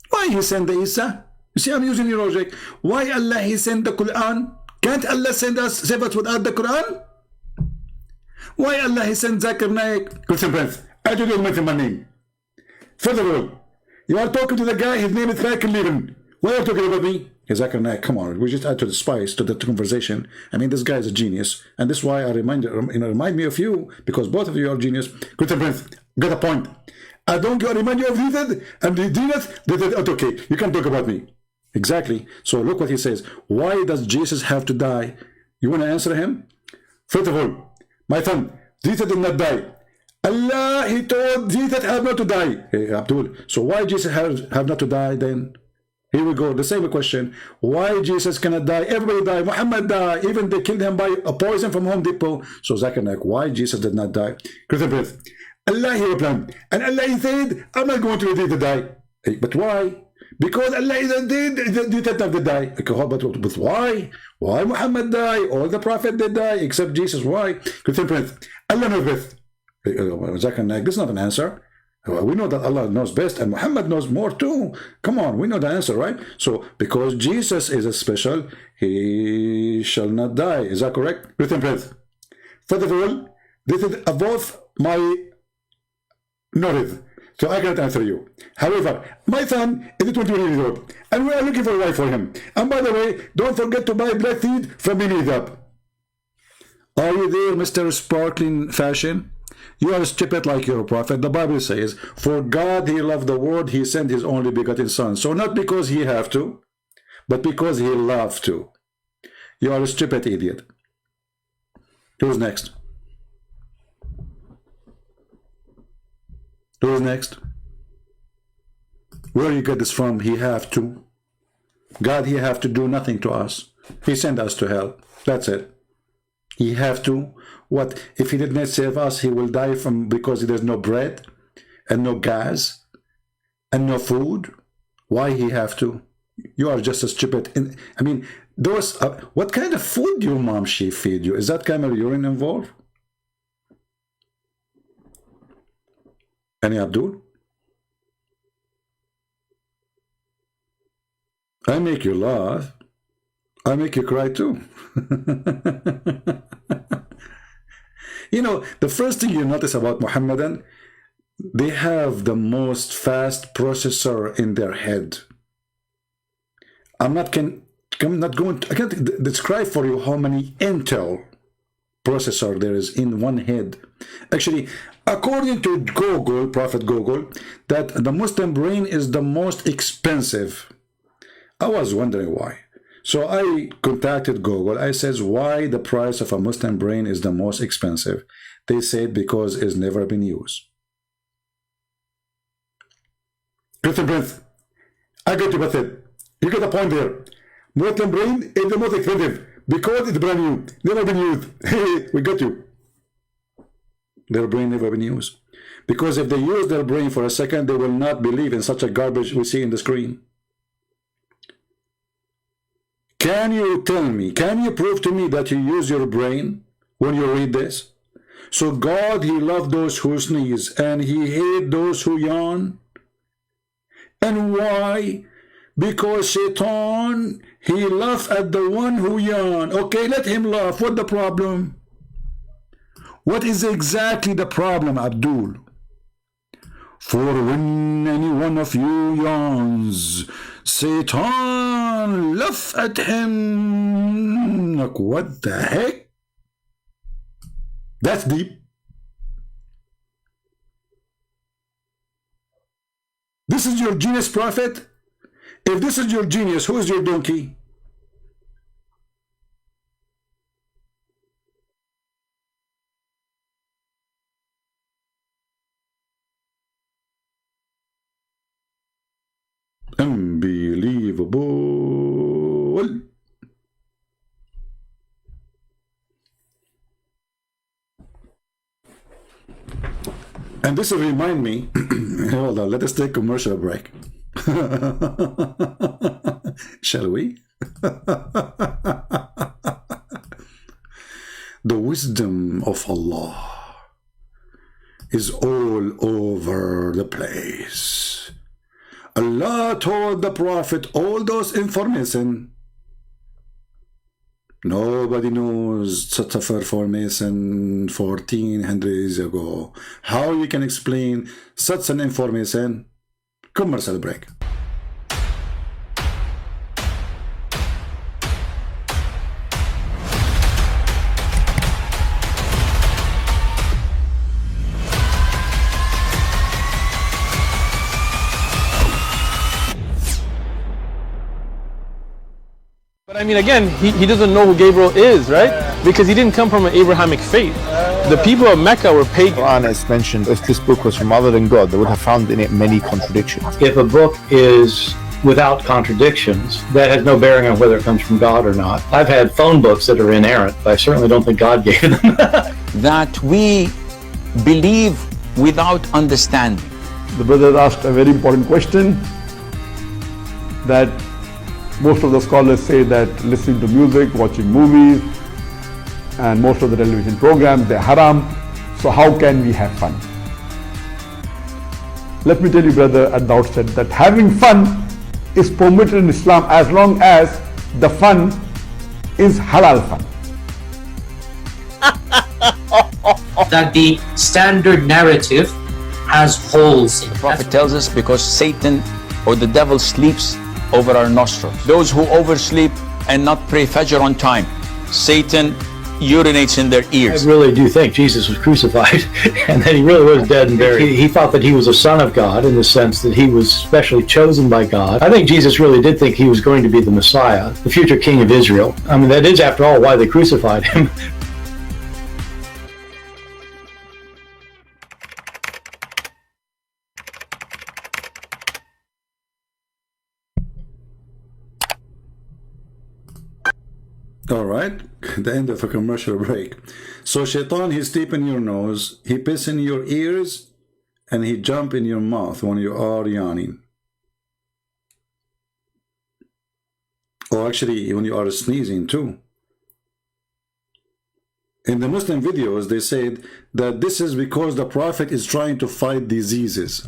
[SPEAKER 7] Why he send the Isa? You see, I'm using your logic. Why Allah he send the Quran? Can't Allah save us without the Quran? Why Allah he send Zakir Naik? Listen, friends, I don't know my name. First of all, you are talking to the guy, his name is Lipham. Why are you talking about me? Zakir Naik, come on, we just add to the spice to the conversation. I mean, this guy is a genius, and this is why I remind me of you, because both of you are genius. Good friends, got a point. I don't remind you of Jesus and the genius. Okay, you can talk about me. Exactly. So look what he says. Why does Jesus have to die? You want to answer him? First of all, my son, Jesus did not die. Allah, he told Jesus have not to die. Hey, Abdul, so why Jesus have not to die then? Here we go, the same question. Why Jesus cannot die? Everybody died. Muhammad died. Even they killed him by a poison from Home Depot. So Zakir Naik, why Jesus did not die? Christian, Allah he planned. And Allah he said, I'm not going to let you die. But why? Because Allah did die. But why? Why Muhammad die? All the Prophet did die except Jesus. Why? Allah knows best. Zakir and Naik, this is not an answer. We know that Allah knows best and Muhammad knows more too. Come on, we know the answer, right? So, because Jesus is a special, he shall not die. Is that correct? First of all, this is above my knowledge, so I cannot answer you. However, my son is 21 years old, and we are looking for a wife for him. And by the way, don't forget to buy black seed from Hijab. Are you there, Mr. Sparkling Fashion? You are stupid like your prophet. The Bible says, for God he loved the world, he sent his only begotten son. So not because he have to, but because he loved to. You are a stupid idiot. Who's next? Who's next? Where you get this from? He have to. God, he have to do nothing to us. He sent us to hell. That's it. He have to. What if he did not save us? He will die from because there's no bread and no gas and no food. Why he have to? You are just a stupid. I mean, those. What kind of food your mom she feed you? Is that kind of urine involved? Any Abdul? I make you laugh. I make you cry too. You know, the first thing you notice about Muhammadan, they have the most fast processor in their head. I can't describe for you how many Intel processor there is in one head. Actually, according to Google, Prophet Google, that the Muslim brain is the most expensive. I was wondering why. So I contacted Google. I says, why the price of a Muslim brain is the most expensive? They said because it's never been used. Christian Prince, I got you with it. You get the point there. Muslim brain is the most expensive because it's brand new, never been used. We got you. Their brain never been used. Because if they use their brain for a second, they will not believe in such a garbage we see in the screen. Can you tell me, can you prove to me that you use your brain when you read this? So God, he loved those who sneeze and he hated those who yawn. And why? Because Shaitan, he laughs at the one who yawn. Okay, let him laugh. What the problem? What is exactly the problem, Abdul? For when any one of you yawns, Satan laugh at him. Like, what the heck? That's deep. This is your genius, prophet? If this is your genius, who is your donkey? Unbelievable. And this will remind me, hold on, let us take a commercial break. Shall we? The wisdom of Allah is all over the place. Allah told the Prophet all those information. Nobody knows such a information 1400 years ago. How you can explain such an information? Commercial break.
[SPEAKER 13] But I mean, again, he doesn't know who Gabriel is, right? Because he didn't come from an Abrahamic faith. The people of Mecca were pagan.
[SPEAKER 2] Quran is mentioned, if this book was from other than God, they would have found in it many contradictions.
[SPEAKER 3] If a book is without contradictions, that has no bearing on whether it comes from God or not. I've had phone books that are inerrant, but I certainly don't think God gave them.
[SPEAKER 4] That we believe without understanding.
[SPEAKER 5] The brother asked a very important question that most of the scholars say that listening to music, watching movies, and most of the television programs, they're haram. So how can we have fun? Let me tell you, brother, at the outset that having fun is permitted in Islam as long as the fun is halal fun.
[SPEAKER 6] That the standard narrative has holes in it.
[SPEAKER 4] The Prophet tells us because Satan or the devil sleeps over our nostrils. Those who oversleep and not pray Fajr on time, Satan urinates in their ears.
[SPEAKER 3] I really do think Jesus was crucified and that he really was dead and buried. He thought that he was a son of God in the sense that he was specially chosen by God. I think Jesus really did think he was going to be the Messiah, the future king of Israel. I mean, that is, after all, why they crucified him.
[SPEAKER 7] All right, the end of a commercial break. So Shaitan, he sleep in your nose, he piss in your ears, and he jump in your mouth when you are yawning. Or actually, when you are sneezing too. In the Muslim videos, they said that this is because the Prophet is trying to fight diseases.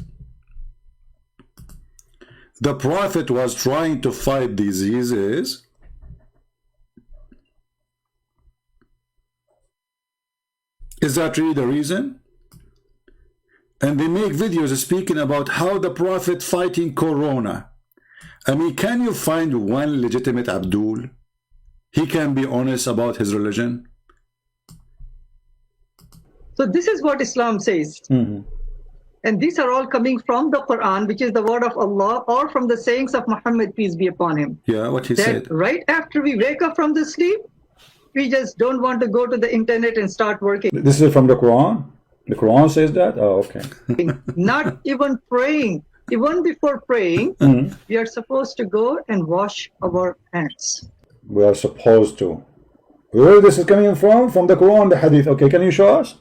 [SPEAKER 7] The Prophet was trying to fight diseases. Is that really the reason? And they make videos speaking about how the Prophet fighting Corona. I mean, can you find one legitimate Abdul? He can be honest about his religion.
[SPEAKER 9] So this is what Islam says. And these are all coming from the Quran, which is the word of Allah, or from the sayings of Muhammad, peace be upon him.
[SPEAKER 7] Yeah, what he said.
[SPEAKER 9] Right after we wake up from the sleep, we just don't want to go to the internet and start working.
[SPEAKER 11] This is from the Quran? The Quran says that? Oh, okay.
[SPEAKER 9] Not even praying. Even before praying, we are supposed to go and wash our hands.
[SPEAKER 11] We are supposed to. Where this is coming from? From the Quran, the Hadith. Okay, can you show us?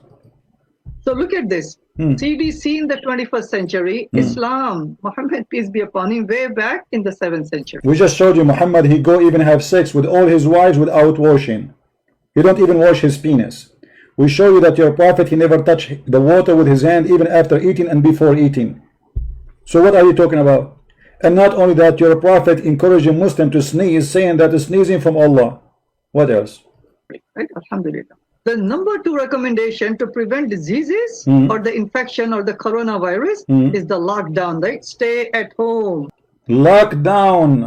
[SPEAKER 9] So look at this. CDC in the 21st century, Islam, Muhammad, peace be upon him, way back in the 7th century.
[SPEAKER 11] We just showed you Muhammad, he go even have sex with all his wives without washing. He don't even wash his penis. We show you that your Prophet, he never touched the water with his hand even after eating and before eating. So what are you talking about? And not only that, your Prophet encouraging Muslim to sneeze, saying that is sneezing from Allah. What else?
[SPEAKER 9] Right? Alhamdulillah. The number 2 recommendation to prevent diseases or the infection or the coronavirus is the lockdown, right? Stay at home.
[SPEAKER 11] Lockdown.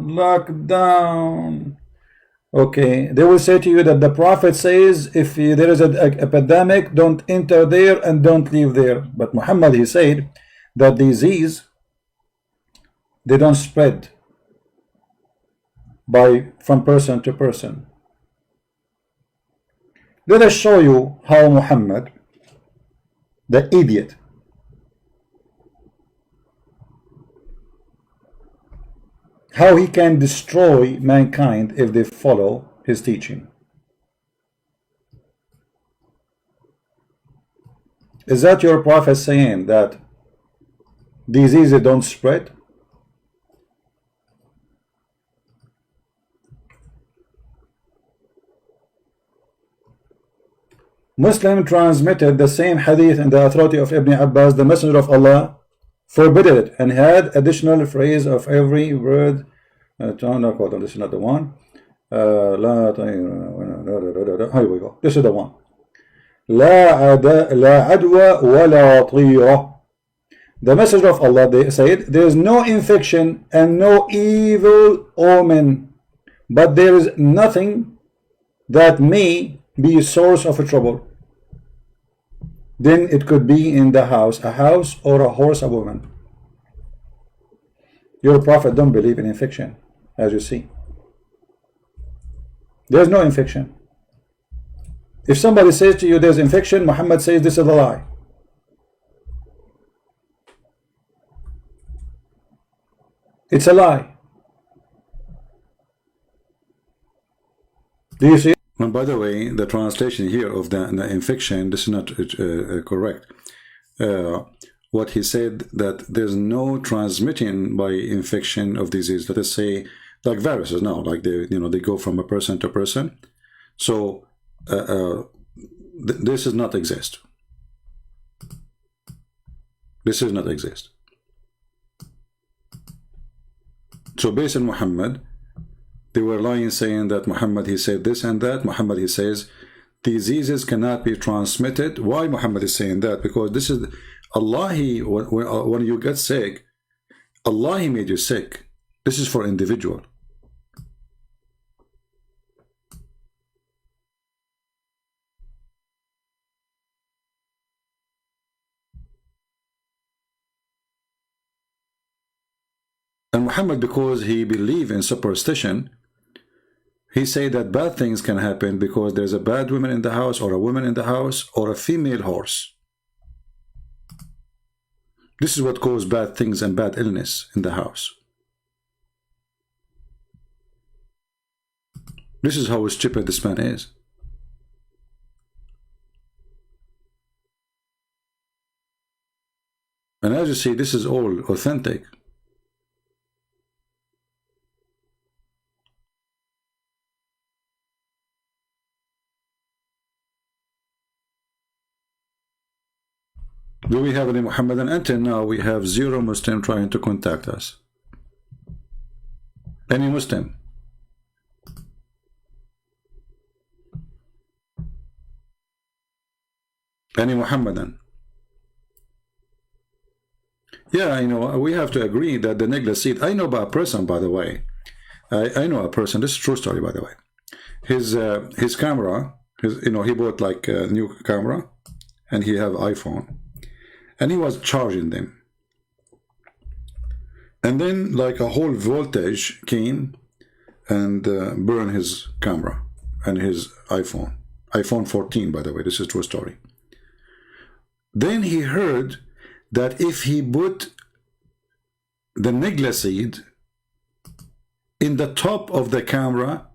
[SPEAKER 11] Lockdown. Okay, they will say to you that the Prophet says if there is an epidemic, don't enter there and don't leave there. But Muhammad, he said that disease, they don't spread from person to person. Let us show you how Muhammad, the idiot, how he can destroy mankind if they follow his teaching. Is that your Prophet saying that diseases don't spread? Muslim transmitted the same hadith in the authority of Ibn Abbas, the Messenger of Allah forbidden it and had additional phrase of every word. This is not the one. Here we go. This is the one. لا عدوى ولا طيرة. The Messenger of Allah, they said, there is no infection and no evil omen, but there is nothing that may be a source of a trouble. Then it could be in the house, a house or a horse, a woman. Your Prophet don't believe in infection, as you see. There's no infection. If somebody says to you there's infection, Muhammad says this is a lie. It's a lie. Do you see?
[SPEAKER 7] And by the way, the translation here of the infection, this is not correct. what he said, that there's no transmitting by infection of disease. Let us say, like viruses now, like they go from a person to person. So this does not exist. This does not exist. So based on Muhammad, they were lying, saying that Muhammad, he said this and that. Muhammad, he says diseases cannot be transmitted. Why Muhammad is saying that? Because this is Allah. When you get sick, Allah, he made you sick. This is for individual. And Muhammad, because he believed in superstition, he said that bad things can happen because there's a bad woman in the house, or a woman in the house, or a female horse. This is what causes bad things and bad illness in the house. This is how stupid this man is. And as you see, this is all authentic. Do we have any Muhammadan? Until now, we have 0 Muslim trying to contact us. Any Muslim? Any Muhammadan? Yeah, I know. We have to agree that the necklace seed. I know about a person, by the way. I know a person. This is a true story, by the way. His camera. He bought like a new camera, and he have iPhone. And he was charging them. And then like a whole voltage came and burned his camera and his iPhone. iPhone 14, by the way, this is a true story. Then he heard that if he put the necklace seed in the top of the camera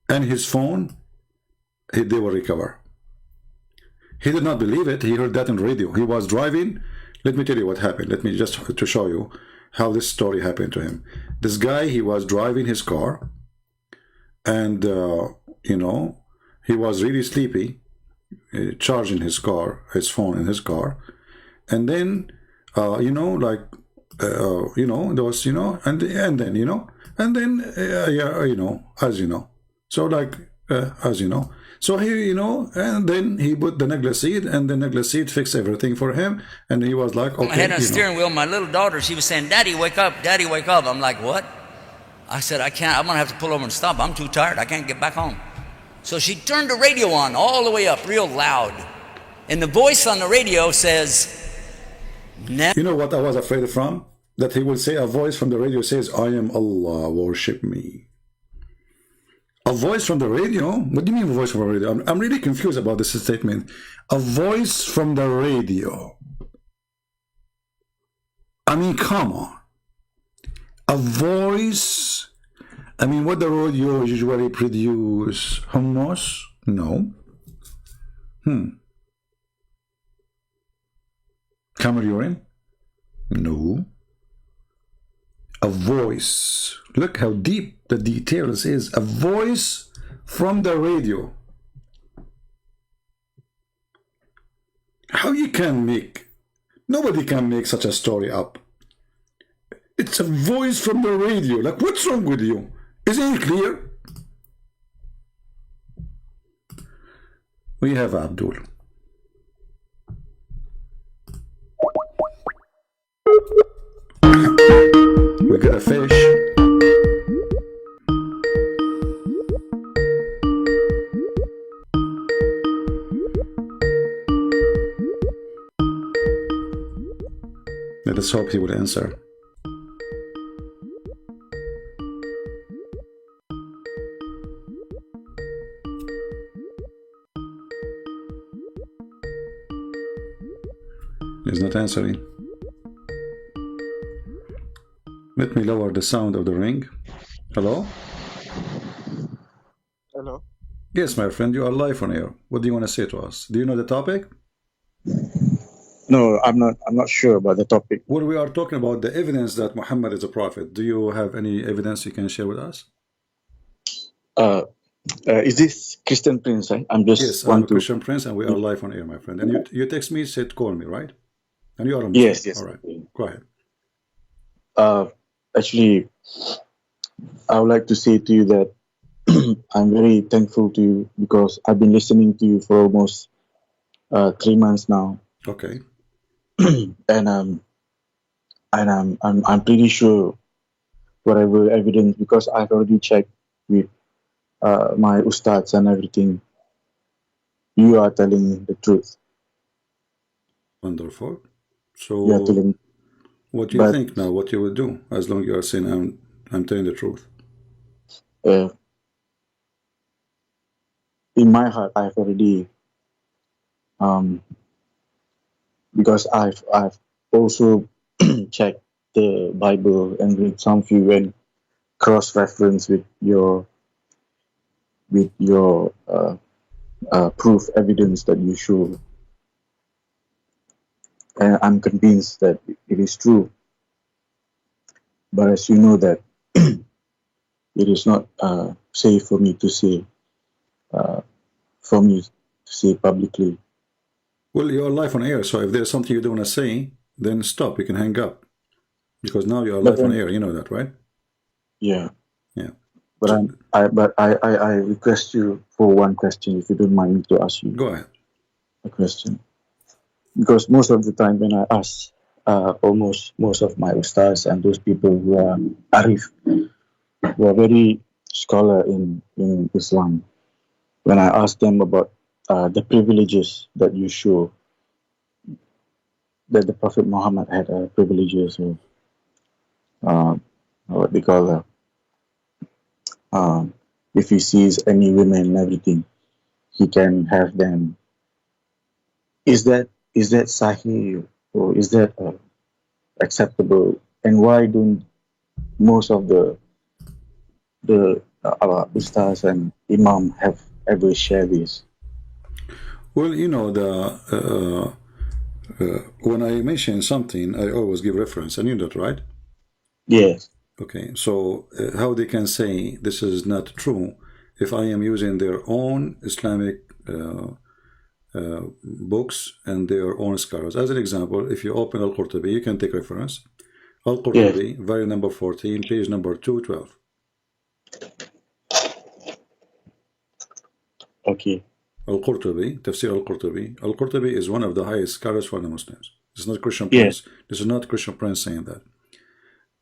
[SPEAKER 7] and his phone, they will recover. He did not believe it. He heard that on radio. He was driving. Let me tell you what happened. Let me just to show you how this story happened to him. This guy, he was driving his car, and he was really sleepy, charging his car, his phone in his car, and then those, as you know, so like as you know. So he, and then he put the necklace seed, and the necklace seed fixed everything for him. And he was like, okay.
[SPEAKER 8] I had a steering wheel. My little daughter, she was saying, "Daddy, wake up. Daddy, wake up." I'm like, what? I said, I can't. I'm going to have to pull over and stop. I'm too tired. I can't get back home. So she turned the radio on all the way up, real loud. And the voice on the radio says,
[SPEAKER 7] you know what I was afraid from? That he will say, a voice from the radio says, "I am Allah, worship me." A voice from the radio? What do you mean a voice from the radio? I'm really confused about this statement. A voice from the radio. I mean, come on. A voice. I mean, what the radio usually produce? Hummus? No. Camel urine? No. A voice. Look how deep the details is. A voice from the radio. How you can make? Nobody can make such a story up. It's a voice from the radio. Like, what's wrong with you? Isn't it clear? We have Abdul. We got a fish. Let us hope he will answer. He's not answering. Let me lower the sound of the ring. Hello?
[SPEAKER 14] Hello?
[SPEAKER 7] Yes, my friend, you are live on air. What do you want to say to us? Do you know the topic?
[SPEAKER 14] No, I'm not sure about the topic.
[SPEAKER 7] Well, we are talking about the evidence that Muhammad is a prophet. Do you have any evidence you can share with us?
[SPEAKER 14] Is this Christian Prince? Right? I'm just
[SPEAKER 7] yes, I'm a Christian Prince, and we are live on air, my friend. And you text me, said call me, right? And you are a Muslim.
[SPEAKER 14] Yes, yes.
[SPEAKER 7] All right, go ahead.
[SPEAKER 14] Actually, I would like to say to you that I'm very thankful to you because I've been listening to you for almost 3 months now.
[SPEAKER 7] Okay.
[SPEAKER 14] and I'm pretty sure whatever evidence, because I've already checked with my ustads and everything, you are telling the truth.
[SPEAKER 7] Wonderful. So what do you think now? What you will do as long as you are saying I'm telling the truth?
[SPEAKER 14] In my heart, I've already because I've also checked the Bible and read some few and cross-reference with your proof evidence that you show, and I'm convinced that it is true. But as you know that it is not safe for me to say publicly.
[SPEAKER 7] Well, you're live on air, so if there's something you don't want to say, then stop. You can hang up, because now you are live on air. You know that, right?
[SPEAKER 14] Yeah.
[SPEAKER 7] Yeah.
[SPEAKER 14] But I request you for one question, if you don't mind me to ask you.
[SPEAKER 7] Go ahead.
[SPEAKER 14] A question, because most of the time when I ask, almost most of my ustads and those people who are arif, who are very scholar in Islam, when I ask them about the privileges that you show, that the Prophet Muhammad had privileges of what they call if he sees any women and everything, he can have them. Is that sahih, or is that acceptable? And why don't most of the ustads and imam have ever shared this?
[SPEAKER 7] Well, you know, when I mention something, I always give reference, and you know that, right?
[SPEAKER 14] Yes.
[SPEAKER 7] Okay, so how they can say this is not true if I am using their own Islamic books and their own scholars? As an example, if you open Al-Qurtubi, you can take reference. Al-Qurtubi, volume number 14, page number 212.
[SPEAKER 14] Okay.
[SPEAKER 7] Al-Qurtubi, Tafsir Al-Qurtubi. Al-Qurtubi is one of the highest scholars for the Muslims. This is not Christian Prince. This is not Christian Prince saying that.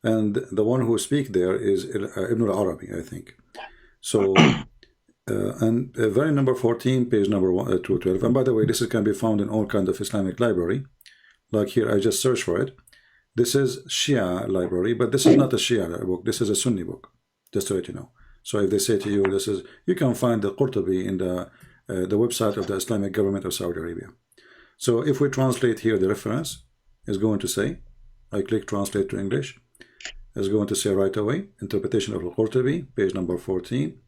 [SPEAKER 7] And the one who speaks there is Ibn al-Arabi, I think. So, and volume number 14, page number 212. And by the way, this can be found in all kinds of Islamic library. Like here, I just searched for it. This is Shia library, but this is not a Shia book. This is a Sunni book, just to let you know. So if they say to you, this is, you can find the Qurtubi in the website of the Islamic government of Saudi Arabia. So if we translate here, the reference is going to say, I click translate to English, is going to say right away, interpretation of Al-Qurtubi, page number 14,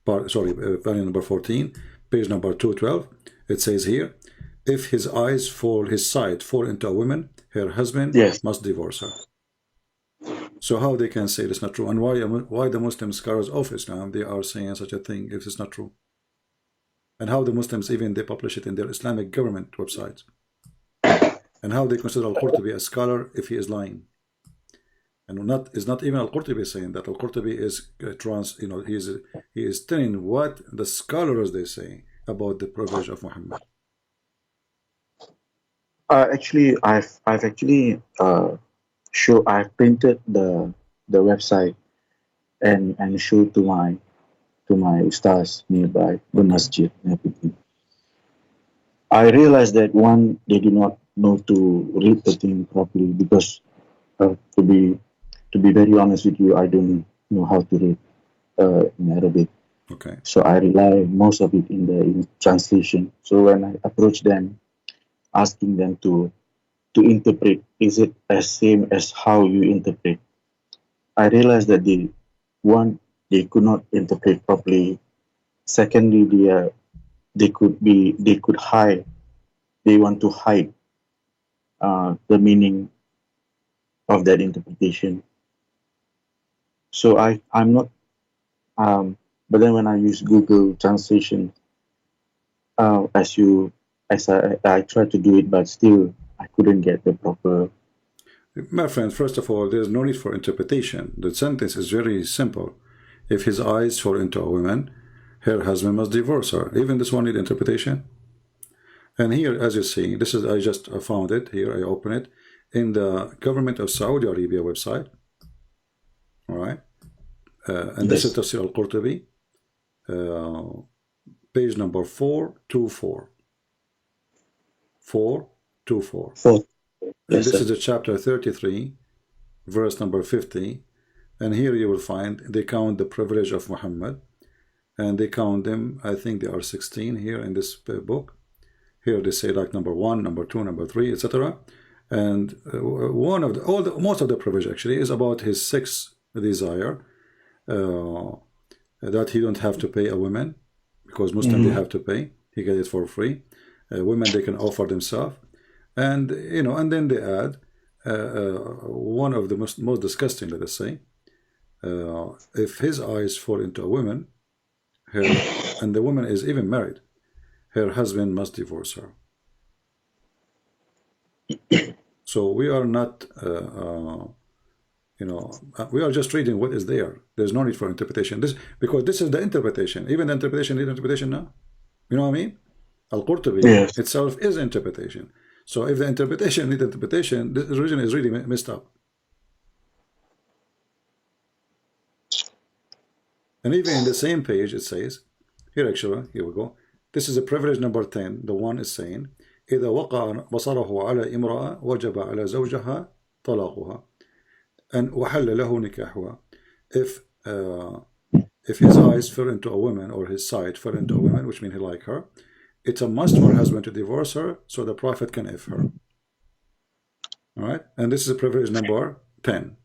[SPEAKER 7] volume number 14, page number 212. It says here, if his sight fall into a woman, her husband must divorce her. So how they can say it's not true? And why the Muslim scholars of Islam, they are saying such a thing if it's not true? And how the Muslims, even they publish it in their Islamic government websites? And how they consider Al-Qurtubi a scholar if he is lying? And it's not even Al-Qurtubi saying that. Al-Qurtubi is he is telling what the scholars they say about the privilege of Muhammad.
[SPEAKER 14] Actually, I've actually I've printed the website and showed to my ustads nearby the masjid and everything. I realized that one, they do not know to read the thing properly, because to be very honest with you, I don't know how to read in Arabic.
[SPEAKER 7] Okay.
[SPEAKER 14] So I rely most of it in translation. So when I approach them, asking them to interpret, is it as same as how you interpret? I realized that they could not interpret properly. Secondly, they could hide. They want to hide the meaning of that interpretation. So I'm not, but then when I use Google Translation, as I tried to do it, but still I couldn't get the proper.
[SPEAKER 7] My friend, first of all, there's no need for interpretation. The sentence is very simple. If his eyes fall into a woman, her husband must divorce her. Even this one need interpretation. And here, as you see, this is, I just found it here, I open it in the government of Saudi Arabia website. All right. And this is Tafsir al-Qurtubi, page number 424. 424. And this is the chapter 33, verse number 50. And here you will find they count the privilege of Muhammad. And they count them, I think they are 16 here in this book. Here they say like number 1, number 2, number 3, etc. And one of the, most of the privilege actually is about his sex desire, that he don't have to pay a woman, because Muslims they have to pay. He get it for free. Women they can offer themselves, and you know, and then they add one of the most disgusting, let us say, if his eyes fall into a woman, her, and the woman is even married, her husband must divorce her. So we are not, you know, we are just reading what is there. There's no need for interpretation. This because this is the interpretation. Even the interpretation needs interpretation now. You know what I mean? Al-Qurtubi itself is interpretation. So if the interpretation needs interpretation, the religion is really messed up. And even in the same page, it says, here actually, here we go. This is a privilege number 10. The one is saying, إذا وقع بصره على امرأة وجب على زوجها طلاقها and وحل له نكاحها. If his eyes fell into a woman, or his sight fell into a woman, which means he like her, it's a must for her husband to divorce her so the Prophet can F her. All right, and this is a privilege number 10.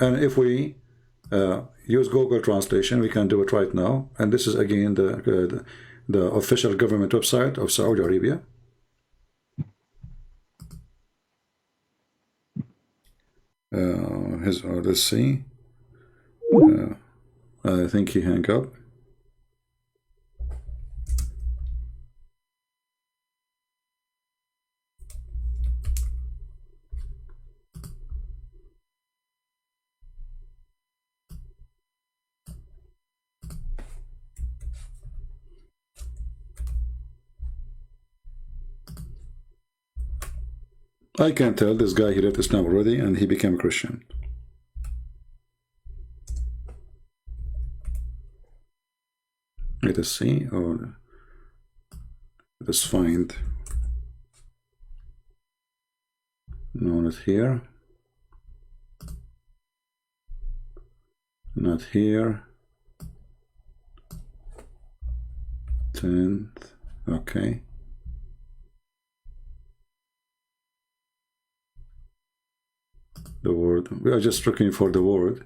[SPEAKER 7] And if we use Google Translation, we can do it right now. And this is again the official government website of Saudi Arabia. Let's see. I think he hung up. I can tell this guy, he left Islam already and he became a Christian. Let us see, or let us find. No, not here. Not here. 10th. Okay. The word. We are just looking for the word.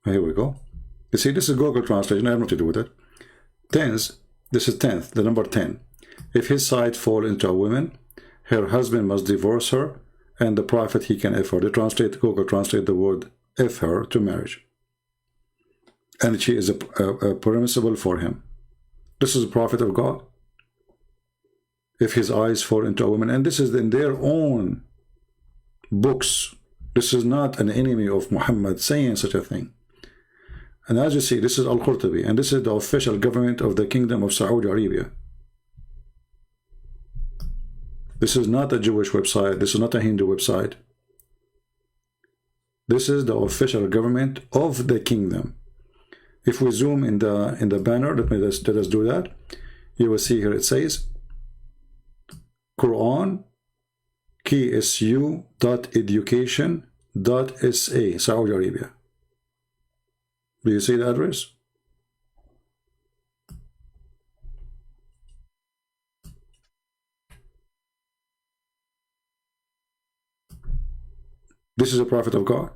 [SPEAKER 7] Here we go. You see, this is Google Translation. I have nothing to do with it. Tenth. This is 10th, the number 10. If his sight fall into a woman, her husband must divorce her, and the Prophet he can F her. They translate, Google translate the word F her to marriage. And she is a permissible for him. This is the Prophet of God. If his eyes fall into a woman, and this is in their own books. This is not an enemy of Muhammad saying such a thing. And as you see, this is Al-Qurtubi, and this is the official government of the Kingdom of Saudi Arabia. This is not a Jewish website. This is not a Hindu website. This is the official government of the kingdom. If we zoom in the banner, let us do that. You will see here it says Quran ksu.education.sa, Saudi Arabia. Do you see the address? This is a Prophet of God.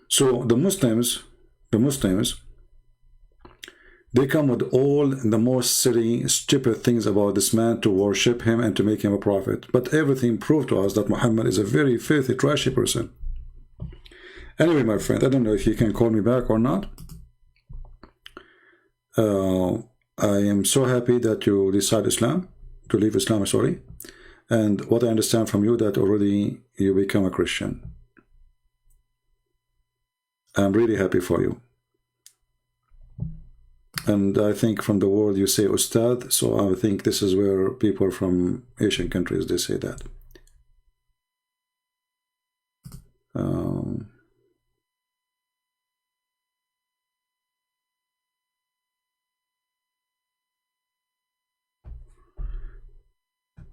[SPEAKER 7] So the Muslims, They come with all the most silly, stupid things about this man to worship him and to make him a prophet. But everything proved to us that Muhammad is a very filthy, trashy person. Anyway, my friend, I don't know if you can call me back or not. I am so happy that you decide Islam, to leave Islam, sorry. And what I understand from you, that already you become a Christian. I'm really happy for you. And I think from the word you say Ustad, so I think this is where people from Asian countries, they say that.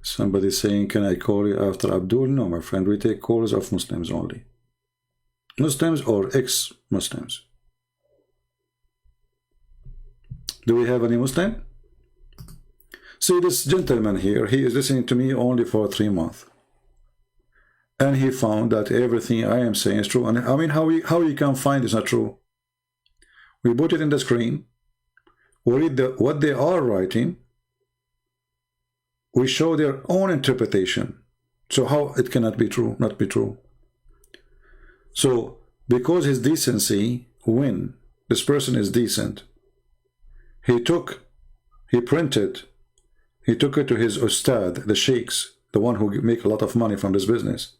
[SPEAKER 7] Somebody saying, can I call you after Abdul? No, my friend, we take calls of Muslims only. Muslims or ex-Muslims. Do we have any Muslim? See, this gentleman here, he is listening to me only for 3 months. And he found that everything I am saying is true. And I mean, how you can find it's not true? We put it in the screen. We read what they are writing. We show their own interpretation. So how it cannot be true, not be true? So, because his decency win, this person is decent. He took it to his ustad, the sheikhs, the one who make a lot of money from this business.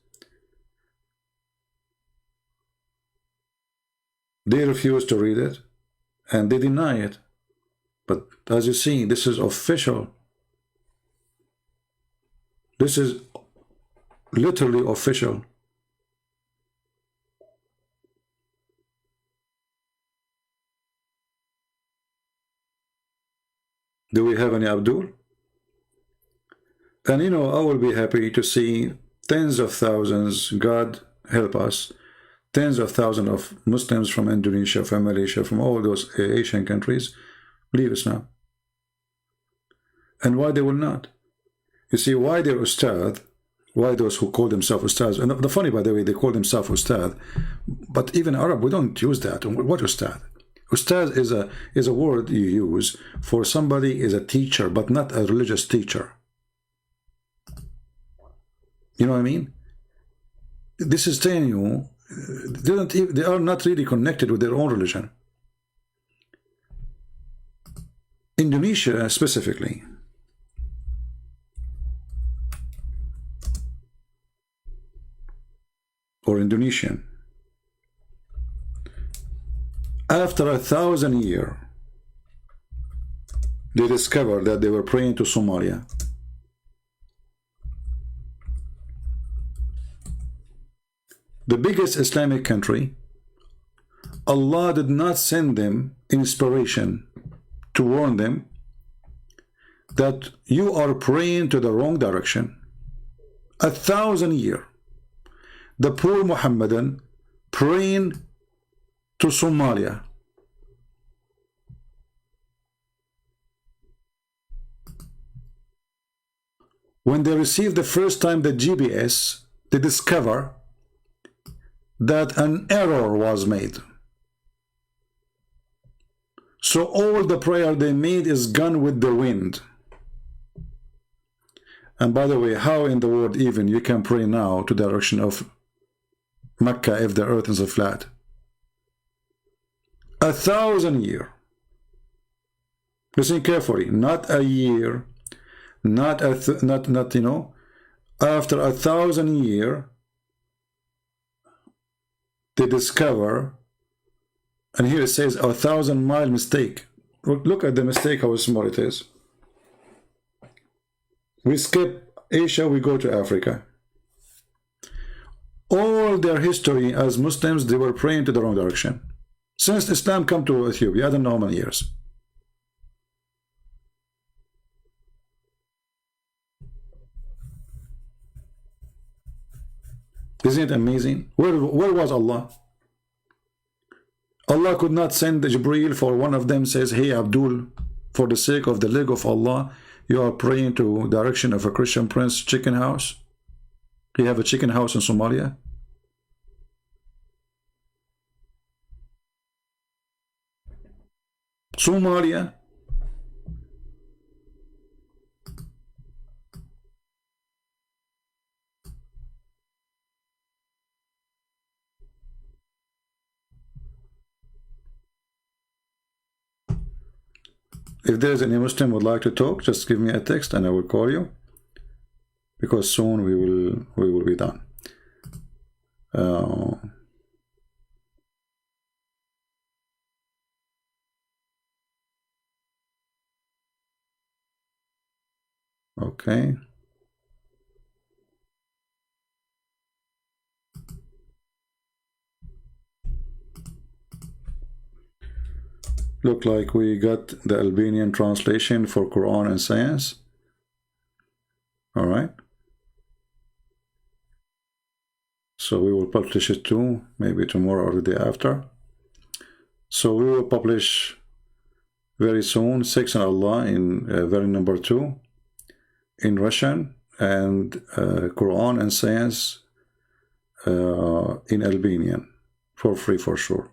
[SPEAKER 7] They refuse to read it, and they deny it. But as you see, this is official. This is literally official. Do we have any Abdul? And you know, I will be happy to see tens of thousands, God help us, tens of thousands of Muslims from Indonesia, from Malaysia, from all those Asian countries leave Islam. And why they will not? You see, why their ustad, why those who call themselves ustads, and the funny, by the way, they call themselves ustad, but even Arab, we don't use that. What ustad? Ustad is a word you use for somebody is a teacher, but not a religious teacher. You know what I mean? This is telling you, they are not really connected with their own religion. Indonesia specifically. Or Indonesian. After 1,000 years, they discovered that they were praying to Somalia. The biggest Islamic country, Allah did not send them inspiration to warn them that you are praying to the wrong direction. 1,000 years. The poor Muhammadan praying to Somalia. When they received the first time the GPS, they discover that an error was made. So all the prayer they made is gone with the wind. And by the way, how in the world even you can pray now to the direction of Mecca if the earth is flat? 1,000 years. Listen carefully. Not a year, not you know. After 1,000 years, they discover, and here it says 1,000-mile mistake. Look at the mistake, how small it is. We skip Asia, we go to Africa. All their history as Muslims, they were praying to the wrong direction. Since Islam come to Ethiopia, I don't know how many years. Isn't it amazing? Where was Allah? Allah could not send Jibreel for one of them says, hey Abdul, for the sake of the leg of Allah, you are praying to direction of a Christian prince chicken house. You have a chicken house in Somalia. Somalia. If there is any Muslim would like to talk, just give me a text and I will call you, because soon we will be done. Okay. Look like we got the Albanian translation for Quran and science. All right. So we will publish it too, maybe tomorrow or the day after. So we will publish very soon, 6 in Allah in very number 2 in Russian, and Quran and science in Albanian for free for sure.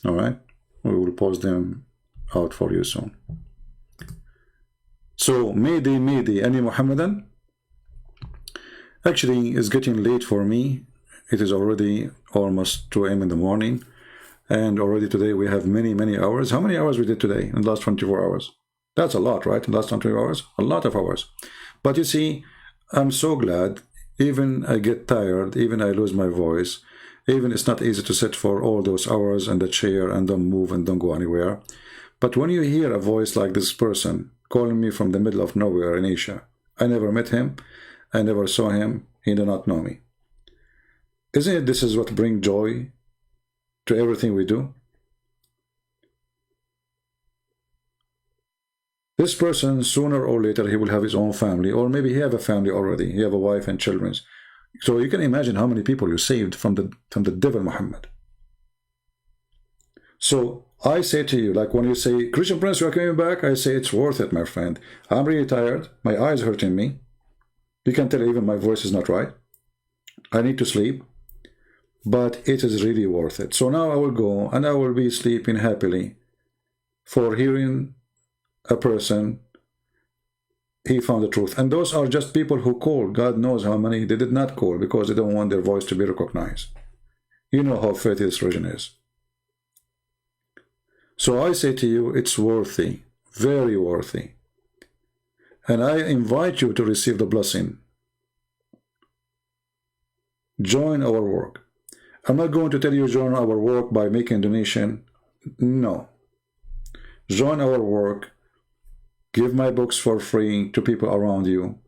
[SPEAKER 7] All right. We will post them out for you soon. So, Mehdi, any Muhammadan? Actually, it's getting late for me. It is already almost 2 a.m. in the morning. And already today we have many hours. How many hours we did today in the last 24 hours? That's a lot, right? In the last 24 hours? A lot of hours. But you see, I'm so glad. Even I get tired, even I lose my voice. Even it's not easy to sit for all those hours in the chair and don't move and don't go anywhere. But when you hear a voice like this person calling me from the middle of nowhere in Asia, I never met him, I never saw him, he did not know me. Isn't it this is what brings joy to everything we do? This person, sooner or later, he will have his own family, or maybe he have a family already, he have a wife and children. So you can imagine how many people you saved from the devil Muhammad. So I say to you, like when you say, Christian Prince, you are coming back, I say it's worth it, my friend. I'm really tired. My eyes hurting me. You can tell even my voice is not right. I need to sleep. But it is really worth it. So now I will go and I will be sleeping happily for hearing a person. He found the truth. And those are just people who called. God knows how many they did not call because they don't want their voice to be recognized. You know how faithful this religion is. So I say to you, it's worthy, very worthy. And I invite you to receive the blessing. Join our work. I'm not going to tell you join our work by making donation. No. Join our work. Give my books for free to people around you.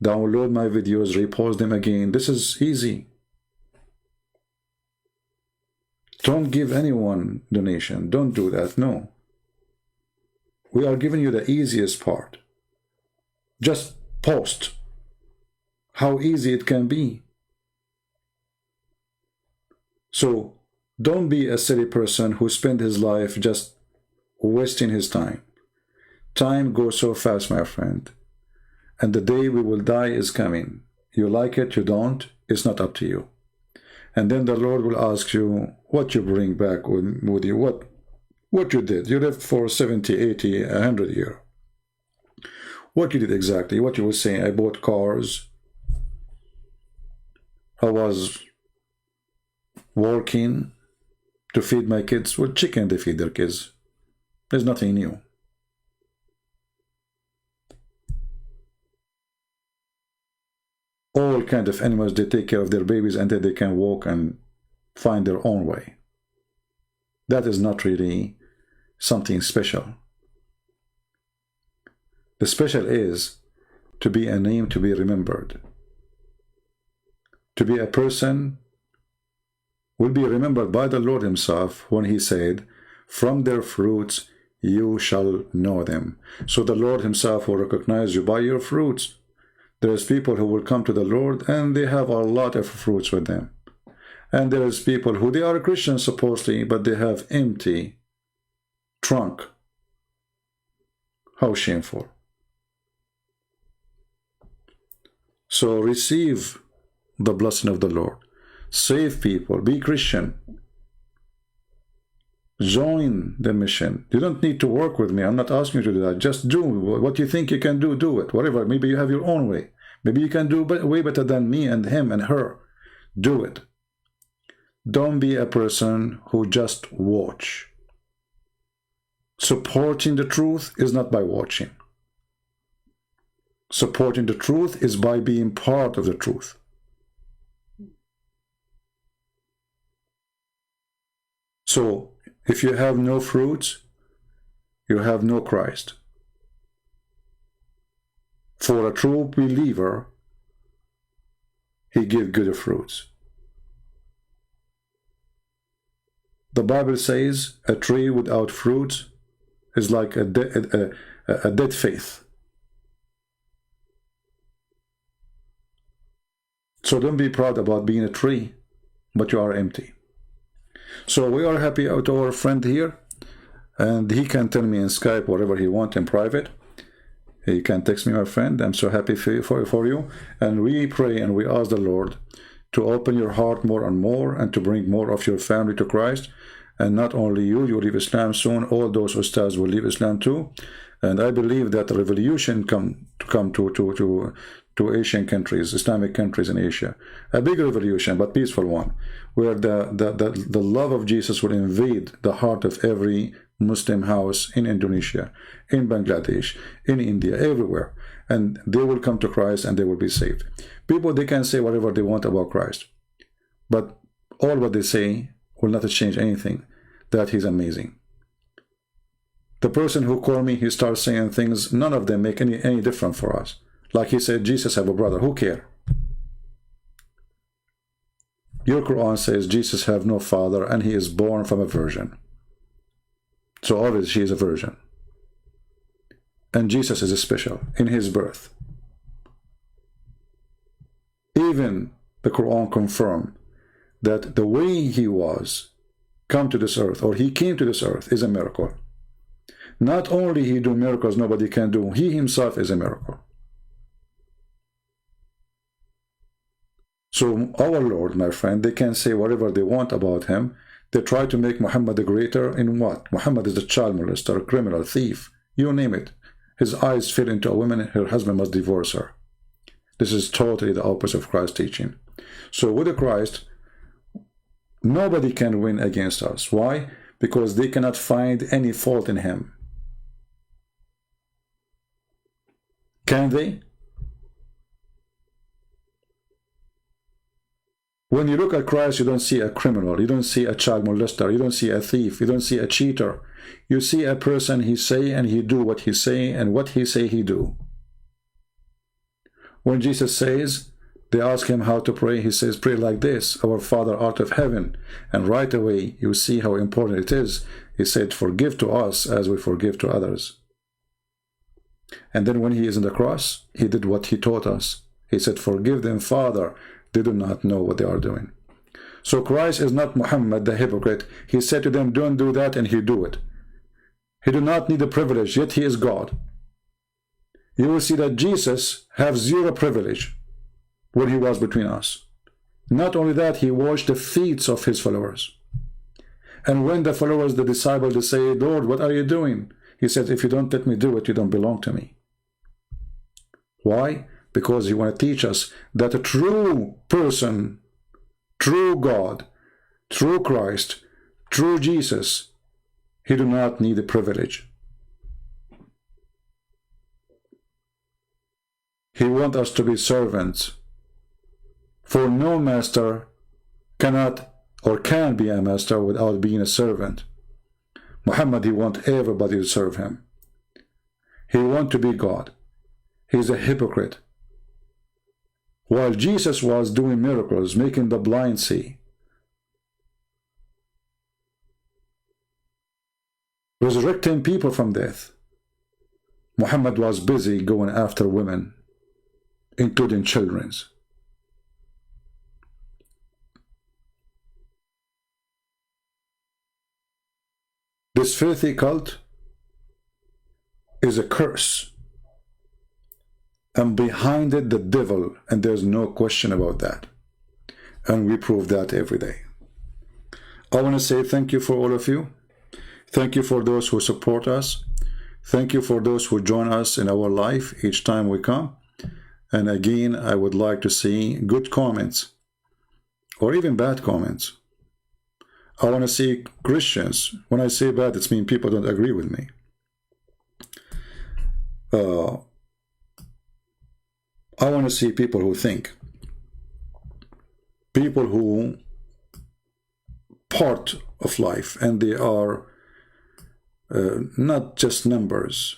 [SPEAKER 7] Download my videos, repost them again. This is easy. Don't give anyone donation. Don't do that. No. We are giving you the easiest part. Just post how easy it can be. So don't be a silly person who spent his life just wasting his time. Time goes so fast, my friend. And the day we will die is coming. You like it, you don't, it's not up to you. And then the Lord will ask you what you bring back with you, what you did. You lived for 70, 80, 100 years. What you did exactly, what you were saying. I bought cars. I was working to feed my kids. Well, chicken they feed their kids. There's nothing new. All kind of animals, they take care of their babies until they can walk and find their own way. That is not really something special. The special is to be a name to be remembered. To be a person will be remembered by the Lord himself when he said, from their fruits you shall know them. So the Lord himself will recognize you by your fruits. There's people who will come to the Lord and they have a lot of fruits with them. And there is people who they are Christians supposedly, but they have empty trunk. How shameful. So receive the blessing of the Lord. Save people. Be Christian. Join the mission. You don't need to work with me. I'm not asking you to do that. Just do what you think you can do. Do it. Whatever. Maybe you have your own way. Maybe you can do way better than me and him and her. Do it. Don't be a person who just watch. Supporting the truth is not by watching. Supporting the truth is by being part of the truth. So, if you have no fruits, you have no Christ. For a true believer, he gives good fruits. The Bible says a tree without fruits is like a dead faith. So don't be proud about being a tree, but you are empty. So we are happy out our friend here, and he can tell me in Skype whatever he wants in private. He can text me, my friend. I'm so happy for you. And we pray and we ask the Lord to open your heart more and more, and to bring more of your family to Christ. And not only you leave Islam soon, all those ustads will leave Islam too. And I believe that the revolution come to Asian countries, Islamic countries in Asia. A big revolution, but peaceful one, where the love of Jesus will invade the heart of every Muslim house in Indonesia, in Bangladesh, in India, everywhere. And they will come to Christ and they will be saved. People, they can say whatever they want about Christ, but all what they say will not change anything, that he's amazing. The person who called me, he starts saying things, none of them make any difference for us. Like he said, Jesus have a brother. Who care? Your Quran says Jesus have no father and he is born from a virgin. So obviously she is a virgin. And Jesus is special in his birth. Even the Quran confirmed that the way he was come to this earth, or he came to this earth, is a miracle. Not only he do miracles nobody can do, he himself is a miracle. So our Lord, my friend, they can say whatever they want about him. They try to make Muhammad the greater in what? Muhammad is a child molester, a criminal, a thief, you name it. His eyes fell into a woman, her husband must divorce her. This is totally the opposite of Christ's teaching. So with the Christ, nobody can win against us. Why? Because they cannot find any fault in him. Can they? When you look at Christ, you don't see a criminal, you don't see a child molester, you don't see a thief, you don't see a cheater. You see a person, he say and he do what he say, and what he say he do. When Jesus says, they ask him how to pray, he says, pray like this, our Father art of heaven. And right away, you see how important it is. He said, forgive to us as we forgive to others. And then when he is on the cross, he did what he taught us. He said, forgive them, Father. They do not know what they are doing. So Christ is not Muhammad the hypocrite. He said to them, don't do that, and he do it. He do not need a privilege, yet he is God. You will see that Jesus have zero privilege when he was between us. Not only that, he washed the feet of his followers. And when the followers, the disciples, they say, Lord, what are you doing? He said, if you don't let me do it, you don't belong to me. Why? Because he want to teach us that a true person, true God, true Christ, true Jesus, he do not need a privilege. He wants us to be servants. For no master cannot or can be a master without being a servant. Muhammad, he wants everybody to serve him. He wants to be God. He's a hypocrite. While Jesus was doing miracles, making the blind see, resurrecting people from death, Muhammad was busy going after women, including children. This filthy cult is a curse, and behind it the devil, and there's no question about that. And we prove that every day. I want to say thank you for all of you. Thank you for those who support us. Thank you for those who join us in our life each time we come. And again, I would like to see good comments or even bad comments. I want to see Christians. When I say bad, it means people don't agree with me. I want to see people who think. People who part of life, and they are not just numbers.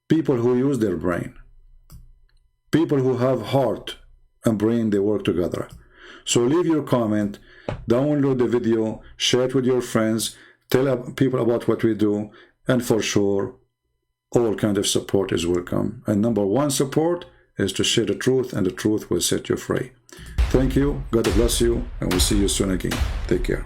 [SPEAKER 7] People who use their brain. People who have heart and brain, they work together. So leave your comment, download the video, share it with your friends, tell people about what we do, and for sure, all kind of support is welcome. And number one support is to share the truth, and the truth will set you free. Thank you, God bless you, and we'll see you soon again. Take care.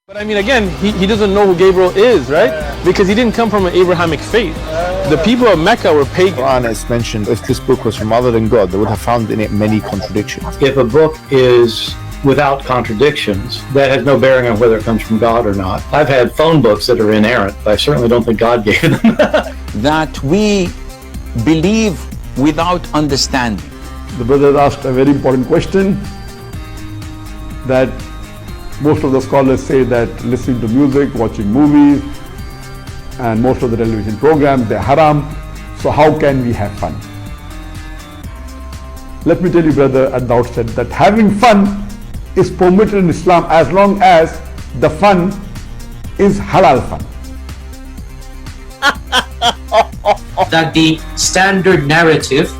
[SPEAKER 13] But I mean, again, he doesn't know who Gabriel is, right? Because he didn't come from an Abrahamic faith. The people of Mecca were pagan.
[SPEAKER 2] Quran is mentioned. If this book was from other than God, they would have found in it many contradictions.
[SPEAKER 3] If a book is without contradictions, that has no bearing on whether it comes from God or not. I've had phone books that are inerrant, but I certainly don't think God gave them.
[SPEAKER 4] That we believe without understanding.
[SPEAKER 5] The brother asked a very important question, that most of the scholars say that listening to music, watching movies, and most of the television programs, they're haram. So how can we have fun? Let me tell you, brother, at the outset, that having fun is permitted in Islam as long as the fun is halal fun.
[SPEAKER 6] That the standard narrative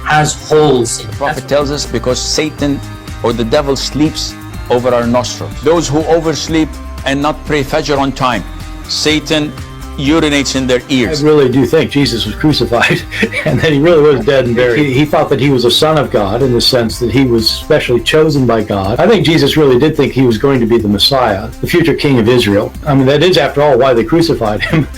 [SPEAKER 6] has holes in it.
[SPEAKER 4] The Prophet tells us because Satan or the devil sleeps over our nostrils. Those who oversleep and not pray Fajr on time, Satan urinates in their ears.
[SPEAKER 3] I really do think Jesus was crucified and that he really was dead and buried. He thought that he was a son of God in the sense that he was specially chosen by God. I think Jesus really did think he was going to be the Messiah, the future king of Israel. I mean, that is, after all, why they crucified him,